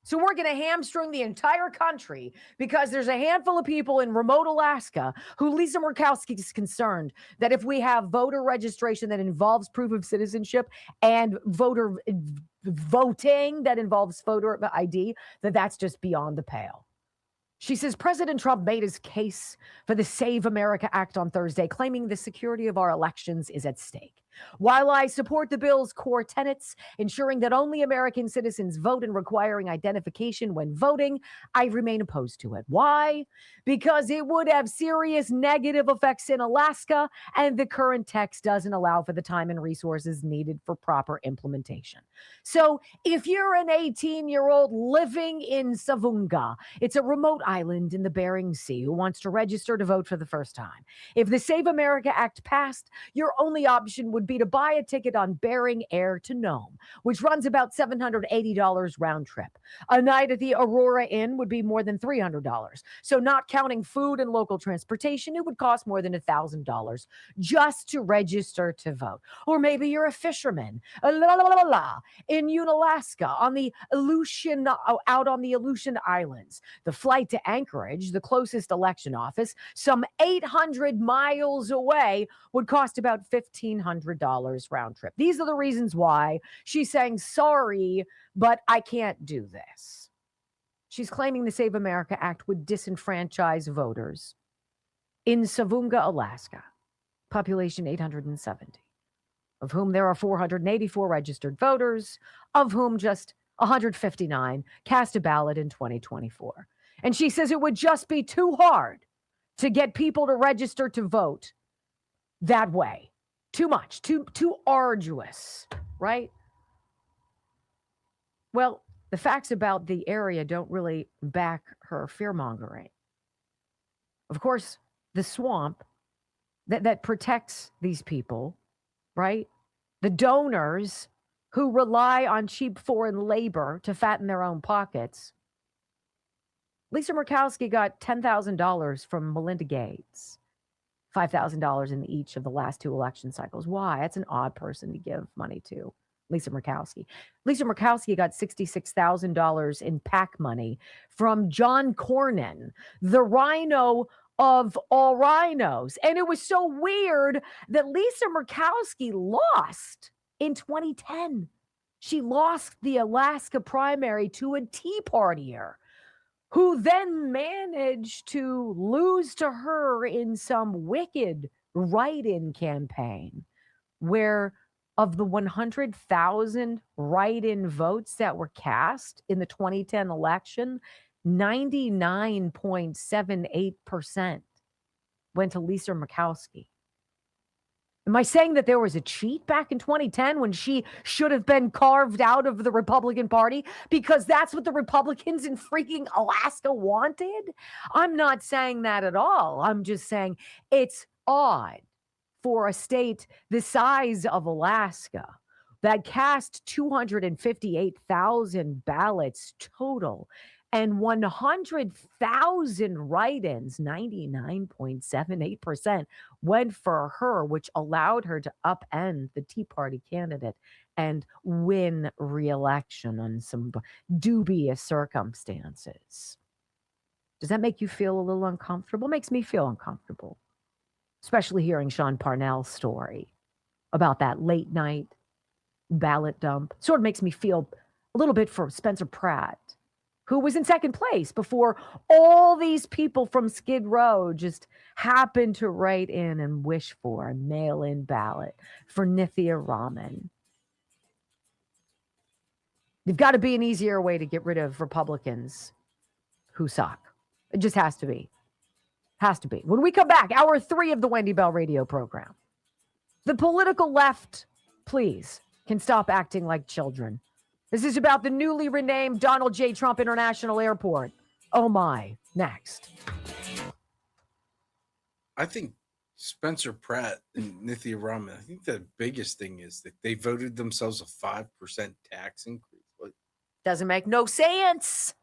B: So we're going to hamstring the entire country because there's a handful of people in remote Alaska who Lisa Murkowski is concerned that if we have voter registration that involves proof of citizenship and voting that involves voter ID, that's just beyond the pale. She says President Trump made his case for the Save America Act on Thursday, claiming the security of our elections is at stake. While I support the bill's core tenets, ensuring that only American citizens vote and requiring identification when voting, I remain opposed to it. Why? Because it would have serious negative effects in Alaska, and the current text doesn't allow for the time and resources needed for proper implementation. So if you're an 18-year-old living in Savunga, it's a remote island in the Bering Sea, who wants to register to vote for the first time, if the Save America Act passed, your only option would be to buy a ticket on Bering Air to Nome, which runs about $780 round trip. A night at the Aurora Inn would be more than $300. So not counting food and local transportation, it would cost more than $1,000 just to register to vote. Or maybe you're a fisherman in Unalaska on the Aleutian, out on the Aleutian Islands. The flight to Anchorage, the closest election office, some 800 miles away, would cost about $1,500 round trip. These are the reasons why she's saying, sorry, but I can't do this. She's claiming the Save America Act would disenfranchise voters in Savunga, Alaska, population 870, of whom there are 484 registered voters, of whom just 159 cast a ballot in 2024. And she says it would just be too hard to get people to register to vote that way. Too much, too arduous, right? Well, the facts about the area don't really back her fear-mongering. Of course, the swamp that protects these people, right? The donors who rely on cheap foreign labor to fatten their own pockets. Lisa Murkowski got $10,000 from Melinda Gates, $5,000 in each of the last two election cycles. Why? That's an odd person to give money to, Lisa Murkowski. Lisa Murkowski got $66,000 in PAC money from John Cornyn, the rhino of all rhinos. And it was so weird that Lisa Murkowski lost in 2010. She lost the Alaska primary to a Tea Partier, who then managed to lose to her in some wicked write-in campaign, where of the 100,000 write-in votes that were cast in the 2010 election, 99.78% went to Lisa Murkowski. Am I saying that there was a cheat back in 2010 when she should have been carved out of the Republican Party because that's what the Republicans in freaking Alaska wanted? I'm not saying that at all. I'm just saying it's odd for a state the size of Alaska that cast 258,000 ballots total and 100,000 write-ins, 99.78%, went for her, which allowed her to upend the Tea Party candidate and win re-election on some dubious circumstances. Does that make you feel a little uncomfortable? It makes me feel uncomfortable, especially hearing Sean Parnell's story about that late night ballot dump. Sort of makes me feel a little bit for Spencer Pratt, who was in second place before all these people from Skid Row just happened to write in and wish for a mail-in ballot for Nithya Raman. There's got to be an easier way to get rid of Republicans who suck. It just has to be. Has to be. When we come back, hour 3 of the Wendy Bell radio program, the political left, please, can stop acting like children. This is about the newly renamed Donald J. Trump International Airport. Oh my, next.
A: I think Spencer Pratt and Nithya Raman, I think the biggest thing is that they voted themselves a 5% tax increase.
B: Doesn't make no sense.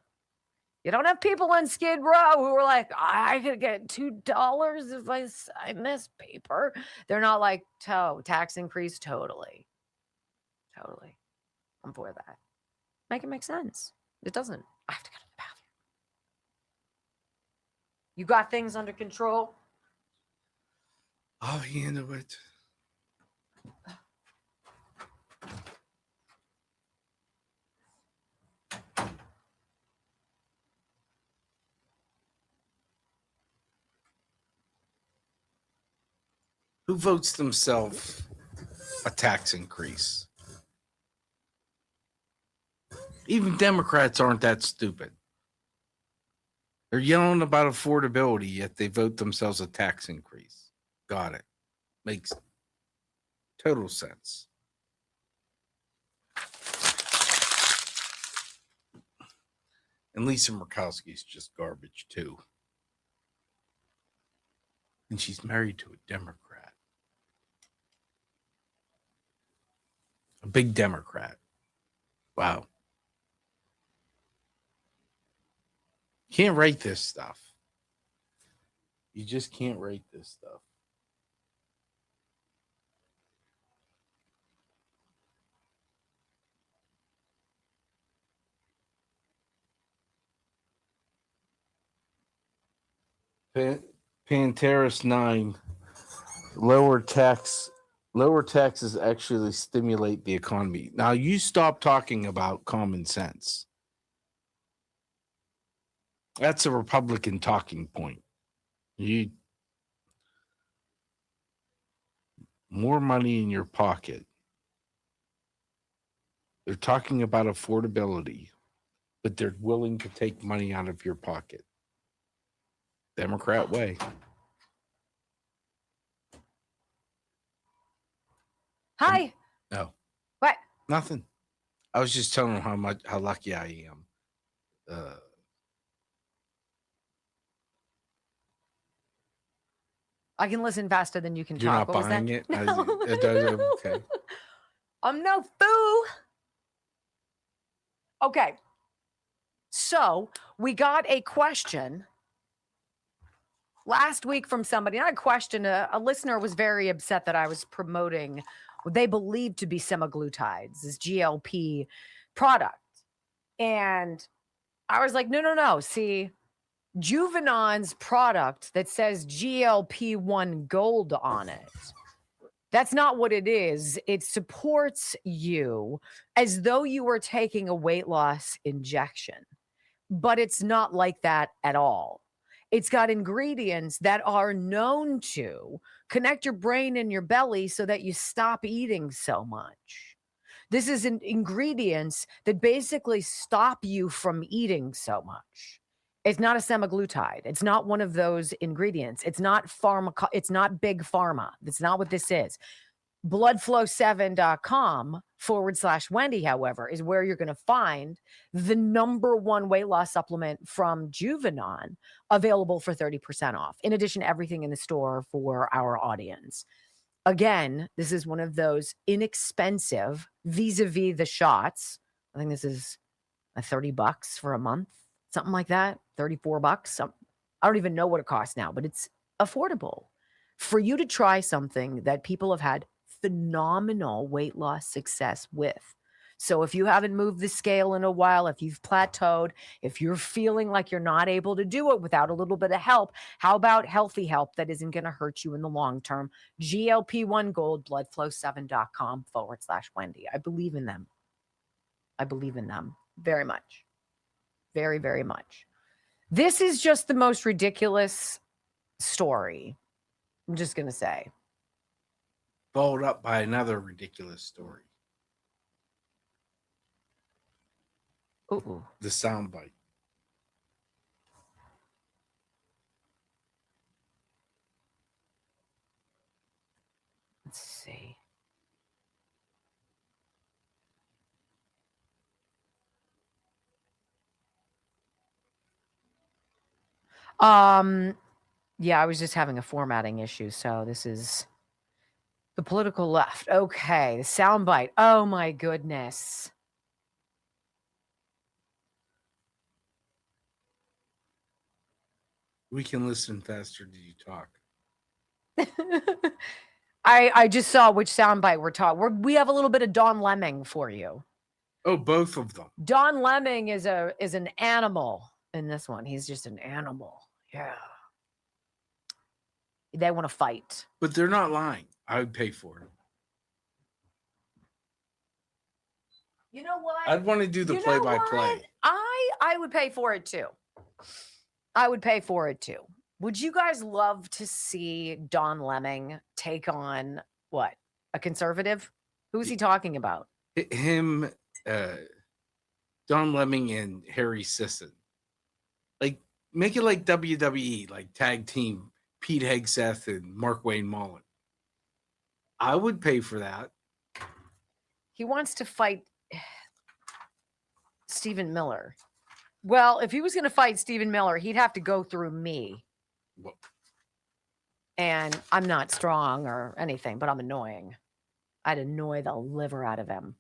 B: You don't have people on Skid Row who are like, I could get $2 if I sign this paper. They're not like, tax increase, totally. Totally. I'm for that. Make it make sense. It doesn't. I have to go to the bathroom. You got things under control?
A: I'll handle it. votes themselves a tax increase? Even Democrats aren't that stupid. They're yelling about affordability, yet they vote themselves a tax increase. Got it. Makes total sense. And Lisa Murkowski's just garbage, too. And she's married to a Democrat. A big Democrat. Wow. Can't write this stuff. You just can't write this stuff. Panteris 9. Lower taxes actually stimulate the economy. Now you stop talking about common sense. That's a Republican talking point. More money in your pocket. They're talking about affordability, but they're willing to take money out of your pocket. Democrat way.
B: Hi.
A: No.
B: What?
A: Nothing. I was just telling them how lucky I am.
B: I can listen faster than you can
A: You're
B: talk.
A: not
B: What was
A: buying
B: that?
A: it?
B: No.
A: Okay.
B: I'm no fool. Okay. So we got a question last week from somebody. Not a question. A listener was very upset that I was promoting what they believed to be semaglutides, this GLP product. And I was like, no. See, Juvenon's product that says GLP-1 Gold on it. That's not what it is. It supports you as though you were taking a weight loss injection, but it's not like that at all. It's got ingredients that are known to connect your brain and your belly so that you stop eating so much. This is ingredients that basically stop you from eating so much. It's not a semaglutide. It's not one of those ingredients. It's not it's not big pharma. That's not what this is. Bloodflow7.com/Wendy, however, is where you're going to find the #1 weight loss supplement from Juvenon, available for 30% off. In addition to everything in the store for our audience. Again, this is one of those inexpensive vis-a-vis the shots. I think this is $30 for a month, something like that. $34. I don't even know what it costs now, but it's affordable for you to try something that people have had phenomenal weight loss success with. So if you haven't moved the scale in a while, if you've plateaued, if you're feeling like you're not able to do it without a little bit of help, how about healthy help that isn't going to hurt you in the long term? GLP-1 Gold, bloodflow7.com/Wendy. I believe in them. I believe in them very much. Very, very much. This is just the most ridiculous story. I'm just going to say.
A: Followed up by another ridiculous story.
B: Ooh.
A: The soundbite.
B: Let's see. Yeah, I was just having a formatting issue. So this is the political left. Okay, the soundbite. Oh my goodness.
A: We can listen faster to you talk.
B: I just saw which soundbite we're talking. We have a little bit of Don Lemming for you.
A: Oh, both of them.
B: Don Lemming is an animal in this one. He's just an animal. Yeah. They want to fight.
A: But they're not lying. I would pay for it.
B: You know what?
A: I'd want to do the play-by-play.
B: I would pay for it too. I would pay for it too. Would you guys love to see Don Leming take on what? A conservative? Who's he talking about?
A: Him, Don Leming, and Harry Sisson. Like, make it like WWE, like tag team Pete Hegseth and Mark Wayne Mullen. I would pay for that.
B: He wants to fight Stephen Miller. Well, if he was going to fight Stephen Miller, he'd have to go through me. And I'm not strong or anything, but I'm annoying. I'd annoy the liver out of him.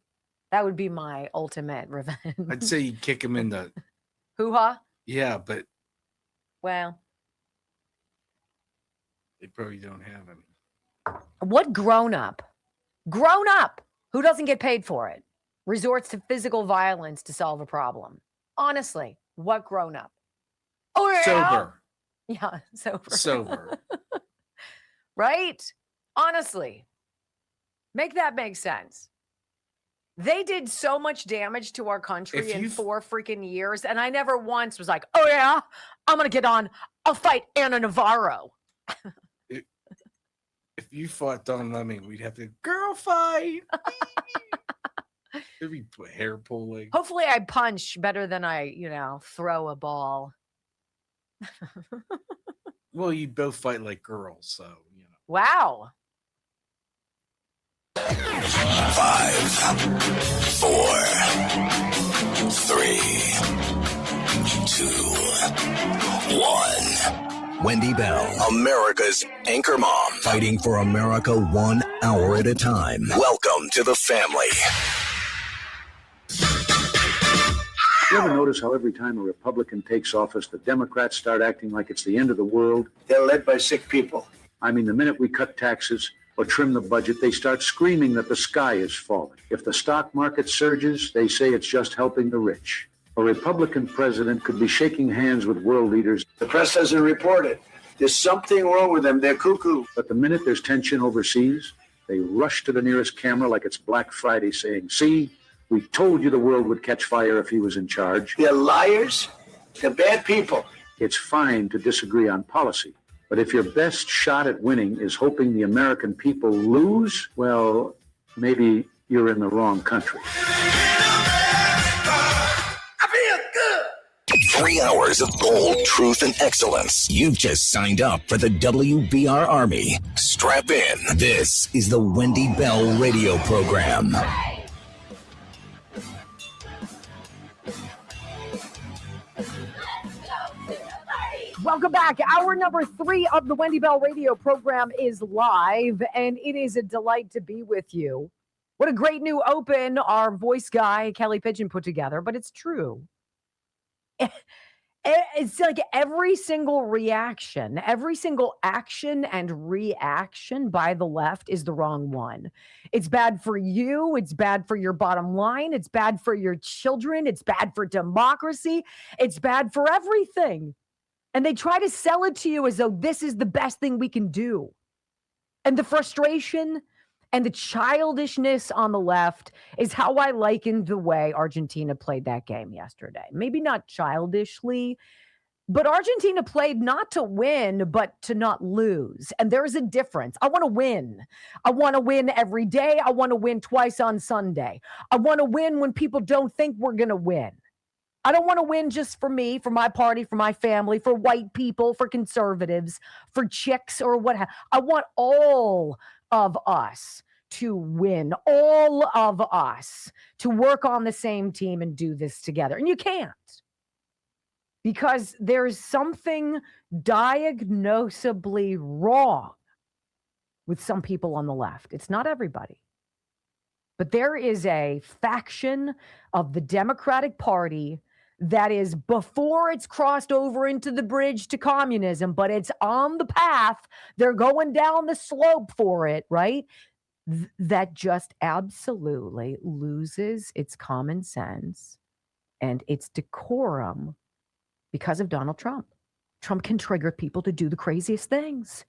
B: That would be my ultimate revenge.
A: I'd say you'd kick him in the
B: hoo-ha.
A: Yeah, but
B: Well,
A: they probably don't have him.
B: what grown up who doesn't get paid for it resorts to physical violence to solve a problem? Honestly, what grown up? Oh, yeah.
A: Sober.
B: Yeah, sober.
A: Sober.
B: Right? Honestly, make that make sense. They did so much damage to our country in 4 freaking years, and I never once was like, oh yeah, I'm going to get on. I'll fight Anna Navarro.
A: If you fought Don Leming, we'd have to girl fight. There'd be hair pulling.
B: Hopefully I punch better than I, throw a ball.
A: Well, you both fight like girls, so
B: Wow.
C: 5, 4, 3, 2, 1. Wendy Bell, America's anchor mom, fighting for America 1 hour at a time. Welcome to the family.
F: You ever notice how every time a Republican takes office, the Democrats start acting like it's the end of the world?
O: They're led by sick people.
F: I mean, the minute we cut taxes or trim the budget, they start screaming that the sky is falling. If the stock market surges, they say it's just helping the rich. A Republican president could be shaking hands with world leaders.
O: The press doesn't report it. There's something wrong with them. They're cuckoo.
F: But the minute there's tension overseas, they rush to the nearest camera like it's Black Friday saying, see, we told you the world would catch fire if he was in charge.
O: They're liars. They're bad people.
F: It's fine to disagree on policy. But if your best shot at winning is hoping the American people lose, well, maybe you're in the wrong country.
C: 3 hours of gold, truth, and excellence. You've just signed up for the WBR Army. Strap in. This is the Wendy Bell radio program.
B: Welcome back. Hour number 3 of the Wendy Bell radio program is live, and it is a delight to be with you. What a great new open our voice guy, Kelly Pigeon, put together, but it's true. It's like every single reaction, every single action and reaction by the left is the wrong one. It's bad for you. It's bad for your bottom line. It's bad for your children. It's bad for democracy. It's bad for everything. And they try to sell it to you as though this is the best thing we can do. And the frustration and the childishness on the left is how I likened the way Argentina played that game yesterday. Maybe not childishly, but Argentina played not to win, but to not lose. And there's a difference. I want to win. I want to win every day. I want to win twice on Sunday. I want to win when people don't think we're going to win. I don't want to win just for me, for my party, for my family, for white people, for conservatives, for chicks or what. I want all of us to win, all of us to work on the same team and do this together. And you can't, because there's something diagnosably wrong with some people on the left. It's not everybody. But there is a faction of the Democratic Party that is before it's crossed over into the bridge to communism, but it's on the path. They're going down the slope for it, right? That just absolutely loses its common sense and its decorum because of Donald Trump. Trump can trigger people to do the craziest things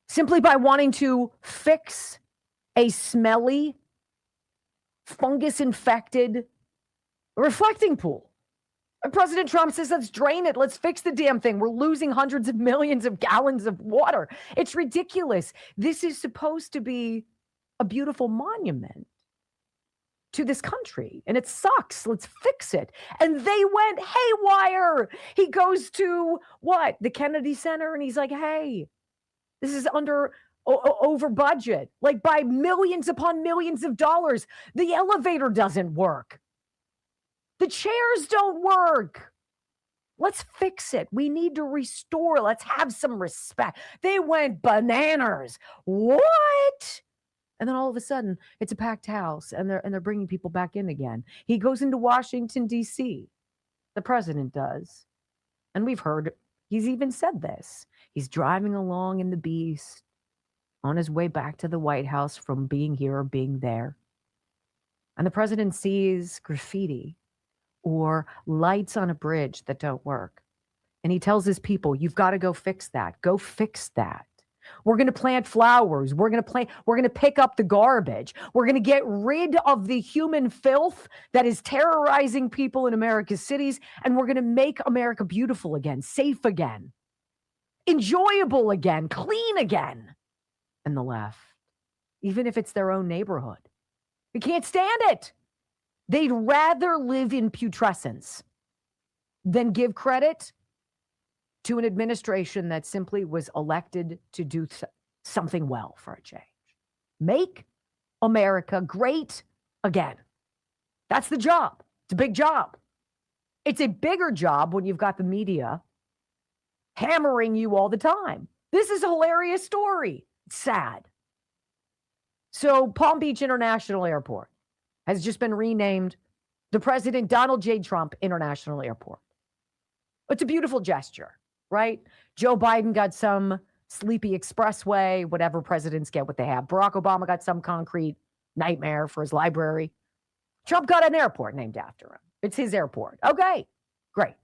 B: simply by wanting to fix a smelly, fungus-infected reflecting pool. And President Trump says, let's drain it. Let's fix the damn thing. We're losing hundreds of millions of gallons of water. It's ridiculous. This is supposed to be a beautiful monument to this country, and it sucks. Let's fix it. And they went haywire. He goes to what? The Kennedy Center, and he's like, hey, this is over budget, like by millions upon millions of dollars. The elevator doesn't work. The chairs don't work. Let's fix it. We need to restore. Let's have some respect. They went bananas. What? And then all of a sudden, it's a packed house, and they're bringing people back in again. He goes into Washington, D.C. The president does. And we've heard, he's even said this. He's driving along in the Beast on his way back to the White House from being here or being there. And the president sees graffiti or lights on a bridge that don't work. And he tells his people, you've got to go fix that. Go fix that. We're going to plant flowers. We're going to pick up the garbage. We're going to get rid of the human filth that is terrorizing people in America's cities. And we're going to make America beautiful again, safe again, enjoyable again, clean again. And the left, even if it's their own neighborhood, they can't stand it. They'd rather live in putrescence than give credit to an administration that simply was elected to do something well for a change. Make America great again. That's the job. It's a big job. It's a bigger job when you've got the media hammering you all the time. This is a hilarious story. It's sad. So Palm Beach International Airport has just been renamed the President Donald J. Trump International Airport. It's a beautiful gesture, right? Joe Biden got some sleepy expressway, whatever presidents get what they have. Barack Obama got some concrete nightmare for his library. Trump got an airport named after him. It's his airport. Okay, great.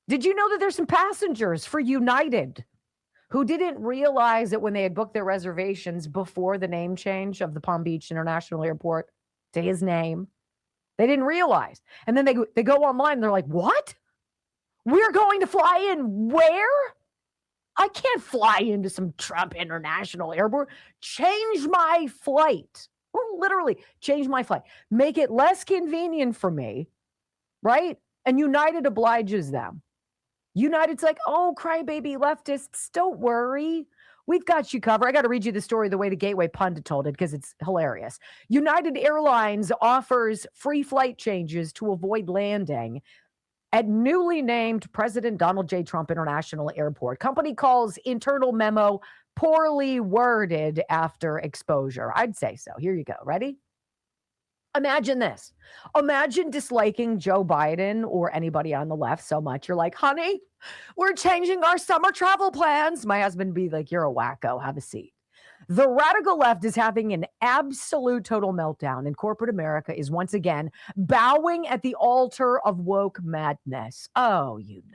B: Did you know that there's some passengers for United who didn't realize that when they had booked their reservations before the name change of the Palm Beach International Airport to his name, they didn't realize. And then they go online and they're like, what? We're going to fly in where? I can't fly into some Trump International Airport. Change my flight. Literally, change my flight. Make it less convenient for me, right? And United obliges them. United's like, oh, crybaby leftists, don't worry. We've got you covered. I got to read you the story the way the Gateway Pundit told it because it's hilarious. United Airlines offers free flight changes to avoid landing at newly named President Donald J. Trump International Airport. Company calls internal memo poorly worded after exposure. I'd say so. Here you go. Ready? Imagine this. Imagine disliking Joe Biden or anybody on the left so much. You're like, honey, we're changing our summer travel plans. My husband would be like, you're a wacko. Have a seat. The radical left is having an absolute total meltdown, and corporate America is once again bowing at the altar of woke madness. Oh, United.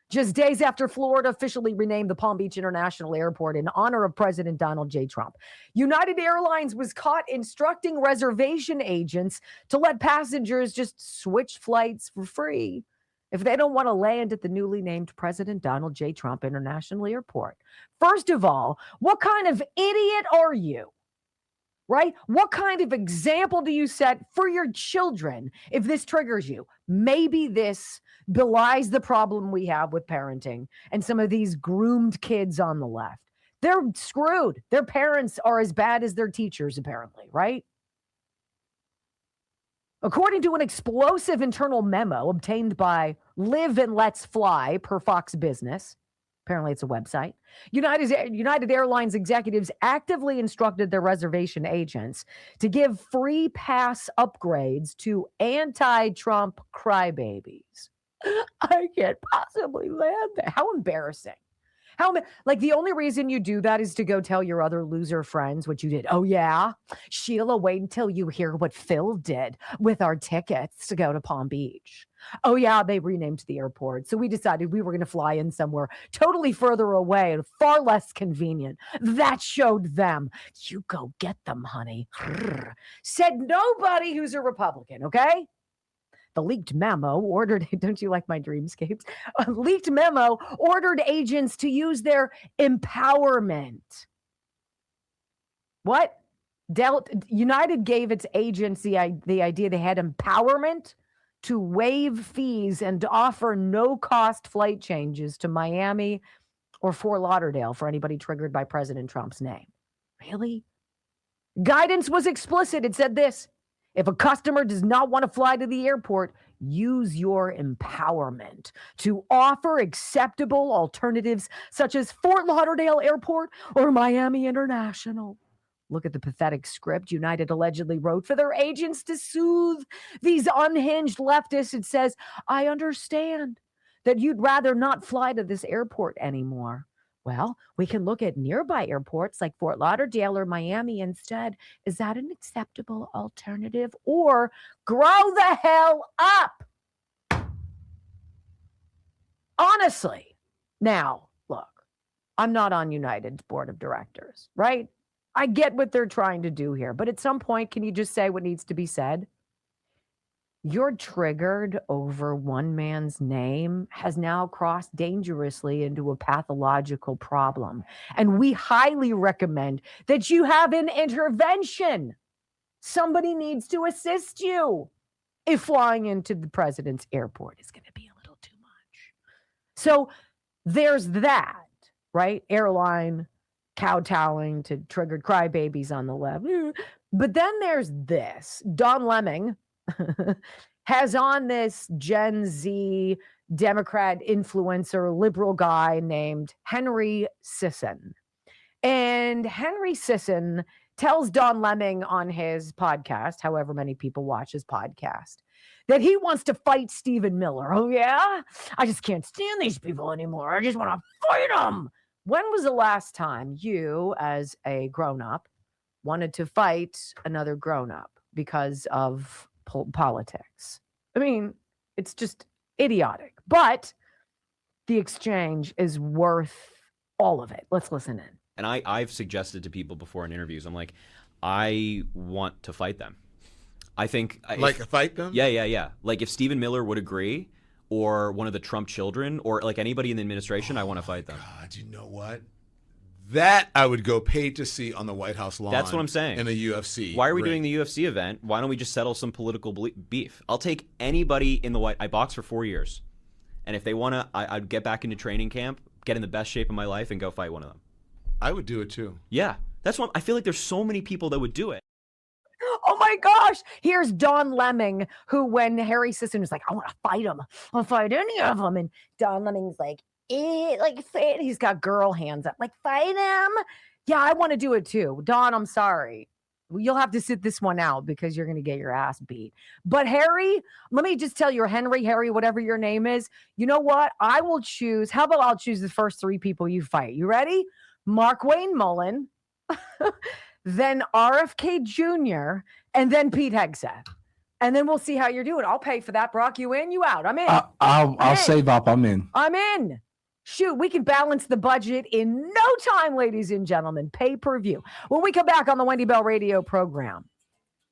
B: Just days after Florida officially renamed the Palm Beach International Airport in honor of President Donald J. Trump, United Airlines was caught instructing reservation agents to let passengers just switch flights for free if they don't want to land at the newly named President Donald J. Trump International Airport. First of all, what kind of idiot are you? Right? What kind of example do you set for your children if this triggers you? Maybe this belies the problem we have with parenting and some of these groomed kids on the left. They're screwed. Their parents are as bad as their teachers, apparently, right? According to an explosive internal memo obtained by Live and Let's Fly per Fox Business, apparently it's a website, United Airlines executives actively instructed their reservation agents to give free pass upgrades to anti-Trump crybabies. I can't possibly land there. How embarrassing. Like the only reason you do that is to go tell your other loser friends what you did. Oh, yeah? Sheila, wait until you hear what Phil did with our tickets to go to Palm Beach. Oh, yeah, they renamed the airport. So we decided we were going to fly in somewhere totally further away and far less convenient. That showed them. You go get them, honey. Said nobody who's a Republican, okay? The leaked memo ordered, don't you like my dreamscapes? A leaked memo ordered agents to use their empowerment. What? United gave its agents the idea they had empowerment to waive fees and to offer no-cost flight changes to Miami or Fort Lauderdale for anybody triggered by President Trump's name. Really? Guidance was explicit. It said this: if a customer does not want to fly to the airport, use your empowerment to offer acceptable alternatives such as Fort Lauderdale Airport or Miami International. Look at the pathetic script United allegedly wrote for their agents to soothe these unhinged leftists. It says, I understand that you'd rather not fly to this airport anymore. Well, we can look at nearby airports like Fort Lauderdale or Miami instead. Is that an acceptable alternative? Or grow the hell up? Honestly. Now, look, I'm not on United's board of directors, right? I get what they're trying to do here, but at some point, can you just say what needs to be said? You're triggered over one man's name has now crossed dangerously into a pathological problem. And we highly recommend that you have an intervention. Somebody needs to assist you if flying into the president's airport is going to be a little too much. So there's that, right? Airline kowtowing to triggered crybabies on the left. But then there's this. Don Lemon has on this Gen Z Democrat influencer liberal guy named Henry Sisson. And Henry Sisson tells Don Lemon on his podcast, however many people watch his podcast, that he wants to fight Stephen Miller. Oh, yeah? I just can't stand these people anymore. I just want to fight them. When was the last time you, as a grown-up, wanted to fight another grown-up because of politics? I mean, it's just idiotic. But the exchange is worth all of it. Let's listen in.
T: And I've suggested to people before in interviews, I'm like, I want to fight them. I think...
U: fight them?
T: Yeah. Like, if Stephen Miller would agree, or one of the Trump children, or like anybody in the administration, I want to fight them.
U: God, you know what? That I would go pay to see on the White House lawn.
T: That's what I'm saying.
U: In the UFC.
T: Why are we doing the UFC event? Why don't we just settle some political beef? I'll take anybody in the White... I boxed for 4 years. And if they want to, I'd get back into training camp, get in the best shape of my life, and go fight one of them.
U: I would do it too.
T: Yeah. That's what I feel like there's so many people that would do it.
B: Oh my gosh. Here's Don Lemon, who when Harry Sisson was like, I want to fight him. I'll fight any of them. And Don Lemon's like, he's got girl hands up. Like, fight him? Yeah, I want to do it too. Don, I'm sorry. You'll have to sit this one out because you're going to get your ass beat. But Harry, let me just tell you, Harry, whatever your name is, you know what? I will choose. How about I'll choose the first 3 people you fight? You ready? Mark Wayne Mullen, then RFK Jr., and then Pete Hegseth. And then we'll see how you're doing. I'll pay for that, Brock. You in, you out. I'm in.
V: I'll save up. I'm in.
B: I'm in. Shoot, we can balance the budget in no time, ladies and gentlemen. Pay-per-view. When we come back on the Wendy Bell radio program,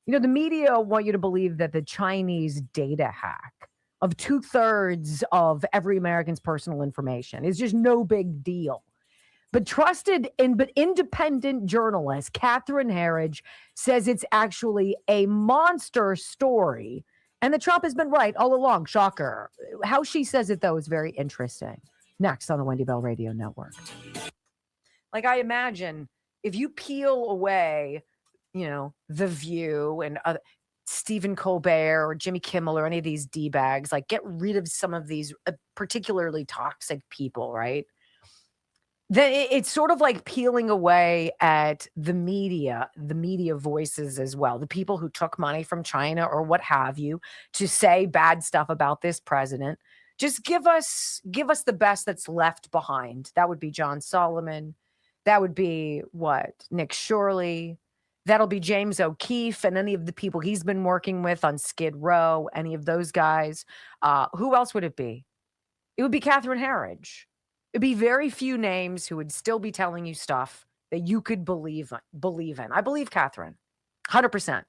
B: you know, the media want you to believe that the Chinese data hack of 2/3 of every American's personal information is just no big deal. But but independent journalist Catherine Herridge says it's actually a monster story. And that Trump has been right all along. Shocker. How she says it, though, is very interesting. Next on the Wendy Bell Radio Network. Like, I imagine if you peel away, you know, The View and Stephen Colbert or Jimmy Kimmel or any of these D-bags, like get rid of some of these particularly toxic people, right? Then it's sort of like peeling away at the media voices as well, the people who took money from China or what have you to say bad stuff about this president. Just give us the best that's left behind. That would be John Solomon. That would be Nick Shorley. That'll be James O'Keefe and any of the people he's been working with on Skid Row, any of those guys. Who else would it be? It would be Catherine Herridge. It'd be very few names who would still be telling you stuff that you could believe in. I believe Catherine, 100%.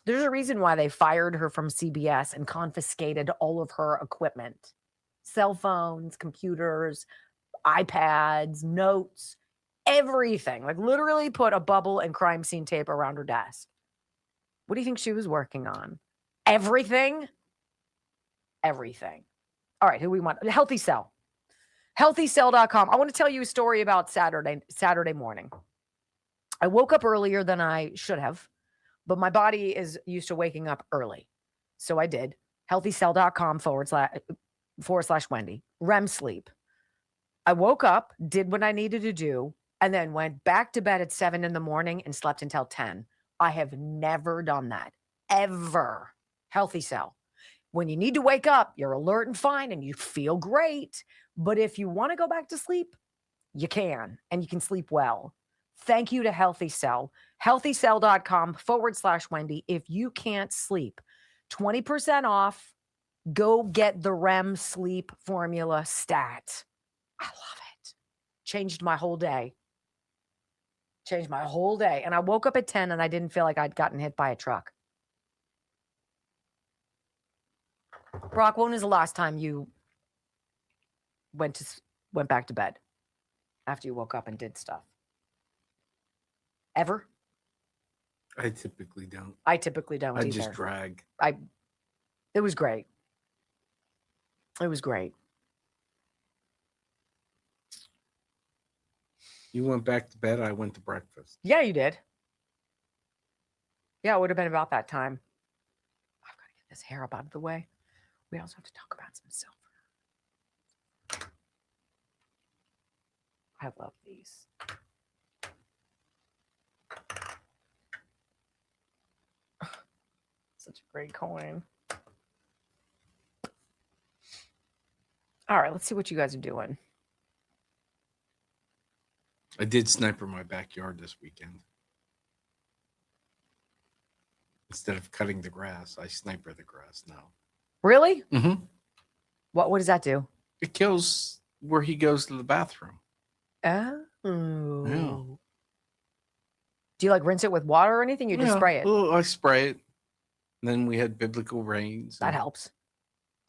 B: There's a reason why they fired her from CBS and confiscated all of her equipment. Cell phones, computers, iPads, notes, everything. Like literally put a bubble and crime scene tape around her desk. What do you think she was working on? Everything? Everything. All right, who we want? Healthy Cell. HealthyCell.com. I want to tell you a story about Saturday morning. I woke up earlier than I should have, but my body is used to waking up early. So I did. HealthyCell.com / Wendy. REM sleep. I woke up, did what I needed to do, and then went back to bed at 7 in the morning and slept until 10. I have never done that, ever. Healthy Cell. When you need to wake up, you're alert and fine and you feel great. But if you want to go back to sleep, you can, and you can sleep well. Thank you to Healthy Cell. HealthyCell.com / Wendy. If you can't sleep, 20% off. Go get the REM sleep formula stat. I love it. Changed my whole day. And I woke up at 10 and I didn't feel like I'd gotten hit by a truck. Brock, when was the last time you went back to bed after you woke up and did stuff? Ever?
A: I typically don't.
B: I typically don't
A: I
B: either.
A: just drag.
B: It was great. It was great.
A: You went back to bed, I went to breakfast.
B: Yeah, you did. Yeah, it would have been about that time. I've got to get this hair up out of the way. We also have to talk about some silver. I love these. Such a great coin. All right, let's see what you guys are doing.
A: I did sniper my backyard this weekend. Instead of cutting the grass, I sniper the grass now.
B: Really?
A: Mm-hmm.
B: What does that do?
A: It kills where he goes to the bathroom.
B: Oh.
A: Yeah.
B: Do you like rinse it with water or anything? You just spray it?
A: Well, I spray it. And then we had biblical rains.
B: That helps.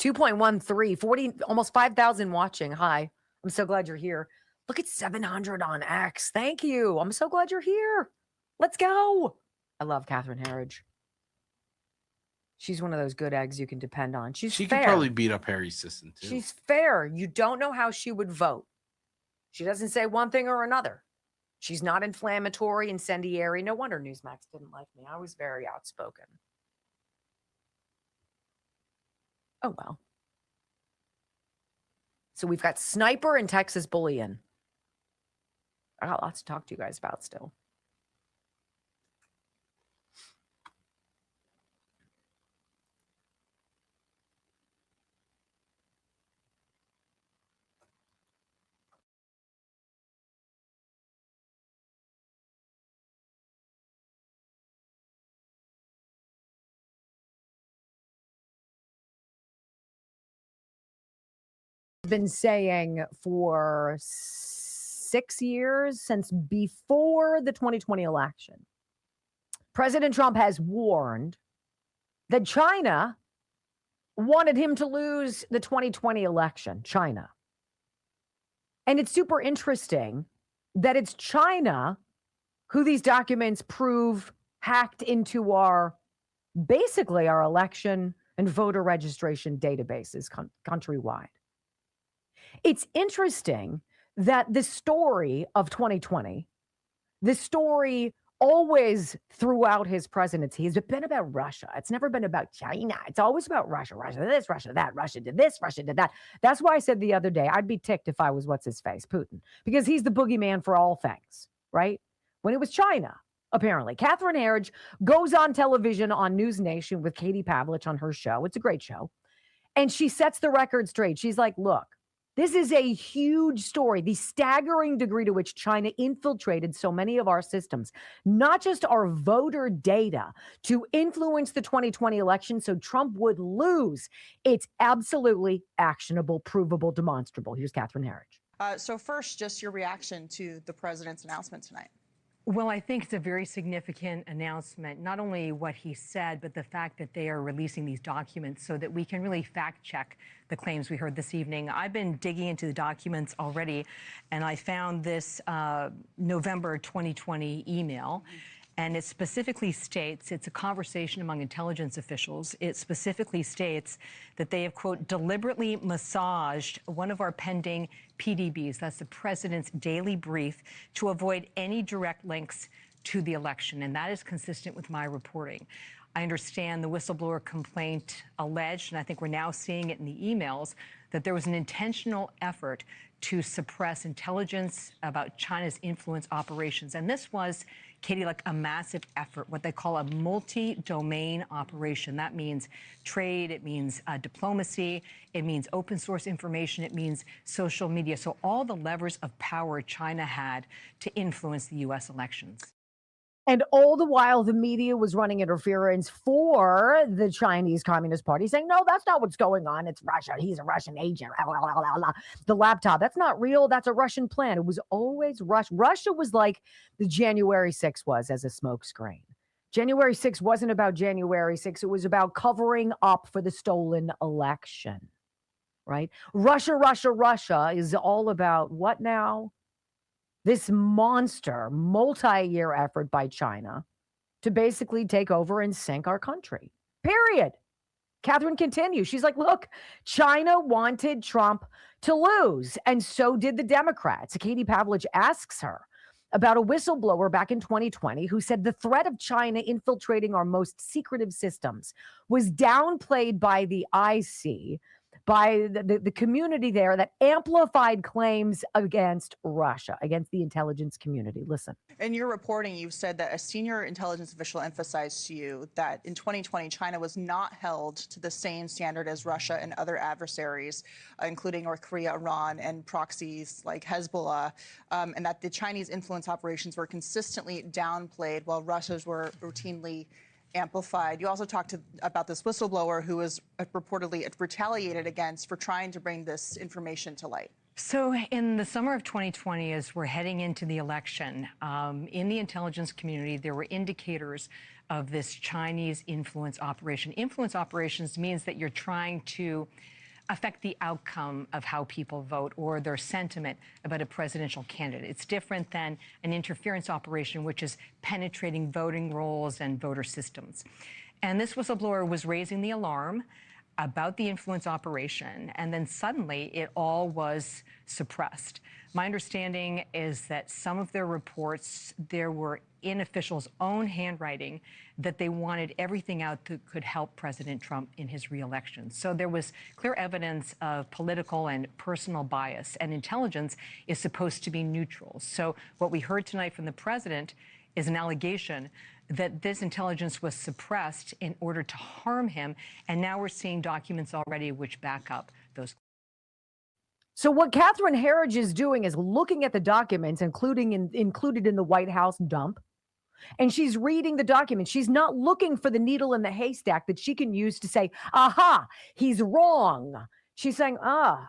B: 2.13, 40, almost 5,000 watching. Hi. I'm so glad you're here. Look at 700 on X. Thank you. I'm so glad you're here. Let's go. I love Catherine Herridge. She's one of those good eggs you can depend on. She
A: could probably beat up Harry Sisson, too.
B: She's fair. You don't know how she would vote. She doesn't say one thing or another. She's not inflammatory, incendiary. No wonder Newsmax didn't like me. I was very outspoken. Oh, well. So we've got Sniper and Texas Bullion. I got lots to talk to you guys about still. Been saying for 6 years, since before the 2020 election, President Trump has warned that China wanted him to lose the 2020 election. China. And it's super interesting that it's China who these documents prove hacked into basically our election and voter registration databases countrywide. It's interesting that the story of 2020, the story always throughout his presidency has been about Russia. It's never been about China. It's always about Russia. Russia this, Russia that, Russia did this, Russia did that. That's why I said the other day, I'd be ticked if I was what's-his-face, Putin, because he's the boogeyman for all things, right? When it was China, apparently. Catherine Herridge goes on television on News Nation with Katie Pavlich on her show. It's a great show. And she sets the record straight. She's like, look, this is a huge story, the staggering degree to which China infiltrated so many of our systems, not just our voter data, to influence the 2020 election so Trump would lose. It's absolutely actionable, provable, demonstrable. Here's Catherine Herridge.
D: So first, just your reaction to the president's announcement tonight. Well, I think it's a very significant announcement, not only what he said, but the fact that they are releasing these documents so that we can really fact check the claims we heard this evening. I've been digging into the documents already, and I found this November 2020 email. And it specifically states, it's a conversation among intelligence officials. It specifically states that they have, quote, deliberately massaged one of our pending PDBs, that's the president's daily brief, to avoid any direct links to the election. And that is consistent with my reporting. I understand the whistleblower complaint alleged, and I think we're now seeing it in the emails, that there was an intentional effort to suppress intelligence about China's influence operations. And this was, Katie, like a massive effort, what they call a multi-domain operation. That means trade, it means diplomacy, it means open source information, it means social media. So all the levers of power China had to influence the U.S. elections.
B: And all the while, the media was running interference for the Chinese Communist Party, saying, no, that's not what's going on. It's Russia. He's a Russian agent. The laptop, that's not real. That's a Russian plan. It was always Russia. Russia was like the January 6th was as a smokescreen. January 6th wasn't about January 6th. It was about covering up for the stolen election, right? Russia is all about what now? This monster multi-year effort by China to basically take over and sink our country, period. Catherine continues. She's like, look, China wanted Trump to lose, and so did the Democrats. Katie Pavlich asks her about a whistleblower back in 2020 who said the threat of China infiltrating our most secretive systems was downplayed by the IC, by the community there that amplified claims against Russia, against the intelligence community. Listen.
E: In your reporting, you've said that a senior intelligence official emphasized to you that in 2020, China was not held to the same standard as Russia and other adversaries, including North Korea, Iran, and proxies like Hezbollah, and that the Chinese influence operations were consistently downplayed while Russia's were routinely amplified. You also talked about this whistleblower who was reportedly retaliated against for trying to bring this information to light.
D: So in the summer of 2020, as we're heading into the election, in the intelligence community, there were indicators of this Chinese influence operation. Influence operations means that you're trying to affect the outcome of how people vote or their sentiment about a presidential candidate. It's different than an interference operation, which is penetrating voting rolls and voter systems. And this whistleblower was raising the alarm about the influence operation, and then suddenly it all was suppressed. My understanding is that some of their reports, there were in officials' own handwriting that they wanted everything out that could help President Trump in his reelection. So there was clear evidence of political and personal bias, and intelligence is supposed to be neutral. So what we heard tonight from the president is an allegation that this intelligence was suppressed in order to harm him, and now we're seeing documents already which back up those.
B: So what Catherine Herridge is doing is looking at the documents, included in the White House dump, and she's reading the documents. She's not looking for the needle in the haystack that she can use to say, aha, he's wrong. She's saying,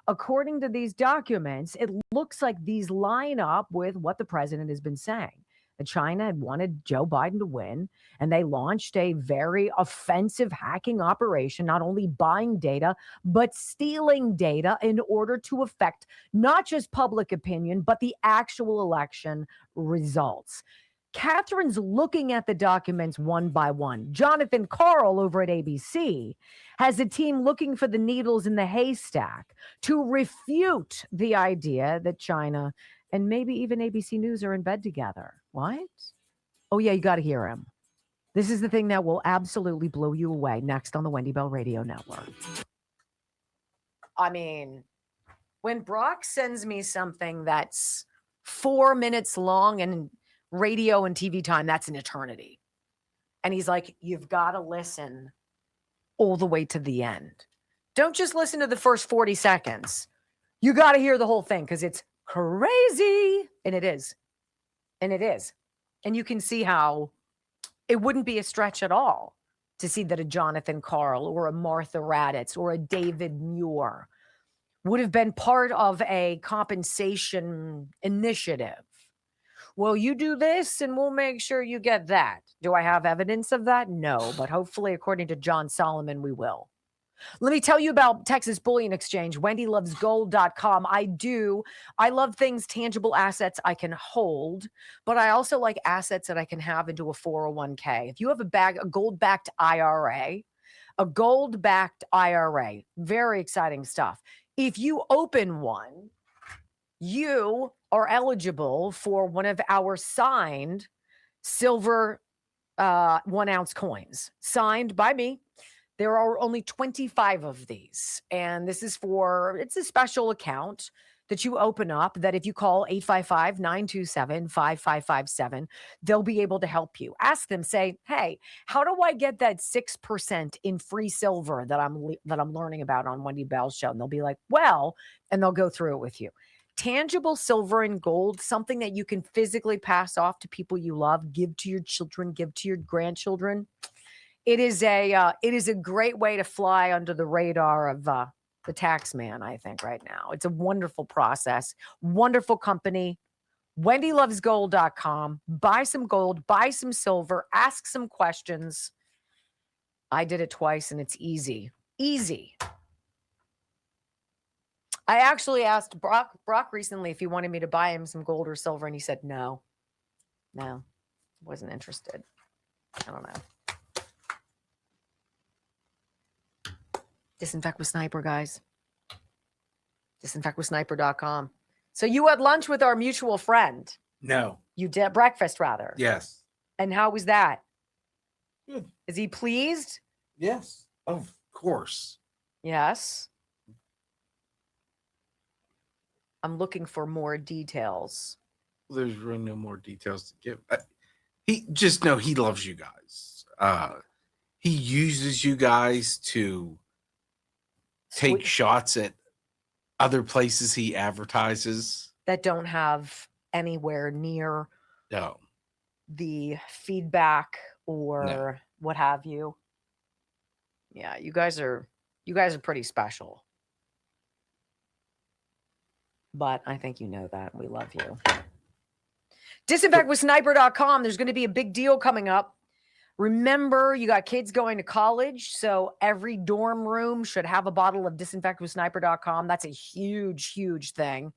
B: according to these documents, it looks like these line up with what the president has been saying. That China had wanted Joe Biden to win, and they launched a very offensive hacking operation, not only buying data, but stealing data in order to affect not just public opinion, but the actual election results. Catherine's looking at the documents one by one. Jonathan Karl over at ABC has a team looking for the needles in the haystack to refute the idea that China and maybe even ABC News are in bed together. What? Oh, yeah, you got to hear him. This is the thing that will absolutely blow you away next on the Wendy Bell Radio Network. I mean, when Brock sends me something that's 4 minutes long and radio and TV time, that's an eternity. And he's like, you've got to listen all the way to the end. Don't just listen to the first 40 seconds. You got to hear the whole thing because it's crazy. And it is. And it is. And you can see how it wouldn't be a stretch at all to see that a Jonathan Karl or a Martha Raddatz or a David Muir would have been part of a compensation initiative well, you do this and we'll make sure you get that. Do I have evidence of that? No, but hopefully, according to John Solomon, we will. Let me tell you about Texas Bullion Exchange, wendylovesgold.com. I love things, tangible assets I can hold, but I also like assets that I can have into a 401k. If you have a gold-backed IRA, very exciting stuff. If you open one, you are eligible for one of our signed silver 1 ounce coins, signed by me. There are only 25 of these. And this is it's a special account that you open up that if you call 855-927-5557, they'll be able to help you. Ask them, say, hey, how do I get that 6% in free silver that I'm learning about on Wendy Bell's show? And they'll be like, well, and they'll go through it with you. Tangible silver and gold, something that you can physically pass off to people you love, give to your children, give to your grandchildren. It is a great way to fly under the radar of the tax man, I think, right now. It's a wonderful process, wonderful company. WendyLovesGold.com. Buy some gold, buy some silver, ask some questions. I did it twice and it's easy. Easy. I actually asked Brock recently if he wanted me to buy him some gold or silver, and he said no. No, wasn't interested. I don't know. Disinfect with Sniper, guys. Disinfectwithsniper.com. So you had lunch with our mutual friend.
A: No.
B: You did breakfast, rather.
A: Yes.
B: And how was that?
A: Good.
B: Is he pleased?
A: Yes. Of course.
B: Yes. I'm looking for more details.
A: There's really no more details to give. He loves you guys. He uses you guys to take shots at other places he advertises
B: that don't have anywhere near
A: no
B: the feedback or what have you. Yeah, you guys are pretty special. But I think you know that. We love you. Disinfectwithsniper.com. There's going to be a big deal coming up. Remember, you got kids going to college, so every dorm room should have a bottle of disinfectwithsniper.com. That's a huge, huge thing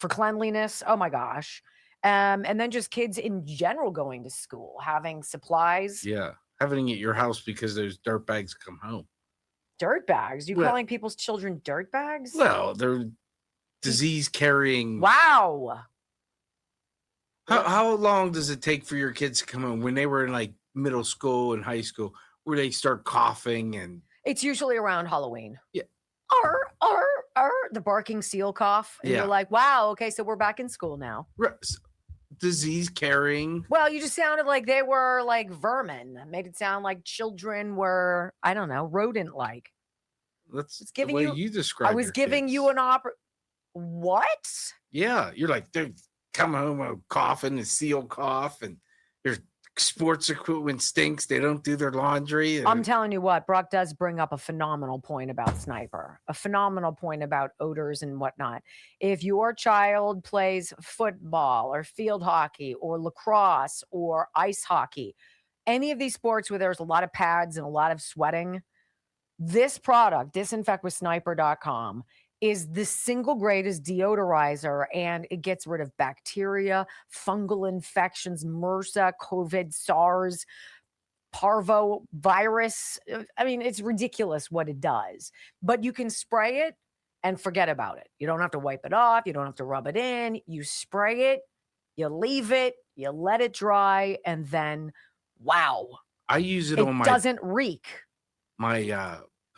B: for cleanliness. Oh, my gosh. And then just kids in general going to school, having supplies.
A: Yeah, having it at your house because those dirt bags come home.
B: Dirt bags? You calling people's children dirt bags?
A: Well, they're disease-carrying.
B: Wow.
A: How long does it take for your kids to come home when they were in like middle school and high school where they start coughing? And
B: it's usually around Halloween.
A: Yeah.
B: The barking seal cough. And
A: Yeah.
B: you're like, wow, okay, so we're back in school now.
A: Disease carrying.
B: Well, you just sounded like they were like vermin. Made it sound like children were, I don't know, rodent-like.
A: That's
B: giving
A: the way you describe.
B: I was giving you an What?
A: Yeah, you're like, they're coming home coughing and seal cough, and their sports equipment stinks. They don't do their laundry.
B: I'm telling you what, Brock does bring up a phenomenal point about Sniper, a phenomenal point about odors and whatnot. If your child plays football or field hockey or lacrosse or ice hockey, any of these sports where there's a lot of pads and a lot of sweating, this product, disinfectwithsniper.com, is the single greatest deodorizer, and it gets rid of bacteria, fungal infections, MRSA, COVID, SARS, parvo virus. I mean, it's ridiculous what it does, but you can spray it and forget about it. You don't have to wipe it off. You don't have to rub it in. You spray it, you leave it, you let it dry, and then, wow.
A: I use it on my...
B: It doesn't reek.
A: My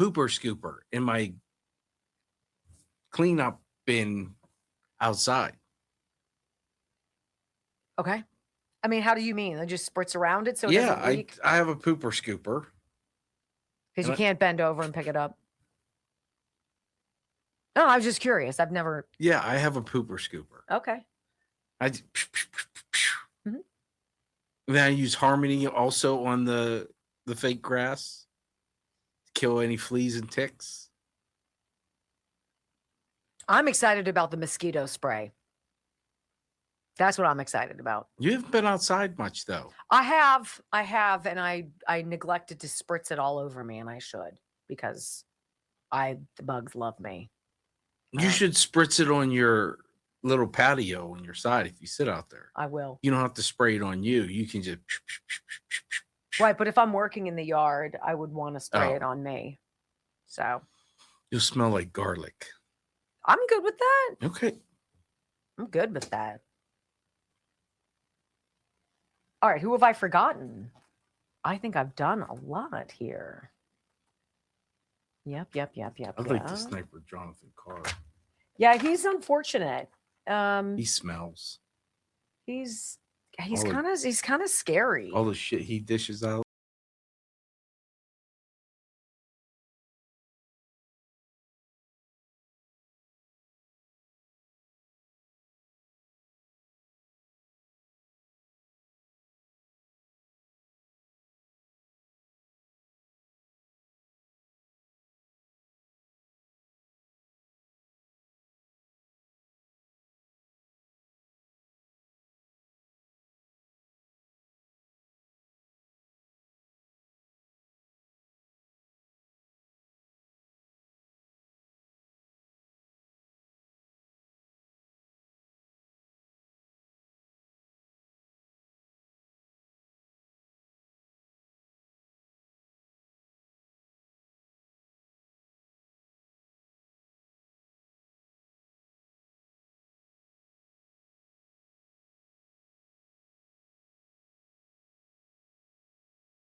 A: pooper scooper in my cleanup bin outside.
B: Okay. I mean, how do you mean? It just spritz around it so it doesn't leak?
A: I have a pooper scooper.
B: Because you can't bend over and pick it up. No, I was just curious. I've never...
A: Yeah, I have a pooper scooper.
B: Okay.
A: Then I use Harmony also on the fake grass to kill any fleas and ticks.
B: I'm excited about the mosquito spray. That's what I'm excited about.
A: You haven't been outside much, though.
B: I have, and I neglected to spritz it all over me, and I should, because the bugs love me.
A: You should spritz it on your little patio on your side if you sit out there.
B: I will.
A: You don't have to spray it on you. You can just.
B: Right, but if I'm working in the yard, I would want to spray it on me. So.
A: You'll smell like garlic.
B: I'm good with that.
A: Okay.
B: I'm good with that. All right, who have I forgotten? I think I've done a lot here. Yep.
A: I'd like the sniper, Jonathan Carr.
B: Yeah, he's unfortunate.
A: He smells.
B: He's kind of scary.
A: All the shit he dishes out.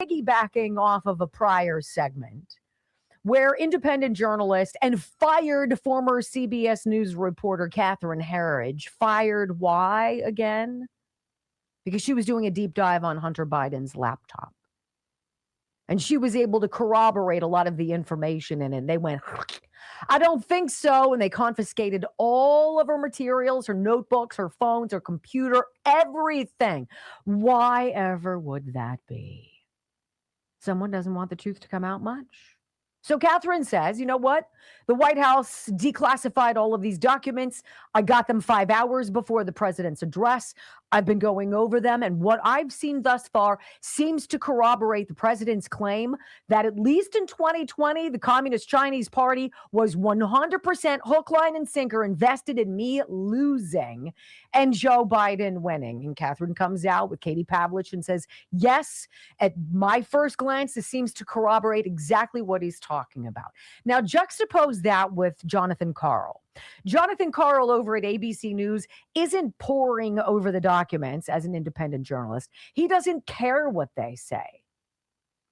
B: Piggybacking off of a prior segment where independent journalist and fired former CBS News reporter Catherine Herridge fired why again? Because she was doing a deep dive on Hunter Biden's laptop. And she was able to corroborate a lot of the information in it. And they went, I don't think so. And they confiscated all of her materials, her notebooks, her phones, her computer, everything. Why ever would that be? Someone doesn't want the truth to come out much. So Catherine says, you know what? The White House declassified all of these documents. I got them 5 hours before the president's address. I've been going over them, and what I've seen thus far seems to corroborate the president's claim that at least in 2020, the Communist Chinese Party was 100% hook, line, and sinker invested in me losing and Joe Biden winning. And Catherine comes out with Katie Pavlich and says, yes, at my first glance, this seems to corroborate exactly what he's talking about. Now, juxtapose that with Jonathan Karl. Jonathan Karl over at ABC News isn't poring over the documents as an independent journalist. He doesn't care what they say.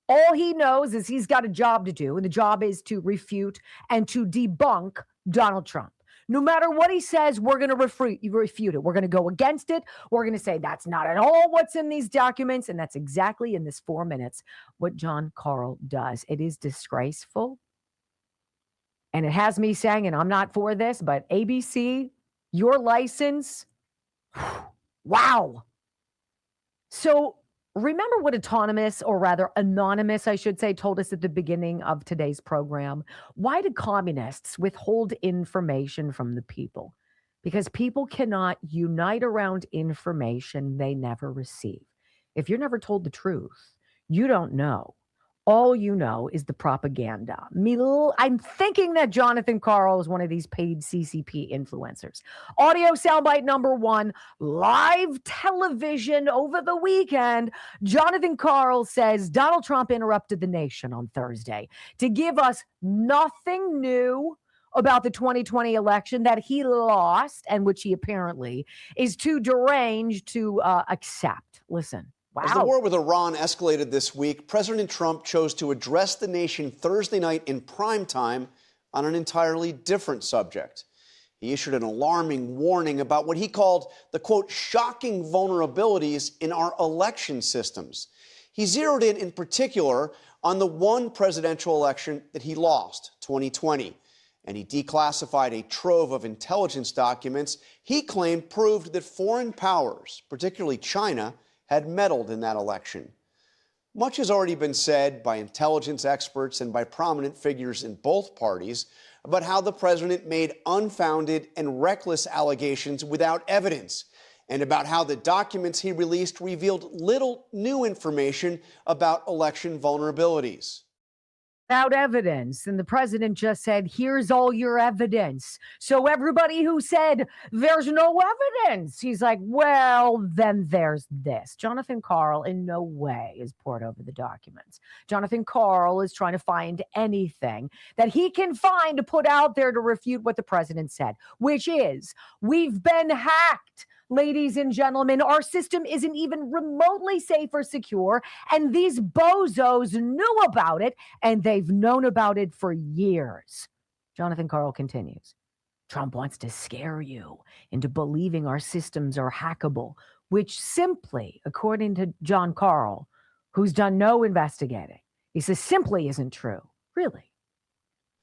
B: All he knows is he's got a job to do, and the job is to refute and to debunk Donald Trump. No matter what he says, we're going to refute it. We're going to go against it. We're going to say that's not at all what's in these documents, and that's exactly in this 4 minutes what John Karl does. It is disgraceful. And it has me saying, and I'm not for this, but ABC, your license, wow. So remember what Anonymous, I should say, told us at the beginning of today's program. Why do communists withhold information from the people? Because people cannot unite around information they never receive. If you're never told the truth, you don't know. All you know is the propaganda. I'm thinking that Jonathan Karl is one of these paid CCP influencers. Audio soundbite number 1, live television over the weekend. Jonathan Karl says Donald Trump interrupted the nation on Thursday to give us nothing new about the 2020 election that he lost and which he apparently is too deranged to accept. Listen. Wow.
R: As the war with Iran escalated this week, President Trump chose to address the nation Thursday night in prime time on an entirely different subject. He issued an alarming warning about what he called the, quote, shocking vulnerabilities in our election systems. He zeroed in particular on the one presidential election that he lost, 2020. And he declassified a trove of intelligence documents he claimed proved that foreign powers, particularly China, had meddled in that election. Much has already been said by intelligence experts and by prominent figures in both parties about how the president made unfounded and reckless allegations without evidence. and about how the documents he released revealed little new information about election vulnerabilities.
B: Without evidence. And the president just said, here's all your evidence. So everybody who said there's no evidence, he's like, well, then there's this. Jonathan Karl in no way is poured over the documents. Jonathan Karl is trying to find anything that he can find to put out there to refute what the president said, which is, we've been hacked. Ladies and gentlemen, our system isn't even remotely safe or secure, and these bozos knew about it, and they've known about it for years. Jonathan Karl continues. Trump wants to scare you into believing our systems are hackable, which simply, according to John Karl, who's done no investigating, he says simply isn't true. Really.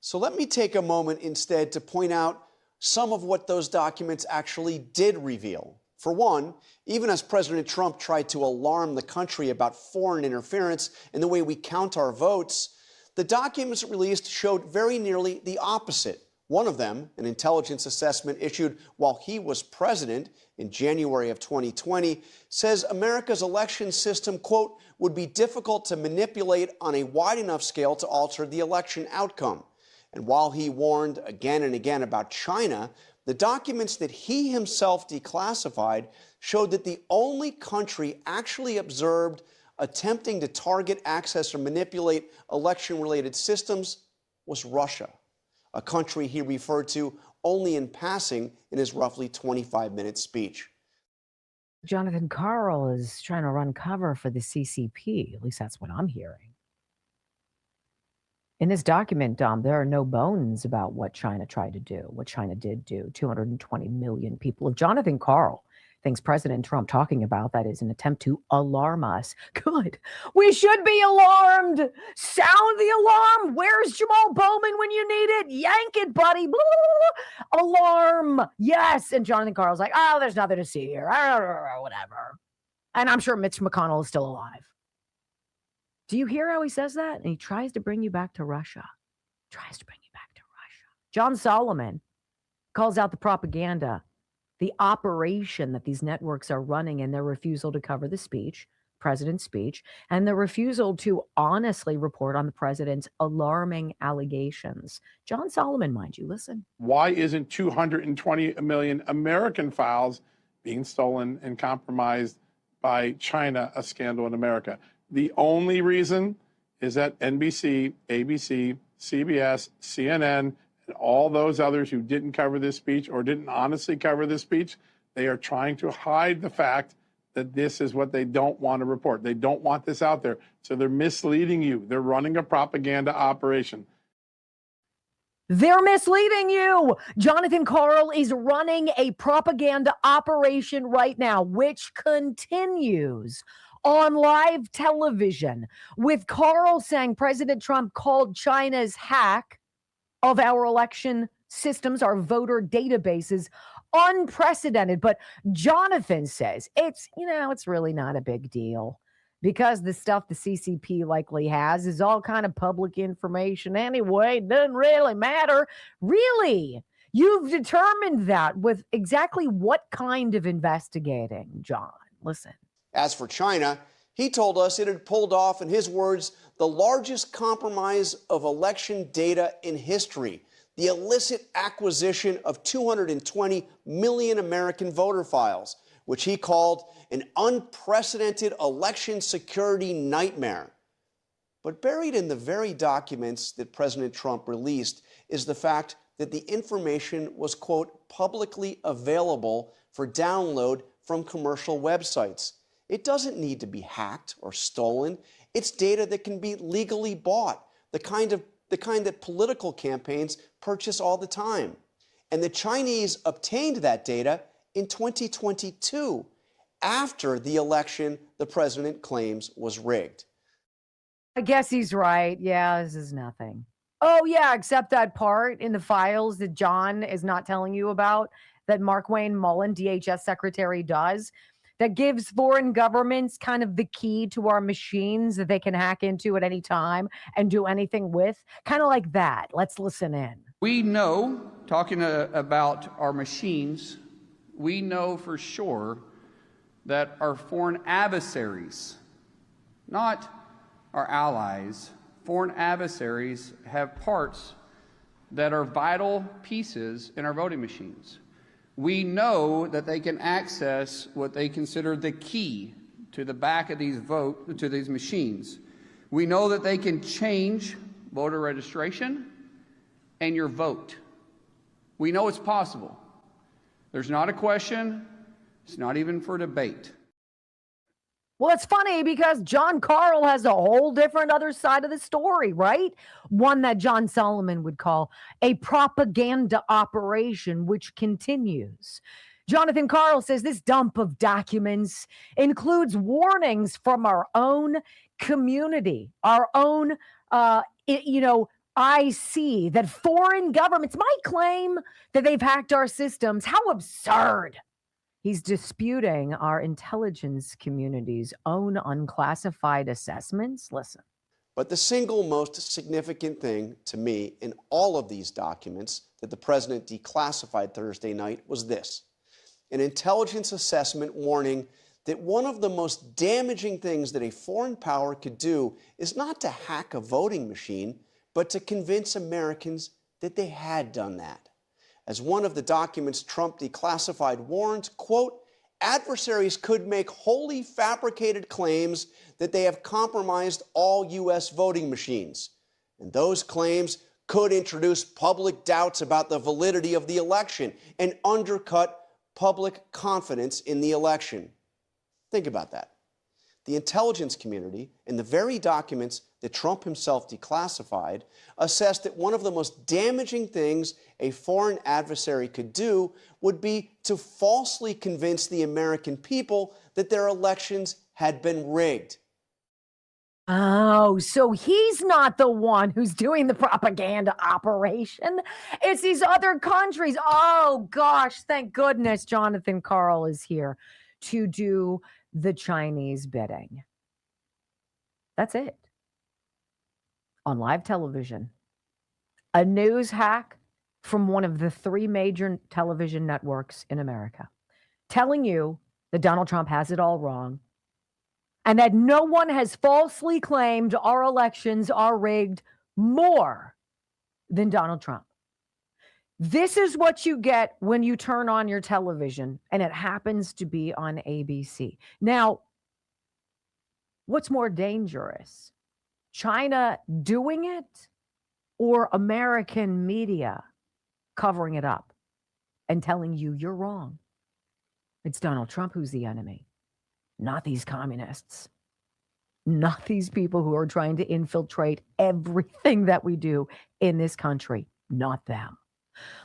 R: So let me take a moment instead to point out some of what those documents actually did reveal. For one, even as President Trump tried to alarm the country about foreign interference in the way we count our votes, the documents released showed very nearly the opposite. One of them, an intelligence assessment issued while he was president in January of 2020, says America's election system, quote, would be difficult to manipulate on a wide enough scale to alter the election outcome. And while he warned again and again about China, the documents that he himself declassified showed that the only country actually observed attempting to target, access, or manipulate election-related systems was Russia, a country he referred to only in passing in his roughly 25-minute speech.
B: Jonathan Karl is trying to run cover for the CCP. At least that's what I'm hearing. In this document, Dom, there are no bones about what China tried to do, what China did do. 220 million people. If Jonathan Karl thinks President Trump talking about that is an attempt to alarm us, good. We should be alarmed. Sound the alarm. Where's Jamal Bowman when you need it? Yank it, buddy. Blah, blah, blah. Alarm. Yes. And Jonathan Karl's like, oh, there's nothing to see here. Whatever. And I'm sure Mitch McConnell is still alive. Do you hear how he says that? And he tries to bring you back to Russia. John Solomon calls out the propaganda, the operation that these networks are running, and their refusal to cover the speech, president's speech, and the refusal to honestly report on the president's alarming allegations. John Solomon, mind you, listen.
I: Why isn't 220 million American files being stolen and compromised by China a scandal in America? The only reason is that NBC, ABC, CBS, CNN, and all those others who didn't cover this speech or didn't honestly cover this speech, they are trying to hide the fact that this is what they don't want to report. They don't want this out there. So they're misleading you. They're running a propaganda operation.
B: They're misleading you. Jonathan Karl is running a propaganda operation right now, which continues on live television, with Karl saying President Trump called China's hack of our election systems, our voter databases, unprecedented. But Jonathan says it's really not a big deal because the stuff the CCP likely has is all kind of public information anyway. It doesn't really matter. Really? You've determined that with exactly what kind of investigating, John? Listen.
R: As for China, he told us it had pulled off, in his words, the largest compromise of election data in history, the illicit acquisition of 220 million American voter files, which he called an unprecedented election security nightmare. But buried in the very documents that President Trump released is the fact that the information was, quote, publicly available for download from commercial websites. It doesn't need to be hacked or stolen. It's data that can be legally bought, the kind that political campaigns purchase all the time. And the Chinese obtained that data in 2022, after the election the president claims was rigged.
B: I guess he's right. Yeah, this is nothing. Oh, yeah, except that part in the files that John is not telling you about that Markwayne Mullin, DHS secretary, does, that gives foreign governments kind of the key to our machines that they can hack into at any time and do anything with. Kind of like that. Let's listen in.
G: We know, talking about our machines, we know for sure that our foreign adversaries, not our allies, foreign adversaries have parts that are vital pieces in our voting machines. We know that they can access what they consider the key to the back of these machines. We know that they can change voter registration and your vote. We know it's possible. There's not a question. It's not even for debate.
B: Well, it's funny because John Carl has a whole different other side of the story, right? One that John Solomon would call a propaganda operation, which continues. Jonathan Carl says this dump of documents includes warnings from our own community, our own, IC, that foreign governments might claim that they've hacked our systems. How absurd. He's disputing our intelligence community's own unclassified assessments. Listen.
R: But the single most significant thing to me in all of these documents that the president declassified Thursday night was this: an intelligence assessment warning that one of the most damaging things that a foreign power could do is not to hack a voting machine, but to convince Americans that they had done that. As one of the documents Trump declassified warned, quote, adversaries could make wholly fabricated claims that they have compromised all U.S. voting machines. And those claims could introduce public doubts about the validity of the election and undercut public confidence in the election. Think about that. The intelligence community, in the very documents that Trump himself declassified, assessed that one of the most damaging things a foreign adversary could do would be to falsely convince the American people that their elections had been rigged.
B: Oh, so he's not the one who's doing the propaganda operation. It's these other countries. Oh, gosh, thank goodness Jonathan Carl is here to do the Chinese bidding. That's it. On live television, a news hack from one of the three major television networks in America, telling you that Donald Trump has it all wrong and that no one has falsely claimed our elections are rigged more than Donald Trump. This is what you get when you turn on your television, and it happens to be on ABC. Now, what's more dangerous? China doing it or American media covering it up and telling you you're wrong? It's Donald Trump who's the enemy, not these communists, not these people who are trying to infiltrate everything that we do in this country, not them.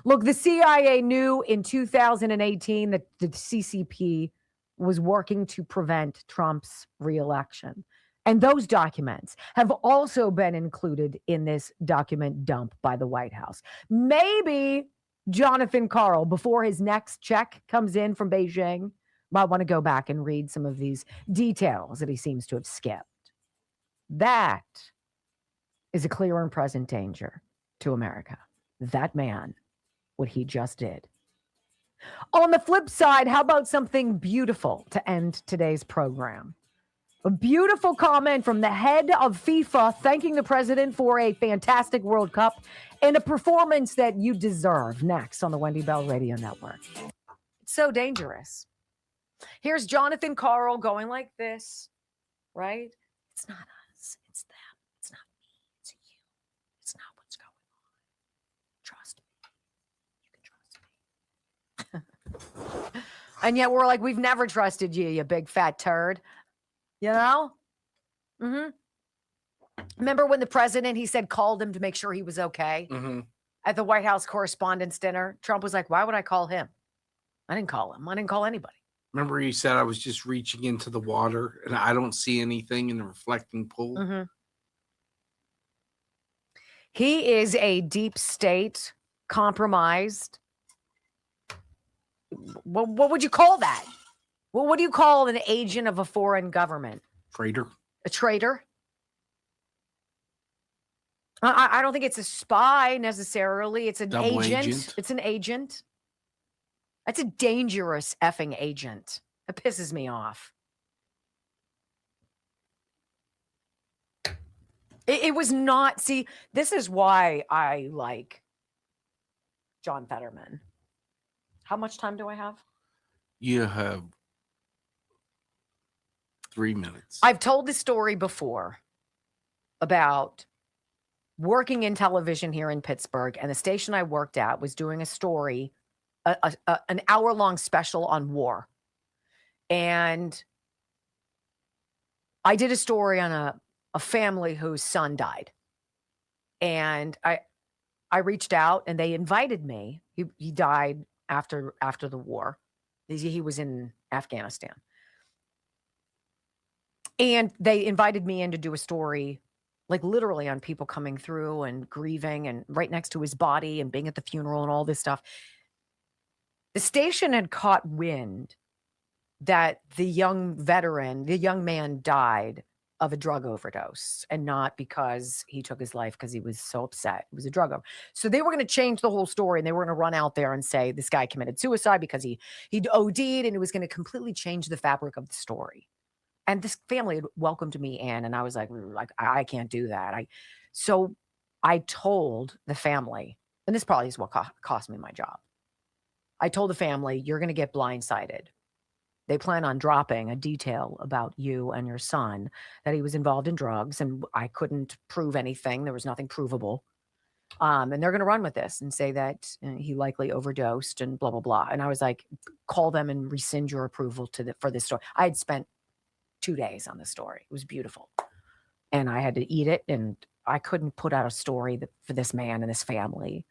B: Look, the CIA knew in 2018 that the CCP was working to prevent Trump's reelection. And those documents have also been included in this document dump by the White House. Maybe Jonathan Carl, before his next check comes in from Beijing, might want to go back and read some of these details that he seems to have skipped. That is a clear and present danger to America. That man, what he just did. On the flip side, how about something beautiful to end today's program? A beautiful comment from the head of FIFA thanking the president for a fantastic World Cup and a performance that you deserve. Next on the Wendy Bell Radio Network. It's so dangerous. Here's Jonathan Carl going like this, right? It's not us, it's them. It's not me, it's you. It's not what's going on. Trust me. You can trust me. And yet we're like, we've never trusted you, you big fat turd. You know? Remember when the president, he said, called him to make sure he was okay? At the White House Correspondents' Dinner, Trump was like, why would I call him? I didn't call him. I didn't call anybody.
A: Remember he said I was just reaching into the water and I don't see anything in the reflecting pool?
B: He is a deep state, compromised. What would you call that? Well, what do you call an agent of a foreign government?
A: Traitor.
B: A traitor? I don't think it's a spy necessarily. It's an agent. It's an agent. That's a dangerous effing agent. It pisses me off. It was not, see, this is why I like John Fetterman. How much time do I have?
A: You have 3 minutes.
B: I've told this story before about working in television here in Pittsburgh, and the station I worked at was doing a story, an hour-long special on war. And I did a story on a family whose son died. And I reached out and they invited me. He died after the war. He was in Afghanistan. And they invited me in to do a story, like literally on people coming through and grieving and right next to his body and being at the funeral and all this stuff. The station had caught wind that the young man died of a drug overdose and not because he took his life because he was so upset. It was a drug overdose. So they were going to change the whole story and they were going to run out there and say this guy committed suicide because he OD'd, and it was going to completely change the fabric of the story. And this family had welcomed me in, and I was like I can't do that. So I told the family, and this probably is what cost me my job. I told the family, you're going to get blindsided. They plan on dropping a detail about you and your son, that he was involved in drugs, and I couldn't prove anything. There was nothing provable. And they're going to run with this and say that he likely overdosed and blah, blah, blah. And I was like, call them and rescind your approval for this story. I had spent 2 days on this story. It was beautiful. And I had to eat it, and I couldn't put out a story for this man and this family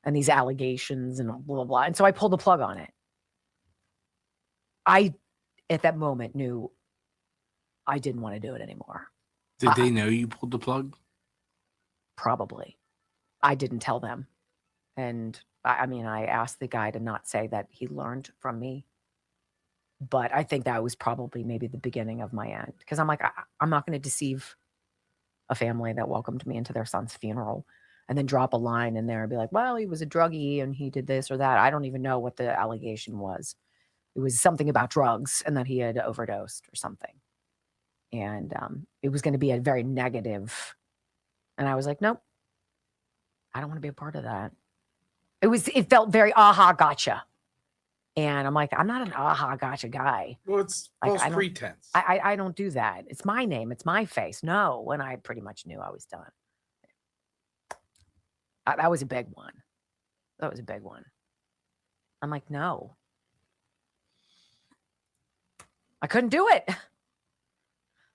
B: and these allegations and blah, blah, blah. And so I pulled the plug on it. I, at that moment, knew I didn't want to do it anymore.
A: Did they know you pulled the plug?
B: Probably. I didn't tell them. And I mean, I asked the guy to not say that he learned from me. But I think that was probably maybe the beginning of my end. Because I'm like, I'm not going to deceive a family that welcomed me into their son's funeral and then drop a line in there and be like, well, he was a druggie and he did this or that. I don't even know what the allegation was. It was something about drugs and that he had overdosed or something. And it was going to be a very negative. And I was like, nope, I don't want to be a part of that. It felt very aha, gotcha. And I'm like, I'm not an aha, gotcha guy.
A: Well, it's false pretense.
B: I don't do that. It's my name. It's my face. No, when I pretty much knew I was done. That was a big one. That was a big one. I'm like, no. I couldn't do it.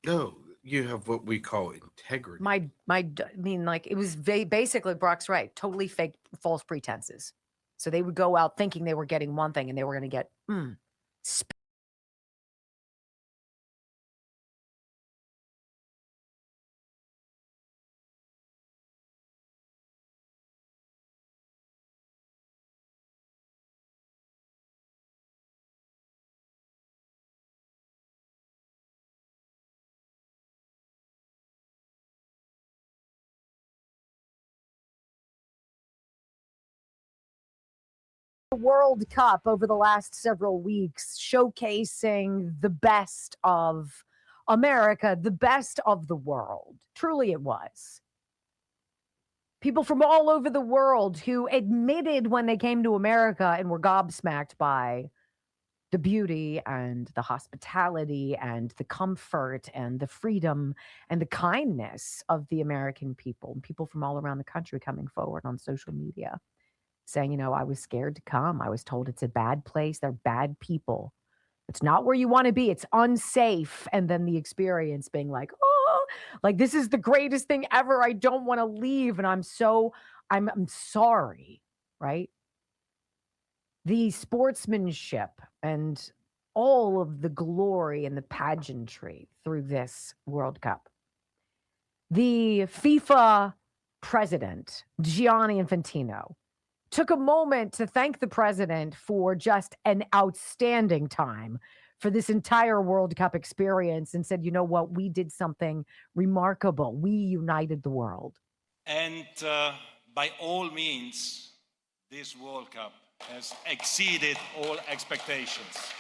A: No, you have what we call integrity.
B: I mean, like, it was basically, Brock's right, totally fake, false pretenses. So they would go out thinking they were getting one thing and they were going to get, World Cup over the last several weeks, showcasing the best of America, the best of the world. Truly it was. People from all over the world who admitted when they came to America and were gobsmacked by the beauty and the hospitality and the comfort and the freedom and the kindness of the American people. People from all around the country coming forward on social media, saying, you know, I was scared to come. I was told it's a bad place. They're bad people. It's not where you want to be. It's unsafe. And then the experience being like, oh, like, this is the greatest thing ever. I don't want to leave. And I'm sorry, right? The sportsmanship and all of the glory and the pageantry through this World Cup. The FIFA president, Gianni Infantino, took a moment to thank the president for just an outstanding time for this entire World Cup experience and said, you know what, we did something remarkable. We united the world.
H: And by all means, this World Cup has exceeded all expectations.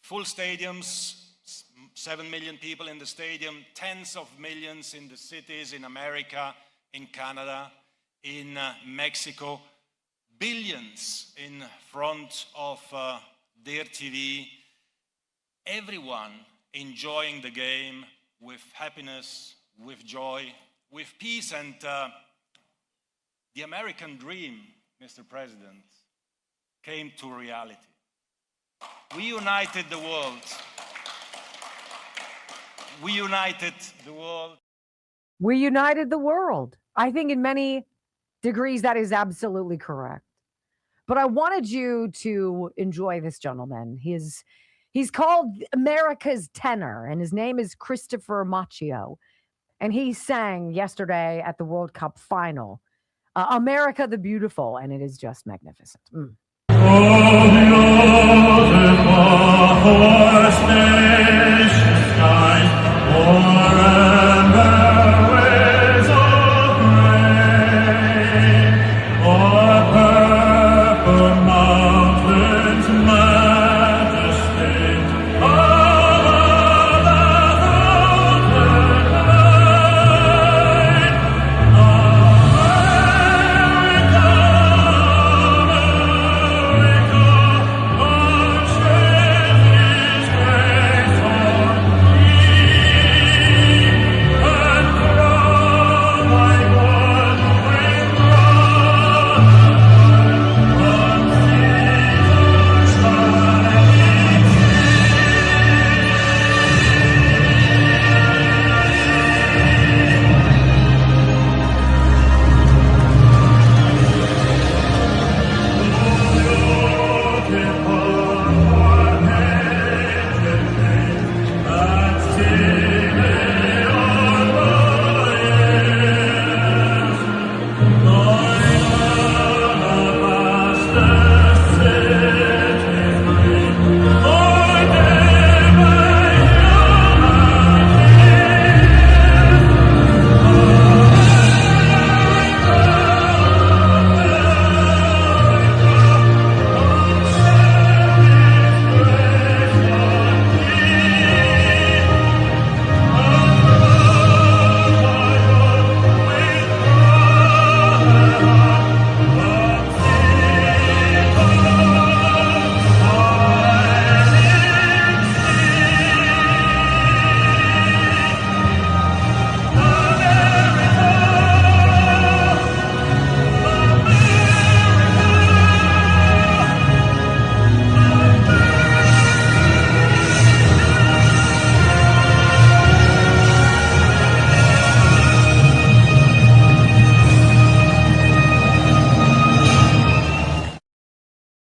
H: full stadiums, 7 million people in the stadium, tens of millions in the cities in America, in Canada, in Mexico, billions in front of their TV, everyone enjoying the game with happiness, with joy, with peace, and the American dream, Mr. President, came to reality. We united the world. We united the world.
B: We united the world. I think in many degrees that is absolutely correct. But I wanted you to enjoy this gentleman. He's called America's tenor, and his name is Christopher Macchio. And he sang yesterday at the World Cup final, America the Beautiful, and it is just magnificent.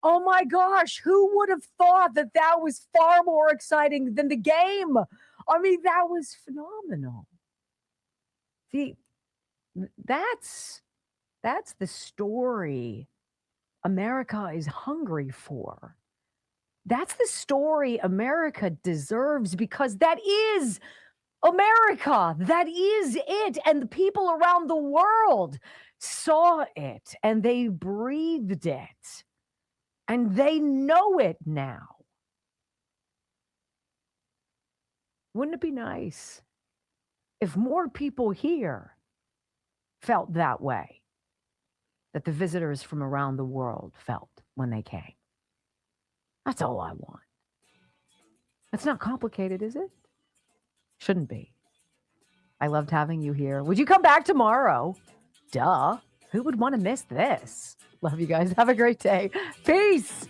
B: Oh my gosh, who would have thought that that was far more exciting than the game? I mean, that was phenomenal. See, that's the story America is hungry for. That's the story America deserves, because that is America. That is it. And the people around the world saw it and they breathed it. And they know it now. Wouldn't it be nice if more people here felt that way, that the visitors from around the world felt when they came? That's all I want. It's not complicated, is it? Shouldn't be. I loved having you here. Would you come back tomorrow? Duh. Who would want to miss this? Love you guys. Have a great day. Peace.